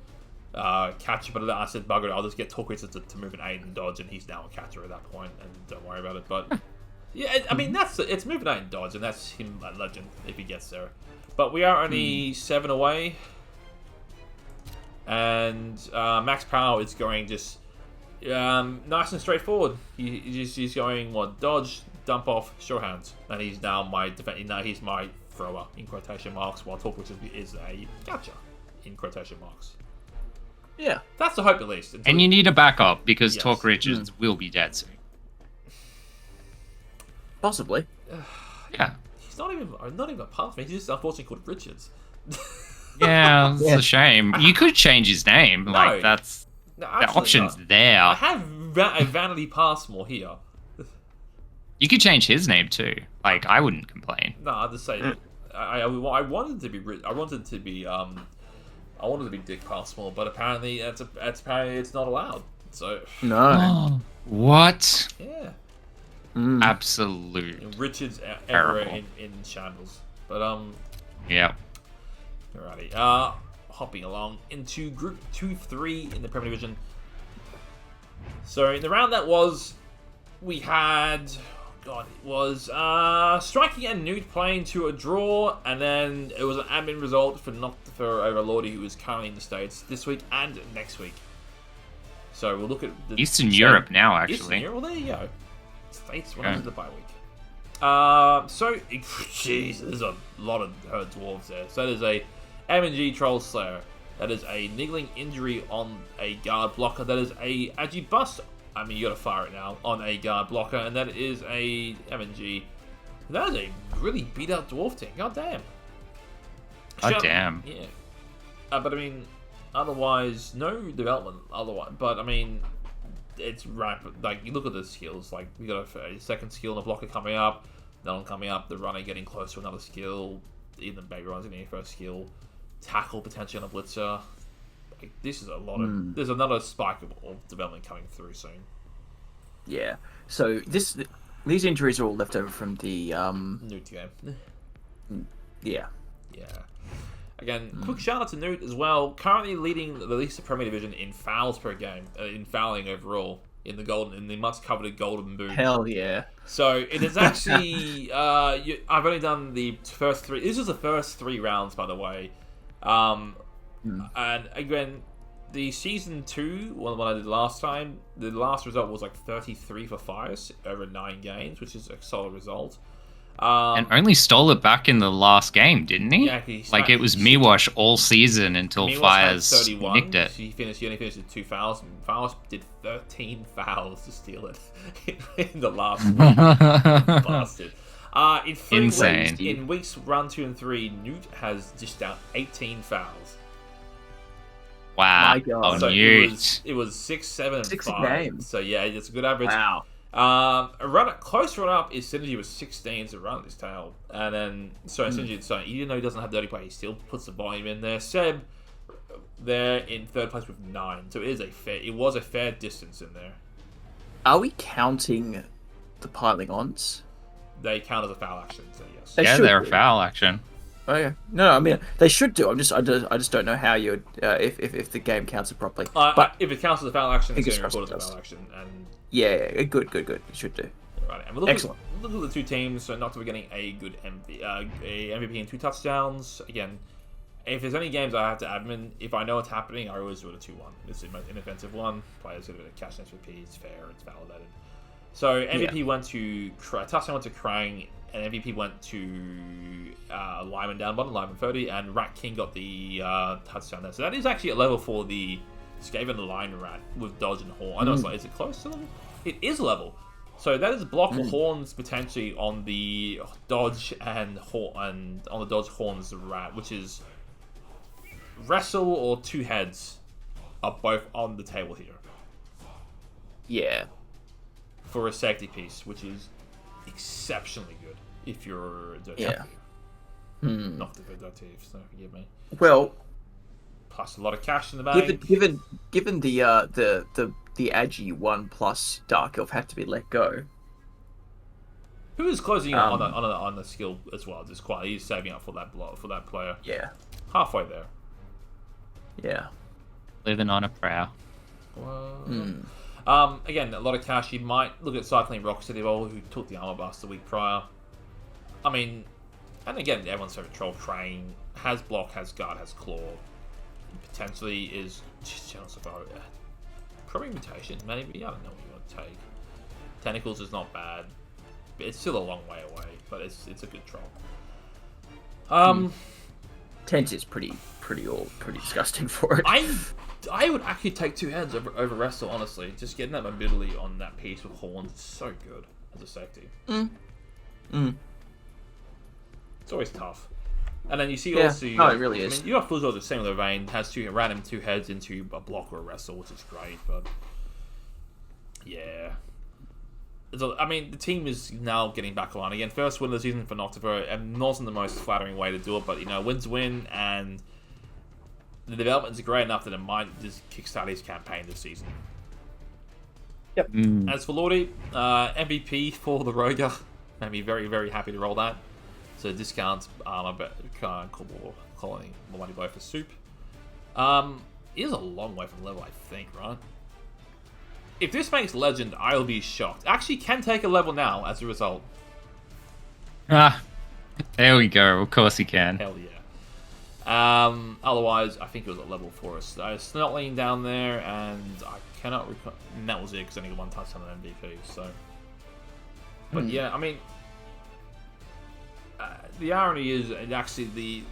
Speaker 1: catcher, but I said, bugger it, I'll just get Torquist to move an 8 and dodge, and he's now a catcher at that point, and don't worry about it. But yeah, I mean, it's moving 8 and dodge, and that's him at legend if he gets there. But we are only 7 away, and Max Power is going just nice and straightforward. He's going dodge, dump off, sure hands, and he's now my now he's my thrower in quotation marks, while Torquist is a catcher in quotation marks.
Speaker 3: Yeah,
Speaker 1: that's the hope at least.
Speaker 2: And you need a backup because Talk Richards will be dead soon.
Speaker 3: Possibly.
Speaker 2: Yeah.
Speaker 1: He's not even a part of me. He's just unfortunately called Richards.
Speaker 2: Yeah, it's a shame. You could change his name. Like that's the option's there.
Speaker 1: I have a Vanity Passmore here.
Speaker 2: You could change his name too. Like I wouldn't complain.
Speaker 1: No, I'll just say that I wanted to be I wanted to be Dick Passmore, but apparently apparently it's not allowed. So
Speaker 3: no.
Speaker 2: What?
Speaker 1: Yeah.
Speaker 2: Absolute.
Speaker 1: Richards everywhere in shambles. But
Speaker 2: yeah.
Speaker 1: Alrighty. Hopping along into Group 2-3 in the Premier Division. So in the round that was, we had, Striking and Nude playing to a draw, and then it was an admin result for Overlordy, who is currently in the States this week and next week. So we'll look at the
Speaker 2: Eastern Europe now, actually.
Speaker 1: Eastern Europe? Well, there you go. States when the bye week. So, jeez, there's a lot of her dwarves there. So there's a M&G Troll Slayer. That is a niggling injury on a guard blocker. That is a Agi Bust. I mean, you gotta fire it now on a guard blocker, and that is a M&G. That is a really beat up dwarf team. God damn.
Speaker 2: God damn.
Speaker 1: Yeah. But I mean, otherwise, no development. Otherwise, but I mean, it's rapid. Like, you look at the skills. Like, we got a second skill and a blocker coming up. Another one coming up. The runner getting close to another skill. even Baby Ron's getting a first skill, tackle potentially on a blitzer. Like, this is a lot of. There's another spike of development coming through soon.
Speaker 3: Yeah. So these injuries are all left over from the
Speaker 1: Newt game.
Speaker 3: Yeah.
Speaker 1: Yeah. Again, quick shout out to Newt as well. Currently leading the least Premier Division in fouls per game, in fouling overall in the much-coveted Golden Boot.
Speaker 3: Hell yeah.
Speaker 1: So it is actually. I've only done the first 3. This is the first 3 rounds, by the way. And again, the season 2, one I did last time, the last result was like 33 for fires over 9 games, which is a solid result.
Speaker 2: And only stole it back in the last game, didn't he?
Speaker 1: Yeah,
Speaker 2: it was Miwash all season until
Speaker 1: Miwash
Speaker 2: Fires nicked it.
Speaker 1: He only finished with 2 fouls. Fires did 13 fouls to steal it in the last week. Bastard. In 3
Speaker 2: Insane.
Speaker 1: weeks, in weeks 1, 2, and 3, Newt has dished out 18 fouls.
Speaker 2: Wow.
Speaker 3: My God.
Speaker 2: Oh,
Speaker 1: So
Speaker 2: Newt.
Speaker 1: it was 6, 7, and
Speaker 3: 6
Speaker 1: 5.
Speaker 3: a game.
Speaker 1: So yeah, it's a good average.
Speaker 3: Wow.
Speaker 1: A close run up is Synergy with 16 to run at his tail, and then Synergy. So even though he doesn't have dirty play, he still puts the volume in there. Seb, there in 3rd place with 9. So it was a fair distance in there.
Speaker 3: Are we counting the piling ons?
Speaker 1: They count as a foul action, so yes.
Speaker 3: They
Speaker 2: Yeah,
Speaker 3: should
Speaker 2: they're a
Speaker 3: do.
Speaker 2: foul action.
Speaker 3: Okay. No, I mean they should do. I just don't know how you would if the game counts it properly. But
Speaker 1: if it counts as a foul action, it's
Speaker 3: fingers
Speaker 1: going to record
Speaker 3: crossed
Speaker 1: as a
Speaker 3: it
Speaker 1: foul action. And
Speaker 3: yeah, good. It should do.
Speaker 1: right, and we're looking,
Speaker 3: Excellent.
Speaker 1: looking at the 2 teams. So not we're getting a good MVP and 2 touchdowns. Again, if there's any games I have to admin, if I know what's happening, I always do a 2-1. It's the most inoffensive one. Players get a cash MVP. It's fair. It's validated. So MVP went to touchdown went to Krang, and MVP went to Lyman down bottom, Lyman 30, and Rat King got the touchdown there. So that is actually a level for the Skaven Line Rat with Dodge and Horn. I know it's like, is it close to level? It is level. So that is block horns potentially on the Dodge and Horn, on the Dodge Horns Rat, which is Wrestle or 2 heads are both on the table here
Speaker 3: Yeah.
Speaker 1: for a safety piece, which is exceptionally good if you're a dirty.
Speaker 3: Yeah.
Speaker 1: Not the good dirty, so forgive me.
Speaker 3: Well,
Speaker 1: Plus a lot of cash in the bank.
Speaker 3: given the Agi 1+ Dark Elf had to be let go.
Speaker 1: Who is closing in on the skill as well? Just quite, he's saving up for that player.
Speaker 3: Yeah.
Speaker 1: Halfway there.
Speaker 3: Yeah.
Speaker 2: Living on a prow.
Speaker 1: Again, a lot of cash. You might look at Cycling Rock City Bowl, who took the armor bust the week prior. I mean, and again, everyone's favorite troll train has block, has guard, has claw. Potentially is just jealous about it. Probably mutation, maybe. I don't know what you want to take. Tentacles is not bad. It's still a long way away, but it's a good troll.
Speaker 3: Tent is pretty disgusting for it.
Speaker 1: I would actually take 2 heads over Wrestle, honestly. Just getting that mobility on that piece with horns is so good as a safety. It's always tough. And then you see also...
Speaker 3: No, it really is.
Speaker 1: I mean, you got Fuzzo the similar vein, has random 2 heads into a block or a Wrestle, which is great, but... Yeah. The team is now getting back on. Again, first win of the season for Noctifer, and wasn't the most flattering way to do it, but, win's win, and... The development is great enough that it might just kickstart his campaign this season.
Speaker 3: Yep.
Speaker 1: As for Lordy, MVP for the Roger. Made me very, very happy to roll that. So discounts armor, calling more money blow for soup. It is a long way from level, I think, right? If this makes legend, I'll be shocked. Actually, can take a level now as a result.
Speaker 2: There we go. Of course he can.
Speaker 1: Hell yeah. Otherwise, I think it was at level 4. Snotling down there, and I cannot recall. And that was it because I only got 1 touchdown on MVP. So, but yeah, I mean, the irony is actually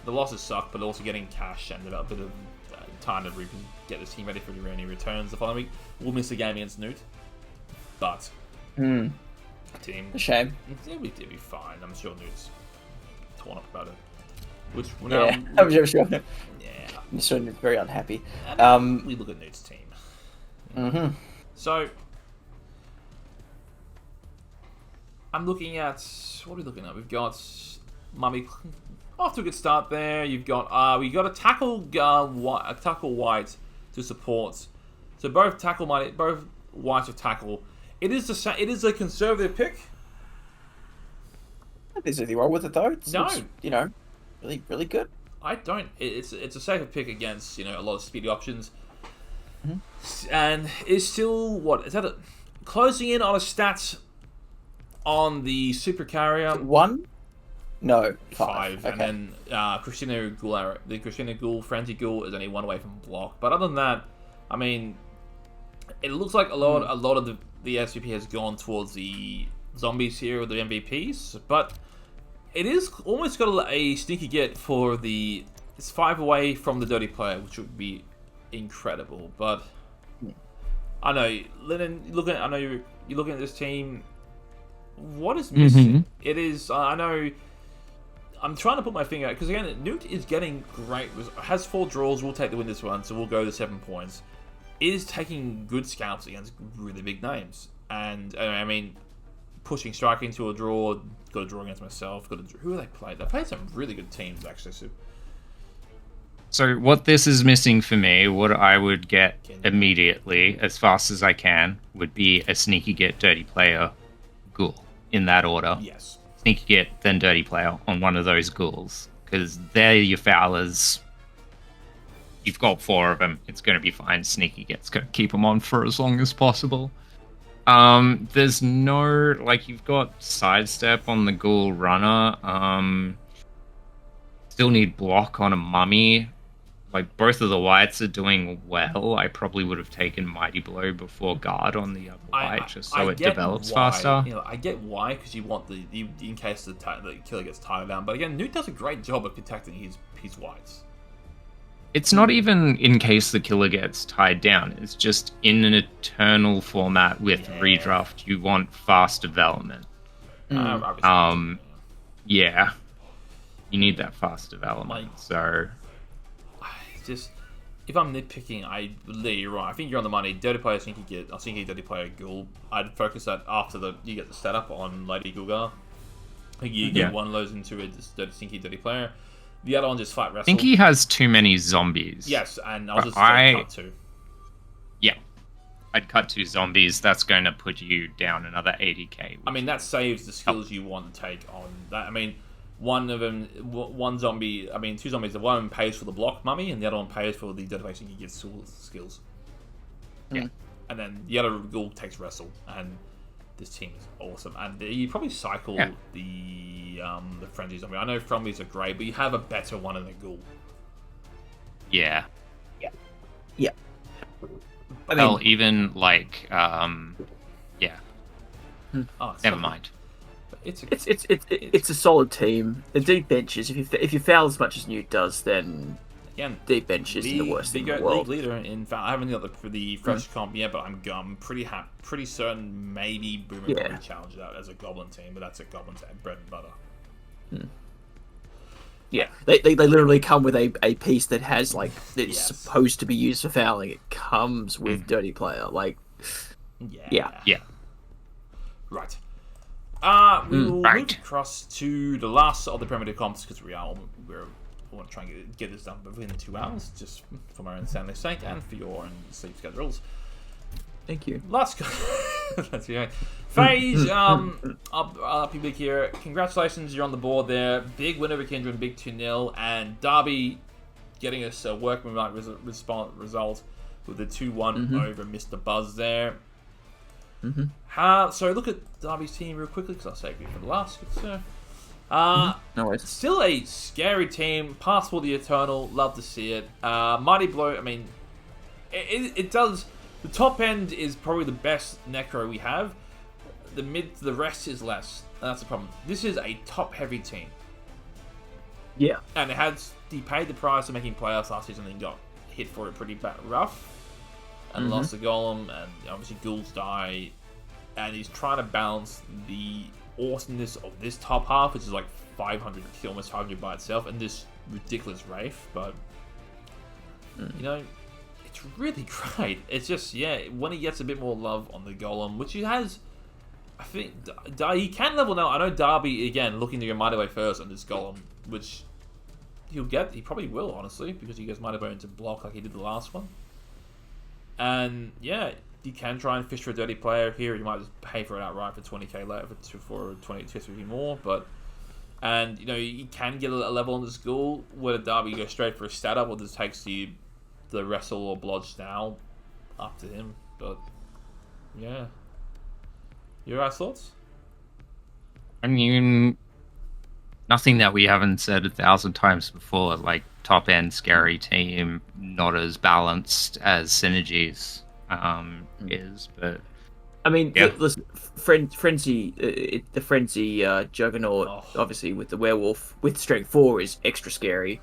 Speaker 1: the losses suck, but also getting cash and a bit of time to get this team ready for any returns the following week. We'll miss a game against Newt, but team,
Speaker 3: A shame.
Speaker 1: it'll be fine. I'm sure Newt's torn up about it. Which
Speaker 3: I'm sure.
Speaker 1: Yeah.
Speaker 3: So Newt's very unhappy.
Speaker 1: We look at Newt's team. So I'm looking at what are we looking at? We've got Mummy off to a good start there. You've got we got a tackle white to support. So both whites of tackle. It is a conservative pick.
Speaker 3: There's anything wrong with it though.
Speaker 1: No.
Speaker 3: It's, really, really good.
Speaker 1: I don't. It's a safer pick against a lot of speedy options, and it's still closing in on a stat on the super carrier
Speaker 3: 1? No,
Speaker 1: 5,
Speaker 3: Okay.
Speaker 1: and then Christina Ghoul Frenzy Ghoul is only 1 away from block. But other than that, I mean, it looks like a lot of the SVP has gone towards the zombies here with the MVPs, but it is almost got a sneaky get for it's 5 away from the dirty player, which would be incredible. But I know, Lennon, I know you're looking at this team. What is missing? It is. I know. I'm trying to put my finger out because again, Newt is getting great. Has 4 draws. We'll take the win this one, so we'll go to 7 points. Is taking good scalps against really big names, and I mean, pushing strike into a draw. Got a draw against myself. Who have they played? They played some really good teams actually.
Speaker 2: So what this is missing for me, what I would get immediately, as fast as I can, would be a sneaky get, dirty player, ghoul, in that order.
Speaker 1: Yes.
Speaker 2: Sneaky get, then dirty player on one of those ghouls. Because they're your foulers. You've got 4 of them. It's going to be fine. Sneaky get's going to keep them on for as long as possible. There's no... you've got sidestep on the ghoul runner. Still need block on a mummy. Both of the whites are doing well. I probably would have taken Mighty Blow before guard on the other white, just so it develops faster.
Speaker 1: I get why, because you want in case the killer gets tired down. But again, Newt does a great job of protecting his whites.
Speaker 2: It's not even in case the killer gets tied down. It's just in an eternal format with redraft, you want fast development. Yeah. You need that fast development. So...
Speaker 1: Just if I'm nitpicking, you're right. I think you're on the money. Dirty player, sneaky dirty player, ghoul. I'd focus that after you get the setup on Lady Guga. You get one of those into a sneaky dirty player. The other one just fight wrestle.
Speaker 2: I think he has too many zombies.
Speaker 1: Yes, and I'll just cut 2.
Speaker 2: Yeah, I'd cut 2 zombies. That's going to put you down another 80k.
Speaker 1: I mean, that saves the skills you want to take on that. I mean. Two zombies. The one of them pays for the block mummy, and the other one pays for the detonation he gets skills.
Speaker 2: Yeah.
Speaker 1: And then the other ghoul takes wrestle, and this team is awesome. And you probably cycle the frenzy zombie. I know zombies are great, but you have a better one in the ghoul.
Speaker 2: Yeah.
Speaker 3: Yeah.
Speaker 2: Even never mind.
Speaker 3: It's a solid team. The deep benches. If you foul as much as Newt does, then
Speaker 1: again,
Speaker 3: deep bench isn't the worst thing in the world.
Speaker 1: League leader in foul. I haven't got the fresh comp yet, but I'm pretty certain maybe Boomer probably challenged that as a goblin team, but that's a goblin team, bread and butter.
Speaker 3: Yeah, they literally come with a piece that has that's supposed to be used for fouling. It comes with dirty player.
Speaker 1: Yeah. Right. We will move across to the last of the primitive comps because we want to try and get this done within 2 hours, just for my own sanity sake and for your own sleep schedules.
Speaker 3: Thank you.
Speaker 1: Let's go. Let's go. FaZe, public here. Congratulations, you're on the board there. Big win over Kindred, big 2-0, and Derby getting us a workmanlike result with the 2-1 over Mr. Buzz there. So look at Derby's team real quickly because I'll save you for the last.
Speaker 3: No worries.
Speaker 1: Still a scary team. Passport the Eternal. Love to see it. Mighty Blow. I mean, it does. The top end is probably the best Necro we have. The rest is less. That's the problem. This is a top-heavy team.
Speaker 3: Yeah.
Speaker 1: And he paid the price of making playoffs last season and got hit for it pretty rough. And lost the golem, and obviously ghouls die. And he's trying to balance the awesomeness of this top half, which is 500, almost 500 by itself, and this ridiculous Wraith. But, it's really great. It's just, when he gets a bit more love on the golem, which he has, I think he can level now. I know Darby, again, looking to go Mighty Blow first on this Golem, which he'll get. He probably will, honestly, because he goes Mighty Blow into block like he did the last one. And, yeah, you can try and fish for a dirty player here. You might just pay for it outright for 20k later for 50 more, but... And, you know, you can get a level on the school where Darby goes straight for a stat up or just takes the wrestle or blodge now. Up to him, but... Yeah. Your guys' thoughts?
Speaker 2: I mean, nothing that we haven't said 1,000 times before. Like top end scary team, not as balanced as Synergies is, but
Speaker 3: I mean,
Speaker 2: yeah.
Speaker 3: listen, Frenzy, the Frenzy Juggernaut, obviously with the werewolf with Strength 4 is extra scary.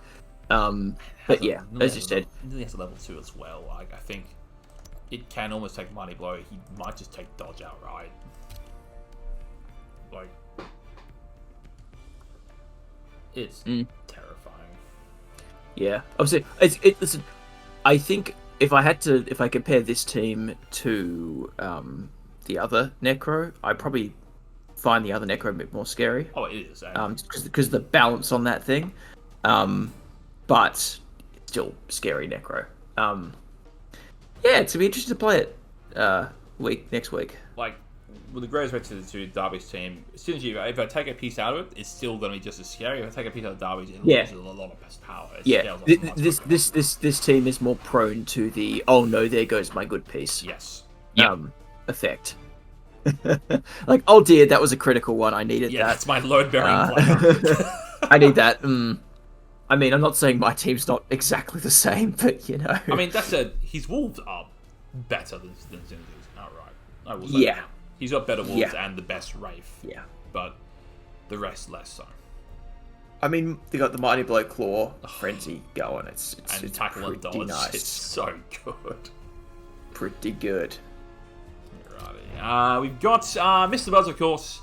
Speaker 3: But yeah, as you said,
Speaker 1: he has a level 2 as well. Like I think it can almost take Mighty Blow. He might just take dodge outright. Like, it's terrifying.
Speaker 3: Yeah, obviously, listen, I think if I compare this team to the other Necro, I probably find the other Necro a bit more scary.
Speaker 1: Oh, it is.
Speaker 3: Because the balance on that thing, but still scary Necro. Yeah, it's gonna be interesting to play it next week.
Speaker 1: Like, with the greatest respect to Darby's team, as soon as if I take a piece out of it, it's still going to be just as scary. If I take a piece out of Darby's, it loses a lot of power.
Speaker 3: This team is more prone to the "oh no, there goes my good piece" effect. Like, oh dear, that was a critical one. I needed that.
Speaker 1: Yeah, that's my load bearing player.
Speaker 3: I need that. I mean, I'm not saying my team's not exactly the same, but you know.
Speaker 1: I mean, that said, his wolves are better than Zinzi's outright. I will say that. He's got better wolves and the best Wraith.
Speaker 3: Yeah.
Speaker 1: But the rest less so.
Speaker 3: I mean, they got the Mighty Blow Claw Frenzy going. It's
Speaker 1: tackle and dodge.
Speaker 3: Nice.
Speaker 1: It's so good.
Speaker 3: Pretty good.
Speaker 1: Alrighty. We've got Mr. Buzz, of course.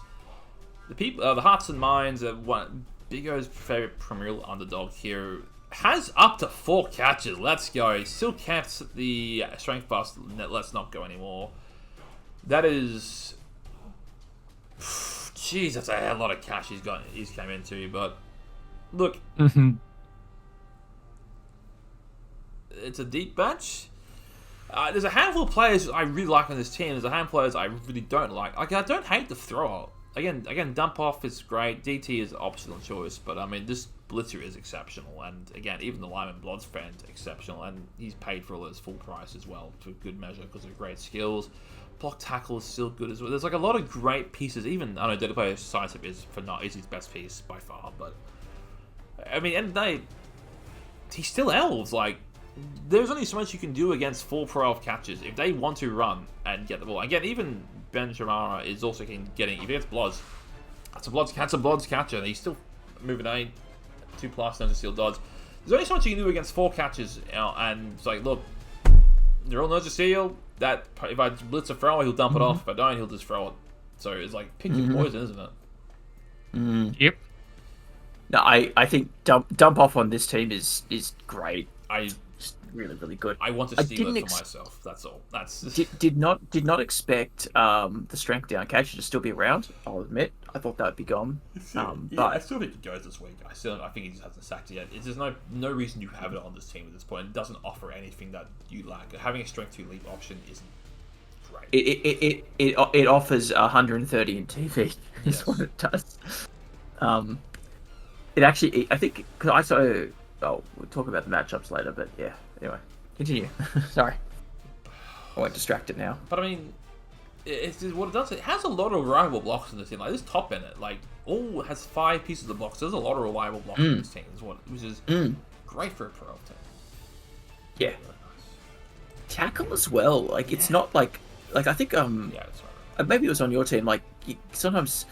Speaker 1: The hearts and minds of one Big O's favorite premier underdog here. Has up to 4 catches. Let's go. Still kept the strength bust. Let's not go anymore. That is... Jeez, that's a lot of cash he's came into, but... Look. It's a deep bench. There's a handful of players I really like on this team. There's a handful of players I really don't like. I don't hate the thrower. Again, dump off is great. DT is an optional choice, but I mean, this Blitzer is exceptional. And again, even the Lyman Blood's fan exceptional, and he's paid for all his full price as well to a good measure because of great skills. Block tackle is still good as well. There's like a lot of great pieces. Even I know Data Player Decisive is his best piece by far, but I mean, end of the day, he still elves. Like, there's only so much you can do against 4 Pro Elf catches if they want to run and get the ball. Again, even Ben Shamara is also getting, if he gets Bloods, that's a Bloods catcher, and he's still moving 8, 2+, no to steal dodge. There's only so much you can do against 4 catches, and it's like, look, they're all knows to steal. That if I blitz a thrower, he'll dump it off. If I don't, he'll just throw it. So it's like pick your poison, isn't it?
Speaker 2: Yep.
Speaker 3: No, I think dump off on this team is great. It's really, really good.
Speaker 1: I want to steal it for myself. That's all. That's
Speaker 3: did not expect the strength down catcher to still be around. I'll admit, I thought that would be gone. But
Speaker 1: I still think it goes this week. I think he just hasn't sacked it yet. There's no reason you have it on this team at this point. It doesn't offer anything that you lack. Having a strength 2 leap option isn't great.
Speaker 3: It offers 130 in TV. Is what it does. It actually, I think, because I saw. Oh, we'll talk about the matchups later, but yeah. Anyway, continue. Sorry, I went distracted now.
Speaker 1: But I mean, it's what it does. It has a lot of reliable blocks in this team. Like this top in it, like all has 5 pieces of blocks. There's a lot of reliable blocks in this team, which is great for a pro team.
Speaker 3: Yeah, really nice. Tackle as well. Like it's not like I think
Speaker 1: yeah, that's right.
Speaker 3: Maybe it was on your team. Like sometimes.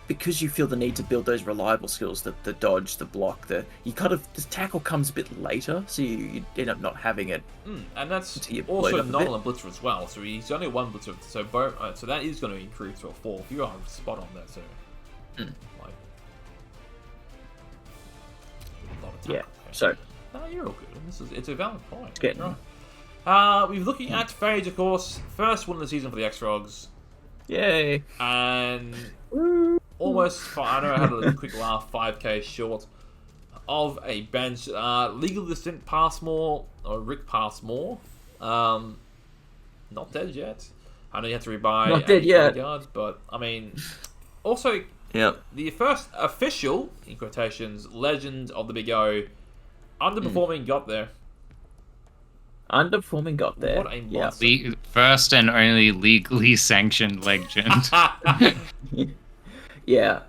Speaker 3: Because you feel the need to build those reliable skills, the dodge, the block, the tackle comes a bit later, so you end up not having it.
Speaker 1: And that's also not on a blitzer as well. So he's only 1 blitzer, so that is going to increase to a 4. You are spot on there, so like a lot of tackle.
Speaker 3: Yeah. So
Speaker 1: no, you're all good. It's a valid point.
Speaker 3: It's getting
Speaker 1: right. We're looking at Phage, of course. First win of the season for the X-Frogs.
Speaker 3: Yay.
Speaker 1: And almost, I know I had a quick laugh, 5k short of a bench. Legal Distant Passmore, or Rick Passmore. Not dead yet. I know you have to rebuy
Speaker 3: Not dead yet.
Speaker 1: bodyguard, but I mean, also,
Speaker 3: Yep.
Speaker 1: the first official, in quotations, legend of the Big O, underperforming got there.
Speaker 3: Underperforming got there.
Speaker 1: What a monster.
Speaker 2: First and only legally sanctioned legend.
Speaker 3: Yeah.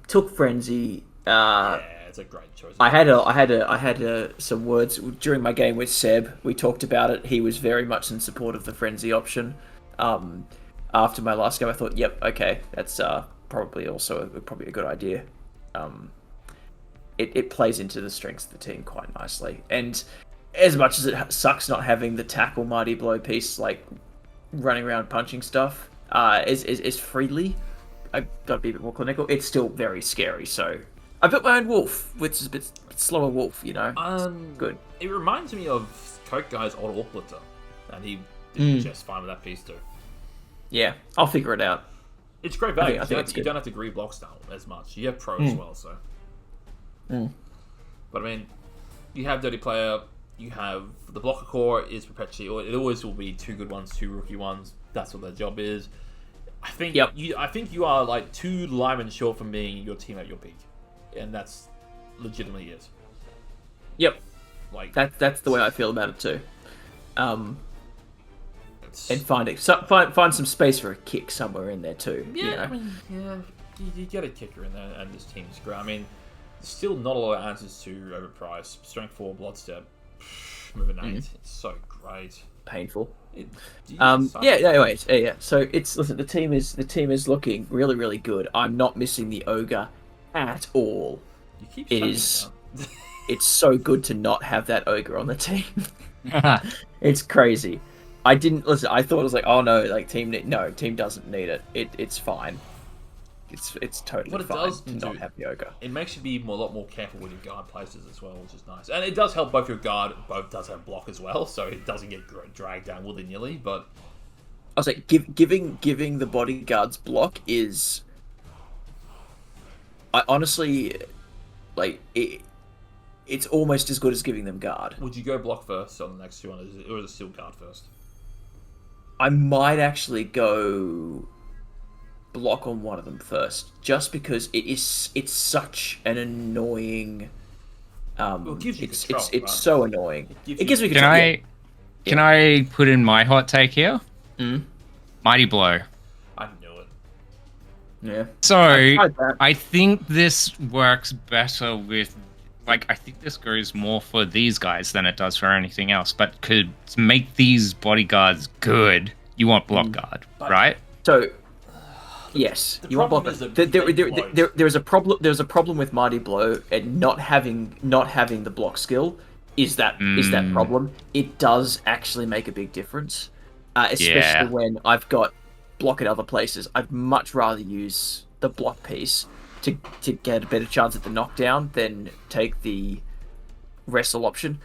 Speaker 3: Took Frenzy.
Speaker 1: Yeah, it's a great choice.
Speaker 3: I had some words during my game with Seb. We talked about it. He was very much in support of the Frenzy option. After my last game, I thought, yep, okay, that's probably also probably a good idea. It plays into the strengths of the team quite nicely. And as much as it sucks not having the tackle Mighty Blow piece, like running around punching stuff, is freely, I've got to be a bit more clinical. It's still very scary. So I built my own wolf, which is a bit slower wolf, you know. Good.
Speaker 1: It reminds me of Coke Guy's old Orplitter, and he did just fine with that piece too.
Speaker 3: Yeah, I'll figure it out.
Speaker 1: It's great value.
Speaker 3: I think it's
Speaker 1: You
Speaker 3: good.
Speaker 1: don't have to agree block style as much. You have pro as well, so. But I mean, you have Dirty Player. You have the blocker core is perpetually, or it always will be 2 good ones, 2 rookie ones. That's what their job is. I think you are like 2 linemen short from being your team at your peak, and that's legitimately it.
Speaker 3: Yep,
Speaker 1: Like
Speaker 3: that's the way I feel about it too. And find some space for a kick somewhere in there too.
Speaker 1: Yeah,
Speaker 3: you know?
Speaker 1: I mean, you get a kicker in there, and this team's great. I mean, there's still not a lot of answers to overprice. Strength 4, blood step, moving 8. It's so great.
Speaker 3: Painful.
Speaker 1: Yeah.
Speaker 3: Yeah. So the team is looking really, really good. I'm not missing the ogre at all.
Speaker 1: You keep
Speaker 3: It
Speaker 1: shutting
Speaker 3: is.
Speaker 1: down.
Speaker 3: It's so good to not have that ogre on the team. It's crazy. I didn't listen. I thought it was like, oh no, like team doesn't need it. It's fine. It's totally
Speaker 1: What it
Speaker 3: fine
Speaker 1: does
Speaker 3: to
Speaker 1: do-
Speaker 3: not have the ogre.
Speaker 1: It makes you be a lot more careful with your guard places as well, which is nice. And it does help both your guard, both does have block as well, so it doesn't get dragged down willy-nilly, but
Speaker 3: I was like, giving the bodyguards block is. I honestly, like it. It's almost as good as giving them guard.
Speaker 1: would you go block first on the next 2 ones, or is it still guard first?
Speaker 3: I might actually go block on one of them first, just because it's such an annoying.
Speaker 1: It gives you control,
Speaker 3: it's
Speaker 1: right?
Speaker 3: so annoying.
Speaker 1: Gives
Speaker 3: It
Speaker 1: you-
Speaker 3: gives me control.
Speaker 2: Can I put in my hot take here?
Speaker 3: Mm.
Speaker 2: Mighty Blow.
Speaker 1: I knew it.
Speaker 3: Yeah.
Speaker 2: So
Speaker 3: tried that.
Speaker 2: I think this works better with, like, I think this goes more for these guys than it does for anything else. But to make these bodyguards good, you want block guard, right?
Speaker 3: So, yes, you want
Speaker 1: problem
Speaker 3: block.
Speaker 1: is that
Speaker 3: There
Speaker 1: they bloat.
Speaker 3: is a problem. There's a problem with Mighty Blow and not having the block skill. Is that problem? It does actually make a big difference, especially when I've got block at other places. I'd much rather use the block piece to get a better chance at the knockdown than take the wrestle option.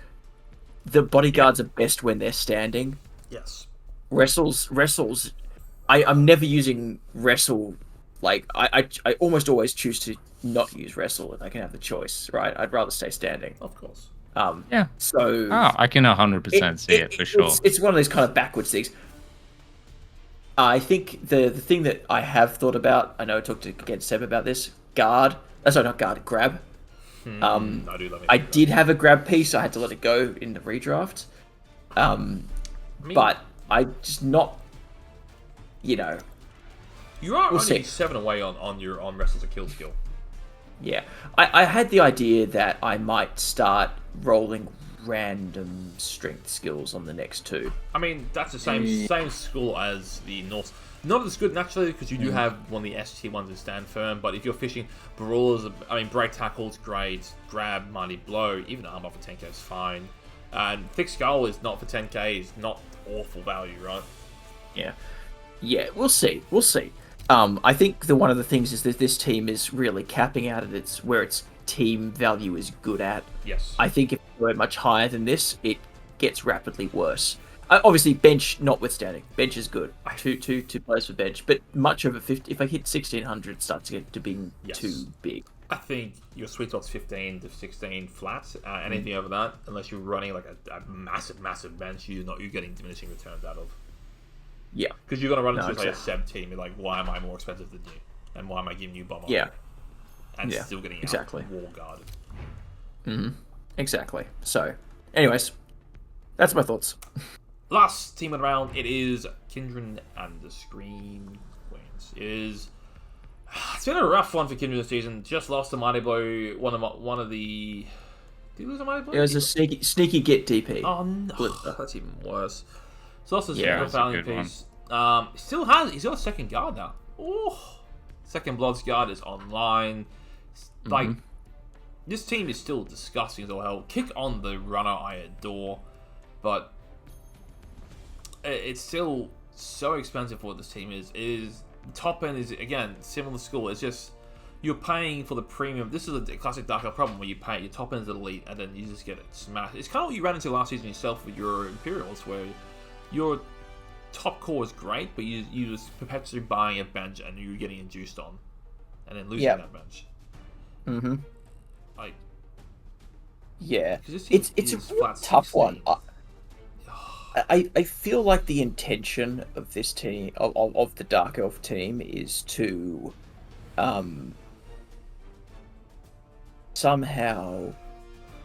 Speaker 3: The bodyguards are best when they're standing.
Speaker 1: Yes.
Speaker 3: Wrestles. I'm never using wrestle. Like I almost always choose to not use wrestle if I can have the choice. Right? I'd rather stay standing.
Speaker 1: Of course.
Speaker 2: Yeah.
Speaker 3: So
Speaker 2: I can 100% see it for sure.
Speaker 3: It's one of those kind of backwards things. I think the thing that I have thought about. I know I talked to Seb about this. Guard. Sorry, not guard. Grab. I did have a grab piece. I had to let it go in the redraft. But I just not. You know.
Speaker 1: You are
Speaker 3: We'll
Speaker 1: only
Speaker 3: see.
Speaker 1: 7 away on wrestles a kill skill.
Speaker 3: Yeah, I had the idea that I might start rolling random strength skills on the next 2.
Speaker 1: I mean, that's the same school as the Norse. Not as good naturally because you do have one of the S tier ones that stand firm. But if you're fishing brawlers, I mean, break tackles great, grab, mighty blow, even armor for 10k is fine. And thick skull is not for 10k. Is not awful value, right?
Speaker 3: Yeah, we'll see. I think one of the things is that this team is really capping out at where its team value is good at.
Speaker 1: Yes.
Speaker 3: I think if we go much higher than this, it gets rapidly worse. Obviously, bench notwithstanding, bench is good. Two players for bench, but much over 50. If I hit 1600, it starts to get to being too big.
Speaker 1: I think your sweet spot's 15 to 16 flat. Anything over that, unless you're running like a massive bench, you're getting diminishing returns out of.
Speaker 3: Yeah,
Speaker 1: because you're gonna run into like a seb team. You're like, why am I more expensive than you? And why am I giving you bomb? And still getting wall guarded.
Speaker 3: Exactly. So, anyways, that's my thoughts.
Speaker 1: Last team in the round, it is Kindred and the Scream Queens. It's been a rough one for Kindred this season. Just lost to Mighty Blow. One of the. Did you lose a Mighty Blow?
Speaker 3: It was a sneaky get DP.
Speaker 1: Oh no, that's even worse. So lost a
Speaker 2: a
Speaker 1: piece. He's got a second guard now. Oh, second Blood's guard is online. Like, this team is still disgusting as all hell. Kick on the runner I adore, but it's still so expensive for what this team is. The top end is, again, similar to school. It's just, you're paying for the premium. This is a classic Dark Elf problem where you pay your top end is elite and then you just get it smashed. It's kind of what you ran into last season yourself with your Imperials, where your top core is great, but you just perpetually buying a bench and you're getting induced on and then losing that bench. Like,
Speaker 3: it's a real tough one. I feel like the intention of this team, of the Dark Elf team, is to somehow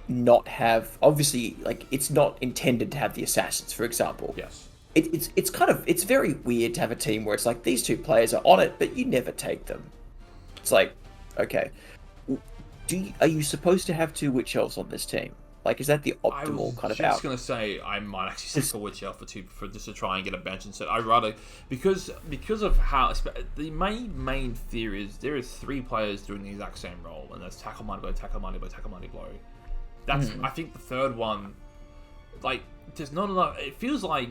Speaker 3: not have, obviously, like, it's not intended to have the assassins, for example.
Speaker 1: Yes.
Speaker 3: It's very weird to have a team where it's like, these two players are on it, but you never take them. It's like, okay, are you supposed to have two Witch Elves on this team? Like, is that the optimal kind of out?
Speaker 1: I was just gonna say I might actually stick a Witch Elf for just to try and get a bench instead. I'd rather, because of how the main theory is there is three players doing the exact same role, and that's tackle, mighty blow, tackle, mighty blow, tackle, mighty blow. That's I think the third one, like, there's not enough. It feels like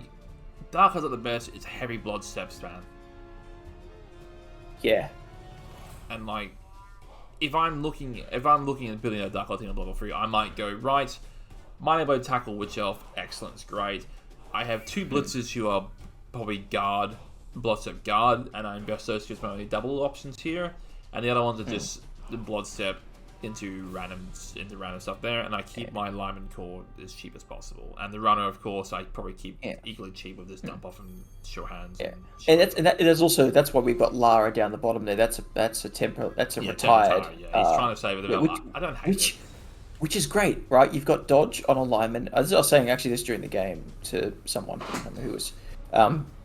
Speaker 1: Dark Elves at the best is heavy blood step span.
Speaker 3: Yeah.
Speaker 1: And like, if I'm looking at building a Dark Elf team at level 3, I might go, right, Mighty Blow, tackle, Witch Elf, excellent, it's great. I have two blitzers who are probably guard, bloodstep guard, and I invest those because my only double options here, and the other ones are just the bloodstep into random stuff there, and I keep my lineman core as cheap as possible, and the runner, of course, I probably keep equally cheap with this dump off and sure hands.
Speaker 3: That's why we've got Lara down the bottom there. That's a retired.
Speaker 1: He's trying to save it. I don't hate it.
Speaker 3: Which is great, right? You've got dodge on a lineman. As I was saying actually this during the game to someone who was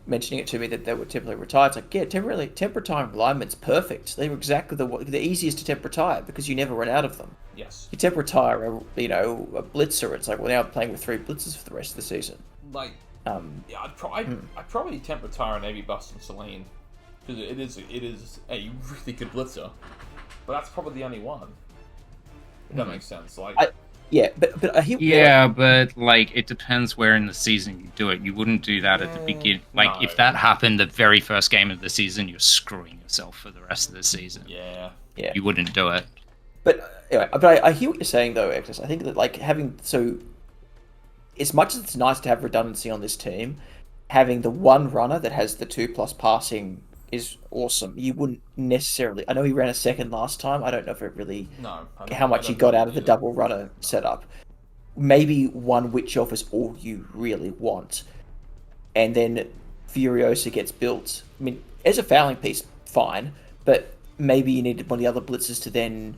Speaker 3: mentioning it to me that they were temporarily retired. It's like, yeah, temp retiring linemen's perfect. They were exactly the easiest to temp retire because you never run out of them.
Speaker 1: Yes.
Speaker 3: You temp retire a blitzer. It's like, well, now I'm playing with 3 blitzers for the rest of the season.
Speaker 1: Like, I'd probably temp retire an Navy Bust and Celine because it is a really good blitzer, but that's probably the only one. If that makes sense. Like,
Speaker 3: but I
Speaker 2: hear. But like, it depends where in the season you do it. You wouldn't do that at the beginning. Like, if that happened the very first game of the season, you're screwing yourself for the rest of the season.
Speaker 3: Yeah.
Speaker 2: You wouldn't do it.
Speaker 3: But anyway, I hear what you're saying though, Exodus. I think that like as much as it's nice to have redundancy on this team, having the one runner that has the 2+ passing is awesome. You wouldn't necessarily. I know he ran a second last time. I don't know if it really. How much he got out of the double runner setup. Maybe one Witch Elf is all you really want, and then Furiosa gets built. I mean, as a fouling piece, fine, but maybe you needed one of the other blitzers to then,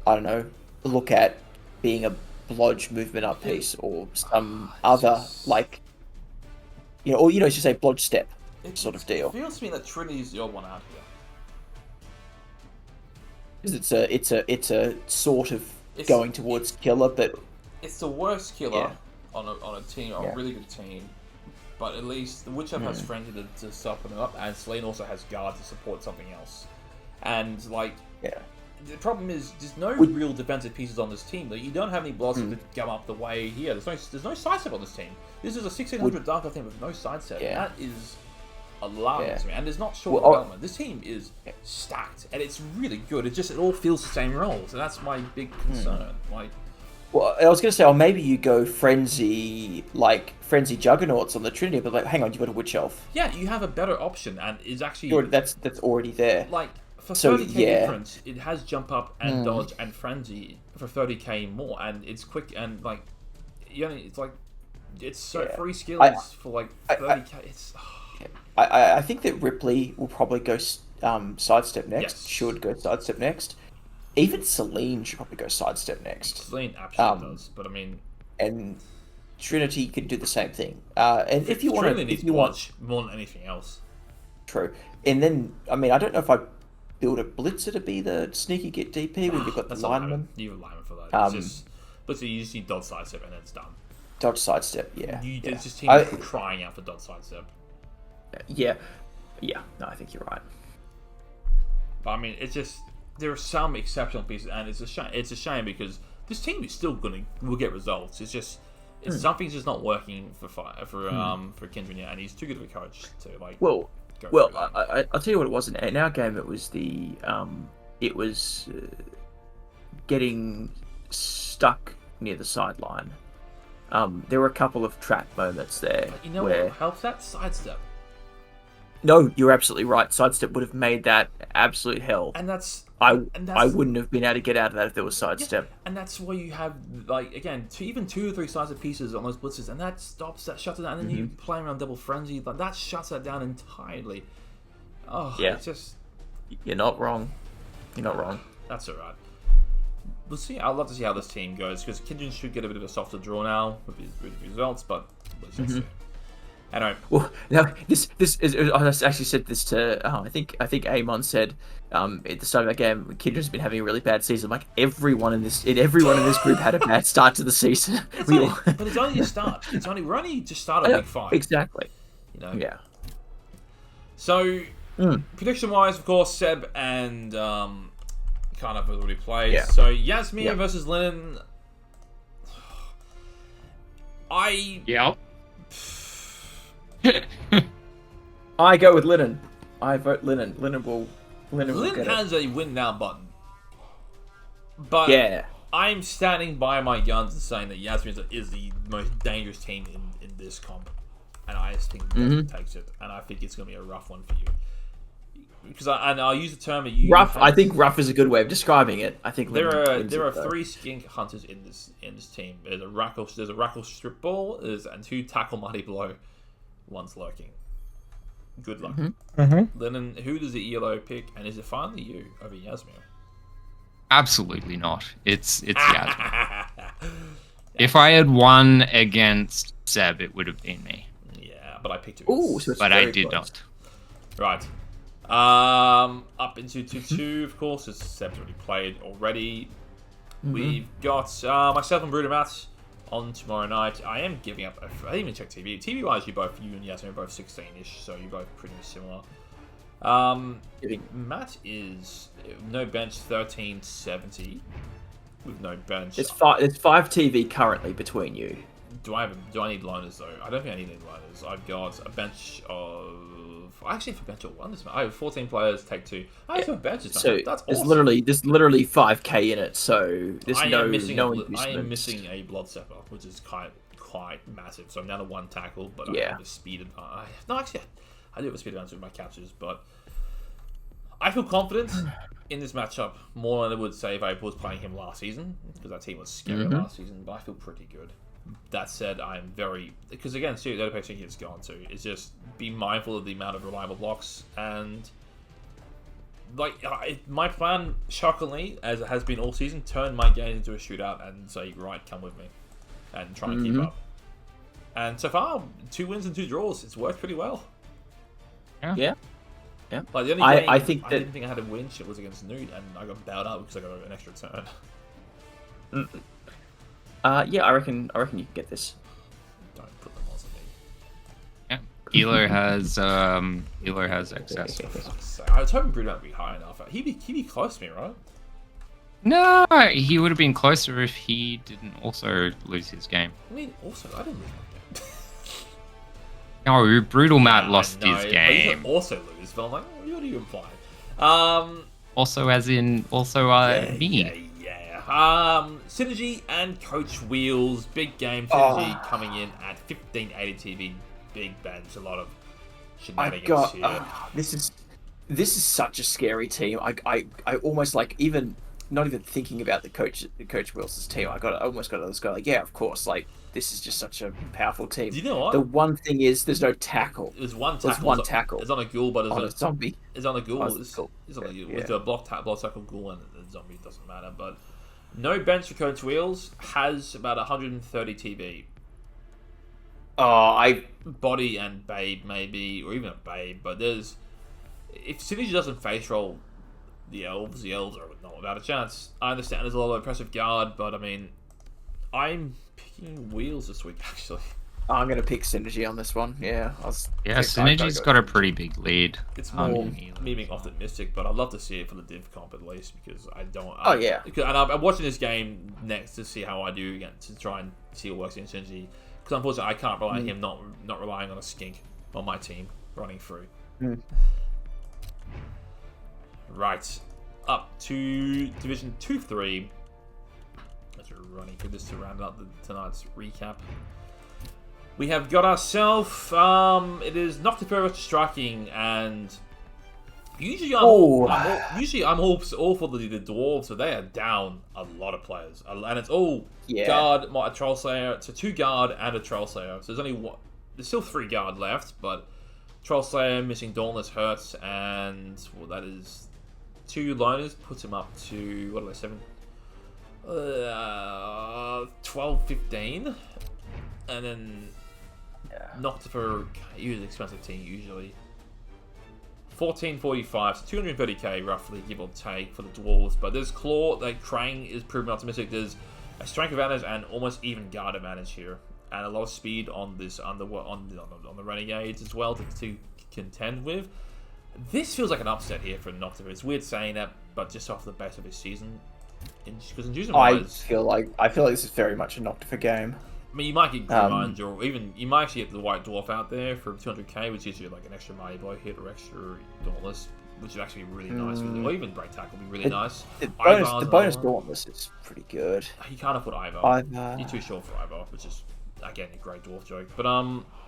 Speaker 3: I don't know, look at being a blodge movement up piece or some other like, or just say blodge step. Sort of deal.
Speaker 1: It feels to me that Trinity is the odd one out here.
Speaker 3: Because it's a sort of going towards killer, but
Speaker 1: it's the worst killer on a team, a really good team. But at least the Witch Elf has Frenzy to soften it up, and Selene also has guard to support something else. And like, the problem is there's no real defensive pieces on this team. Like, you don't have any blocks that come up the way here. There's no sidestep on this team. This is a 1600 Dark Elf team with no sidestep. And that is alarming to me, and there's not short development. This team is stacked, and it's really good. It all feels the same roles, and that's my big concern. Like,
Speaker 3: Well, I was going to say, or maybe you go Frenzy Juggernauts on the Trinity, but like, hang on, you've got a Witch Elf.
Speaker 1: Yeah, you have a better option, and is actually
Speaker 3: That's already there.
Speaker 1: like for
Speaker 3: So
Speaker 1: 30k
Speaker 3: yeah,
Speaker 1: difference, it has jump up and dodge and frenzy for 30k more, and it's quick and like, it's like it's so
Speaker 3: Yeah.
Speaker 1: free skills for like 30k. It's
Speaker 3: I think that Ripley will probably go sidestep next.
Speaker 1: Yes.
Speaker 3: Should go sidestep next. Even Celine should probably go sidestep next.
Speaker 1: Celine absolutely does, but I mean,
Speaker 3: And Trinity can do the same thing. And if you want
Speaker 1: Trinity
Speaker 3: to,
Speaker 1: needs
Speaker 3: if you want,
Speaker 1: punch more than anything else.
Speaker 3: true. And then, I mean, I don't know if I build a Blitzer to be the sneaky get DP when you've got the
Speaker 1: That's
Speaker 3: lineman.
Speaker 1: You have a lineman for that. It's just, but you just need dodge sidestep and then it's done.
Speaker 3: Dodge sidestep, yeah.
Speaker 1: It's just teams crying out for dodge sidestep.
Speaker 3: Yeah. No, I think you're right.
Speaker 1: But I mean, it's just there are some exceptional pieces, and it's a shame. It's a shame because this team is still will get results. It's just something's just not working for Kindred yet, and he's too good of a coach to like.
Speaker 3: Well,
Speaker 1: go
Speaker 3: I'll tell you what it was. In our game, it was getting stuck near the sideline. There were a couple of trap moments there.
Speaker 1: But you know
Speaker 3: where...
Speaker 1: what helps that sidestep?
Speaker 3: No, you're absolutely right. Sidestep would have made that absolute hell.
Speaker 1: And that's
Speaker 3: I wouldn't have been able to get out of that if there was sidestep.
Speaker 1: And that's why you have like again even 2 or 3 sidestep pieces on those blitzes, and that shuts it down. And then you play around double frenzy, like that shuts that down entirely. Oh yeah, it's just
Speaker 3: you're not wrong. You're not wrong.
Speaker 1: That's alright. We'll see. I'd love to see how this team goes because Kindred should get a bit of a softer draw now with his results, but let's just see. Anyway.
Speaker 3: Well, now this is. I actually said this to. I think Amon said at the start of that game, Kindred's been having a really bad season. Like everyone in this group had a bad start to the season.
Speaker 1: But it's only a start. We're only just started Big 5.
Speaker 3: Exactly.
Speaker 1: You know.
Speaker 3: Yeah.
Speaker 1: So prediction wise, of course, Seb and kind of already played.
Speaker 3: Yeah.
Speaker 1: So Yasmin versus Lennon.
Speaker 3: I go with Lennon. I vote Lennon. Lennon will
Speaker 1: has a win now button. But
Speaker 3: yeah,
Speaker 1: I'm standing by my guns and saying that Yasmin is the most dangerous team in this comp. And I just think Yasmin takes it. And I think it's going to be a rough one for you. Because I'll use the term
Speaker 3: rough. I think rough is a good way of describing it. I think
Speaker 1: there are 3 skink hunters in this team. There's a Rackle strip ball, and 2 tackle mighty blow. One's lurking. Good luck. Lennon, who does the ELO pick, and is it finally you over Yasmin?
Speaker 2: Absolutely not. It's Yasmin. If I had won against Seb, it would have been me.
Speaker 1: Yeah, but I picked it.
Speaker 2: But I did not.
Speaker 1: Right. Up into 2-2, of course, as Seb's already played already. We've got myself and Bruder Matt on tomorrow night. I am giving up. I didn't even check TV. TV-wise, you and Yasmin are both 16-ish, so you're both pretty similar. Matt is no bench 1370 with no bench.
Speaker 3: It's 5 TV currently between you.
Speaker 1: Do I need liners though? I don't think I need any liners. I've got a bench of. I actually have a bench of 1 this month. I have 14 players, take 2. I have a bench.
Speaker 3: So
Speaker 1: that's
Speaker 3: there's
Speaker 1: awesome.
Speaker 3: there's literally 5k in it. So there's
Speaker 1: I am missing a blood stepper, which is quite massive. So I'm down to 1 tackle, but I have a speed advantage. No, actually, I do have a speed advantage with my captures, but I feel confident in this matchup more than I would say if I was playing him last season, because that team was scary last season. But I feel pretty good. That said, I'm very... Because again, the other person he's gone to is just be mindful of the amount of reliable blocks. And like my plan, shockingly, as it has been all season, turn my game into a shootout and say, right, come with me. And try and keep up. And so far, 2 wins and 2 draws. It's worked pretty well.
Speaker 2: Yeah.
Speaker 1: Like the only game I didn't think I had a win shit was against Nude, and I got bailed out because I got an extra turn.
Speaker 3: Yeah, I reckon you can get this.
Speaker 1: Don't put the balls on me.
Speaker 2: Yeah. Healer has access.
Speaker 1: I was hoping Bruno would be high enough. He'd be close to me, right?
Speaker 2: No, he would have been closer if he didn't also lose his game.
Speaker 1: I mean, also, I didn't lose my game.
Speaker 2: No, Brutal Matt lost his
Speaker 1: He
Speaker 2: game.
Speaker 1: didn't also lose, but I'm like, what are you implying?
Speaker 2: Also, as in, me.
Speaker 1: Yeah. Synergy and Coach Wheels, big game. Synergy coming in at 1580 TV, big bench, a lot of shenanigans here.
Speaker 3: This is such a scary team. I almost like even not even thinking about the Coach Wheels' team. I almost got to just go like, yeah, of course. Like this is just such a powerful team.
Speaker 1: Do you know what?
Speaker 3: The one thing is there's no tackle.
Speaker 1: There's one tackle. It's on a ghoul, but
Speaker 3: it's a zombie.
Speaker 1: It's on a ghoul. It's
Speaker 3: on
Speaker 1: a ghoul.
Speaker 3: Yeah.
Speaker 1: With a block tackle ghoul and a zombie, it doesn't matter. But no bench for Coach Wheels, has about 130 TB. Body and Babe maybe, or even a Babe, but there's if Synergy doesn't face roll the elves are not without a chance. I understand there's a lot of impressive guard, but I mean, I'm picking Wheels this week actually.
Speaker 3: I'm gonna pick Synergy on this one. Yeah,
Speaker 2: Synergy's got a pretty big lead.
Speaker 1: It's more me being optimistic, but I'd love to see it for the div comp at least because I don't. And I'm watching this game next to see how I do again to try and see what works in Synergy. Because unfortunately, I can't rely on him not relying on a skink on my team running through. Right, up to Division 2-3. As we're running through this to round up tonight's recap. We have got ourselves, it is Noctifer versus Striking, and usually I'm all for the Dwarves, so they are down a lot of players. And it's all guard, a Troll Slayer, it's a 2 guard and a Troll Slayer. So there's still 3 guard left, but Troll Slayer missing Dauntless hurts, and that is 2 loners, puts him up to, 12, 15. And then Noctifer, usually expensive team, usually 1445, so 230k roughly, give or take, for the Dwarves. But there's Claw, Krang is proven optimistic. There's a strength advantage and almost even guard advantage here, and a lot of speed on this on the Renegades as well to contend with. This feels like an upset here for Noctifer. It's weird saying that, but just off the base of his season, because
Speaker 3: I feel like this is very much a Noctifer game.
Speaker 1: I mean, you might get Grunge, or even you might actually get the White Dwarf out there for 200k, which gives you like an extra Mighty Blow hit or extra Dauntless, which would actually be really nice. Or even Break Tackle would be really nice.
Speaker 3: The bonus Dauntless is pretty good.
Speaker 1: You can't afford Ivar. You're too short for Ivar, which is again a great Dwarf joke. But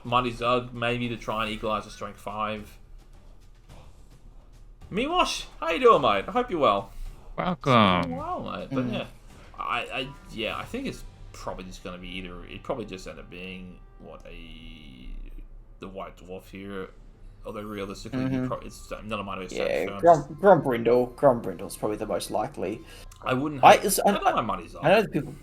Speaker 1: Mighty Zug maybe to try and equalize the Strength 5. Miwash, how you doing, mate? I hope you're well.
Speaker 2: Welcome.
Speaker 1: Well, mate. But I think it's probably just going to be it probably just end up being the White Dwarf here, although realistically it's none of mine are
Speaker 3: Grombrindle's probably the most likely.
Speaker 1: I don't know money's up.
Speaker 3: I know people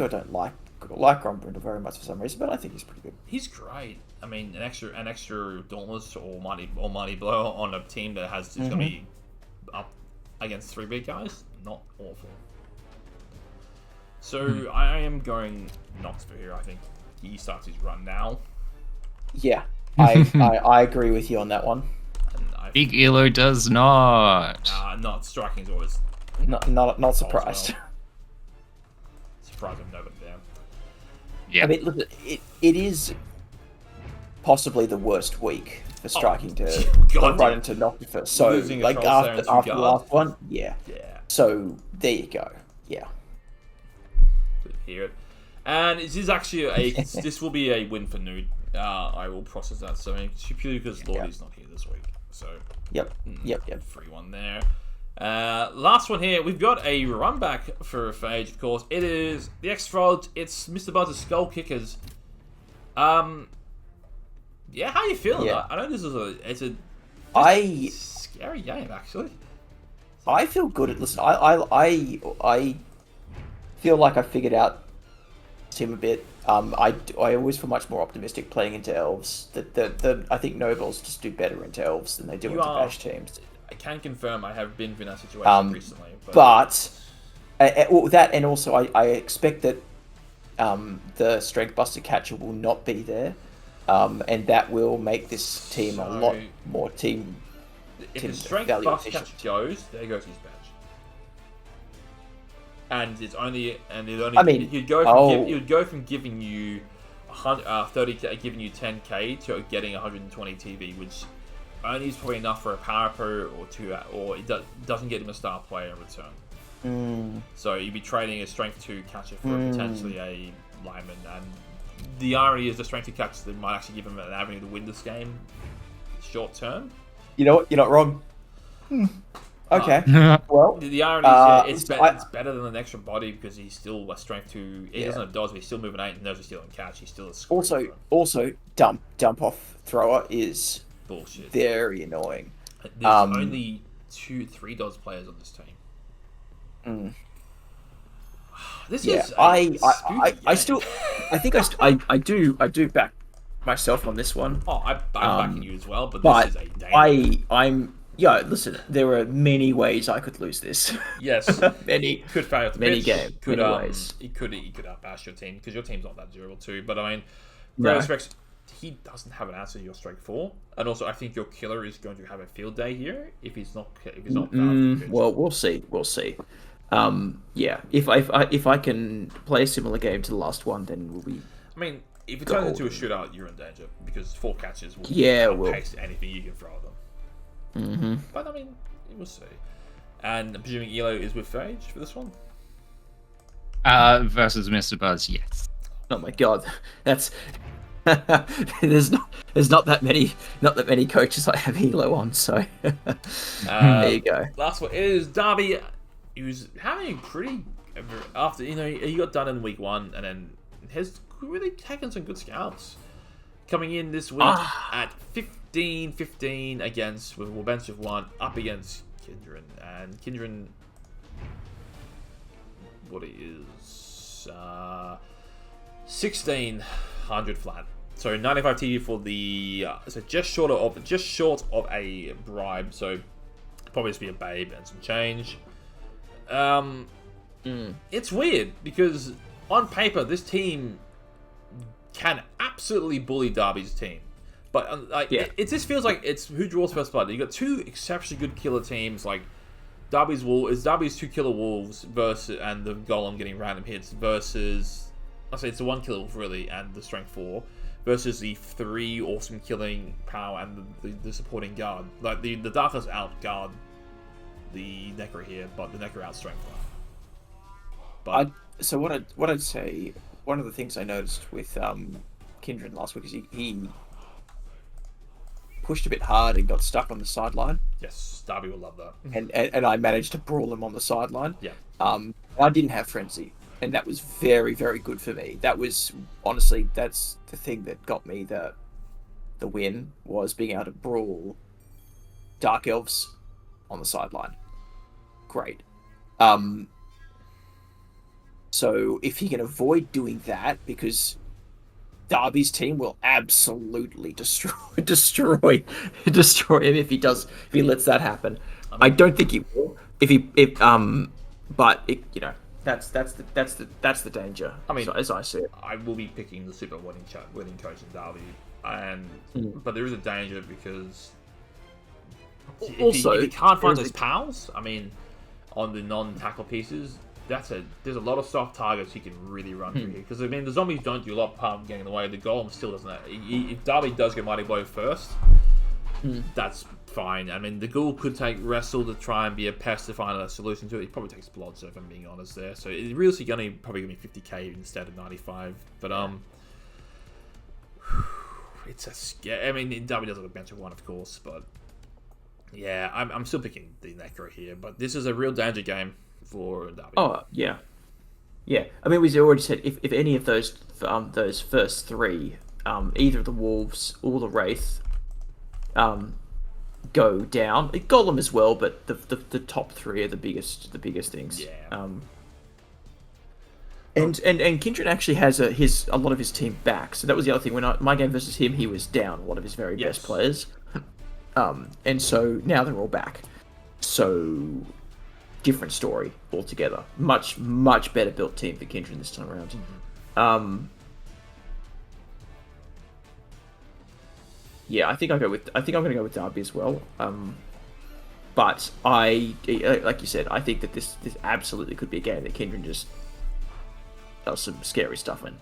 Speaker 3: don't like Grombrindle very much for some reason, but I think he's pretty good.
Speaker 1: He's great. I mean, an extra Dauntless or Mighty Blow on a team that is going to be up against 3 big guys, not awful. So I am going Noctifer here. I think he starts his run now.
Speaker 3: Yeah, I agree with you on that one.
Speaker 2: Big Elo does not.
Speaker 1: Not Striking is always
Speaker 3: not surprised.
Speaker 1: Well. Surprised I've never down.
Speaker 2: Yeah,
Speaker 3: I mean, look, it is possibly the worst week for Striking to go right into Noctifer. So like after the last one, yeah. So there you go. Yeah.
Speaker 1: Hear it, and this is actually this will be a win for Nude. I will process that. So purely because Lordy's not here this week. So
Speaker 3: yep.
Speaker 1: Free one there. Last one here. We've got a run back for Phage, of course. It is the X-Frog. It's Mr. Buzz's Skull Kickers. How you feeling?
Speaker 3: Yeah.
Speaker 1: I know this is a scary game actually.
Speaker 3: I feel good. Listen, I feel like I figured out this team a bit. I always feel much more optimistic playing into elves. I think nobles just do better into elves than they do into bash teams.
Speaker 1: I can confirm I have been in that situation recently.
Speaker 3: But that, and also I expect that the Strength Buster Catcher will not be there, and that will make this team a lot more team.
Speaker 1: If the Strength Buster Catcher goes, there goes his badge. And you'd go from giving you 30k, giving you 10k to getting 120 TV, which only is probably enough for a power pro or 2, or it doesn't get him a star player in return. So you'd be trading a strength 2 catcher for potentially a lineman, and the irony is the strength 2 catcher that might actually give him an avenue to win this game short term.
Speaker 4: You know what? You're not wrong. Okay. Well,
Speaker 1: The irony is it's better than an extra body because he's still a strength 2. He doesn't have dodge, but he's still moving 8 and knows he's still on catch. He's still a scorer.
Speaker 4: Also, dump off thrower is
Speaker 1: bullshit.
Speaker 4: Very annoying.
Speaker 1: There's only 2-3 dodge players on this team. This is
Speaker 3: I do back myself on this one.
Speaker 1: Oh, I'm backing you as well, but this is a danger.
Speaker 3: Listen, there are many ways I could lose this.
Speaker 1: Yes,
Speaker 3: many
Speaker 1: could fail the
Speaker 3: many
Speaker 1: pitch,
Speaker 3: games,
Speaker 1: could
Speaker 3: many ways.
Speaker 1: He could outbash your team because your team's not that durable too. But I mean,
Speaker 3: No.
Speaker 1: Rex, he doesn't have an answer to your strike 4, and also I think your killer is going to have a field day here if he's not
Speaker 3: Well, we'll see. If I can play a similar game to the last one, then we'll be.
Speaker 1: I mean, if it turns into a shootout, you're in danger because 4 catches will outpace anything you can throw at them. But I mean, we'll see. And I'm presuming Elo is with Phage for this one.
Speaker 2: Versus Mr. Buzz, yes.
Speaker 3: Oh my god, that's there's not that many coaches I have Elo on, so there you go.
Speaker 1: Last one is Darby, who's having a pretty after he got done in week 1 and then has really taken some good scouts. Coming in this week at 15-15 against with a bench of 1 up against Kindred, and Kindred, what it is, 1600 flat. So 95 TV for the so just short of a bribe. So probably just be a babe and some change. It's weird because on paper this team can absolutely bully Darby's team, but it just feels like it's who draws first blood. You got 2 exceptionally good killer teams like Darby's 2 killer wolves versus and the golem getting random hits versus I say it's the 1 killer wolf really and the strength 4 versus the 3 awesome killing power and the supporting guard. Like the Darkness out guard the Necro here, but the Necro out strength 1. But
Speaker 4: so what I'd say. One of the things I noticed with Kindred last week is he pushed a bit hard and got stuck on the sideline.
Speaker 1: Yes, Darby will love that.
Speaker 4: And I managed to brawl him on the sideline.
Speaker 1: Yeah.
Speaker 4: I didn't have Frenzy, and that was very, very good for me. That was honestly that's the thing that got me the win was being able to brawl Dark Elves on the sideline. Great. So if he can avoid doing that, because Darby's team will absolutely destroy him if he lets that happen. I don't think he will. But that's the danger. I mean, as I see it,
Speaker 1: I will be picking the super winning coach in Darby, but there is a danger because if he can't find those pals, I mean, on the non-tackle pieces. There's a lot of soft targets he can really run through here. Because, I mean, the zombies don't do a lot of harm getting in the way. The golem still doesn't. If Darby does get Mighty Blow first, that's fine. I mean, the ghoul could take Wrestle to try and be a pest to find a solution to it. He probably takes Blood, so if I'm being honest there. So it's really probably going to be 50k instead of 95. But, it's a scare. I mean, Darby does have a bench of 1, of course. But, yeah, I'm still picking the Necro here. But this is a real danger game for Darby.
Speaker 3: Oh yeah. I mean, we already said if any of those first 3, either of the wolves or the wraith, go down. Golem as well, but the top 3 are the biggest things.
Speaker 1: Yeah.
Speaker 3: And Kindred actually has a lot of his team back. So that was the other thing. When my game versus him, he was down a lot of his very best players. And so now they're all back. So different story altogether. Much better built team for Kindred this time around. Yeah, I think I'm going to go with Darby as well. But like you said, I think that this absolutely could be a game that Kindred just does some scary stuff in.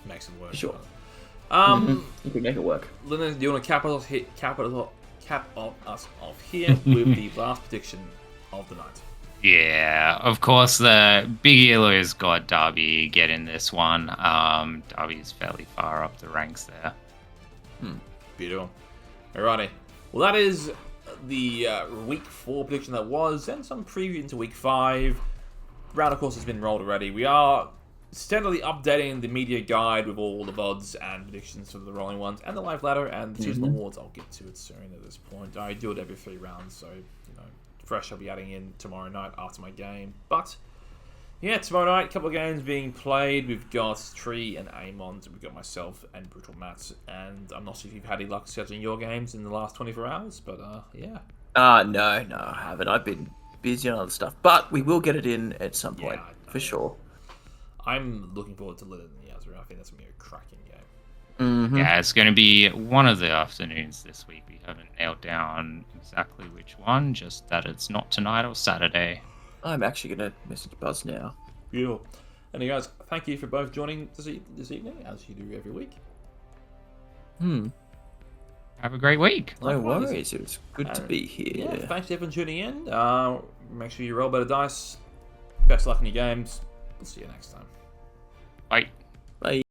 Speaker 1: Makes it work.
Speaker 3: Sure. You can make it work.
Speaker 1: Lennon, do you want to cap us off here with the last prediction of the night?
Speaker 2: Yeah, of course, the Big Elo's got Derby getting this one. Derby's fairly far up the ranks there.
Speaker 1: Beautiful. Alrighty. Well, that is the week 4 prediction that was, and some preview into week 5. Round, of course, has been rolled already. We are steadily updating the media guide with all the VODs and predictions for the rolling ones and the live ladder and the season awards. I'll get to it soon at this point. I do it every 3 rounds, so, you know, fresh I'll be adding in tomorrow night after my game. But, yeah, tomorrow night, a couple of games being played. We've got Tree and Amon, we've got myself and Brutal Matt, and I'm not sure if you've had any luck scheduling your games in the last 24 hours, but, yeah.
Speaker 3: No, I haven't. I've been busy on other stuff, but we will get it in at some point, for sure.
Speaker 1: I'm looking forward to Lilith and Yazra. I think that's going to be a cracking game.
Speaker 2: Yeah, it's going to be one of the afternoons this week. We haven't nailed down exactly which one, just that it's not tonight or Saturday.
Speaker 3: I'm actually going to message Buzz now.
Speaker 1: Beautiful. And guys, thank you for both joining this evening, as you do every week.
Speaker 2: Have a great week.
Speaker 3: No worries. It was good to be here.
Speaker 1: Yeah, thanks everyone tuning in. Make sure you roll better dice. Best luck in your games. We'll see you next time.
Speaker 2: Bye.
Speaker 3: Bye.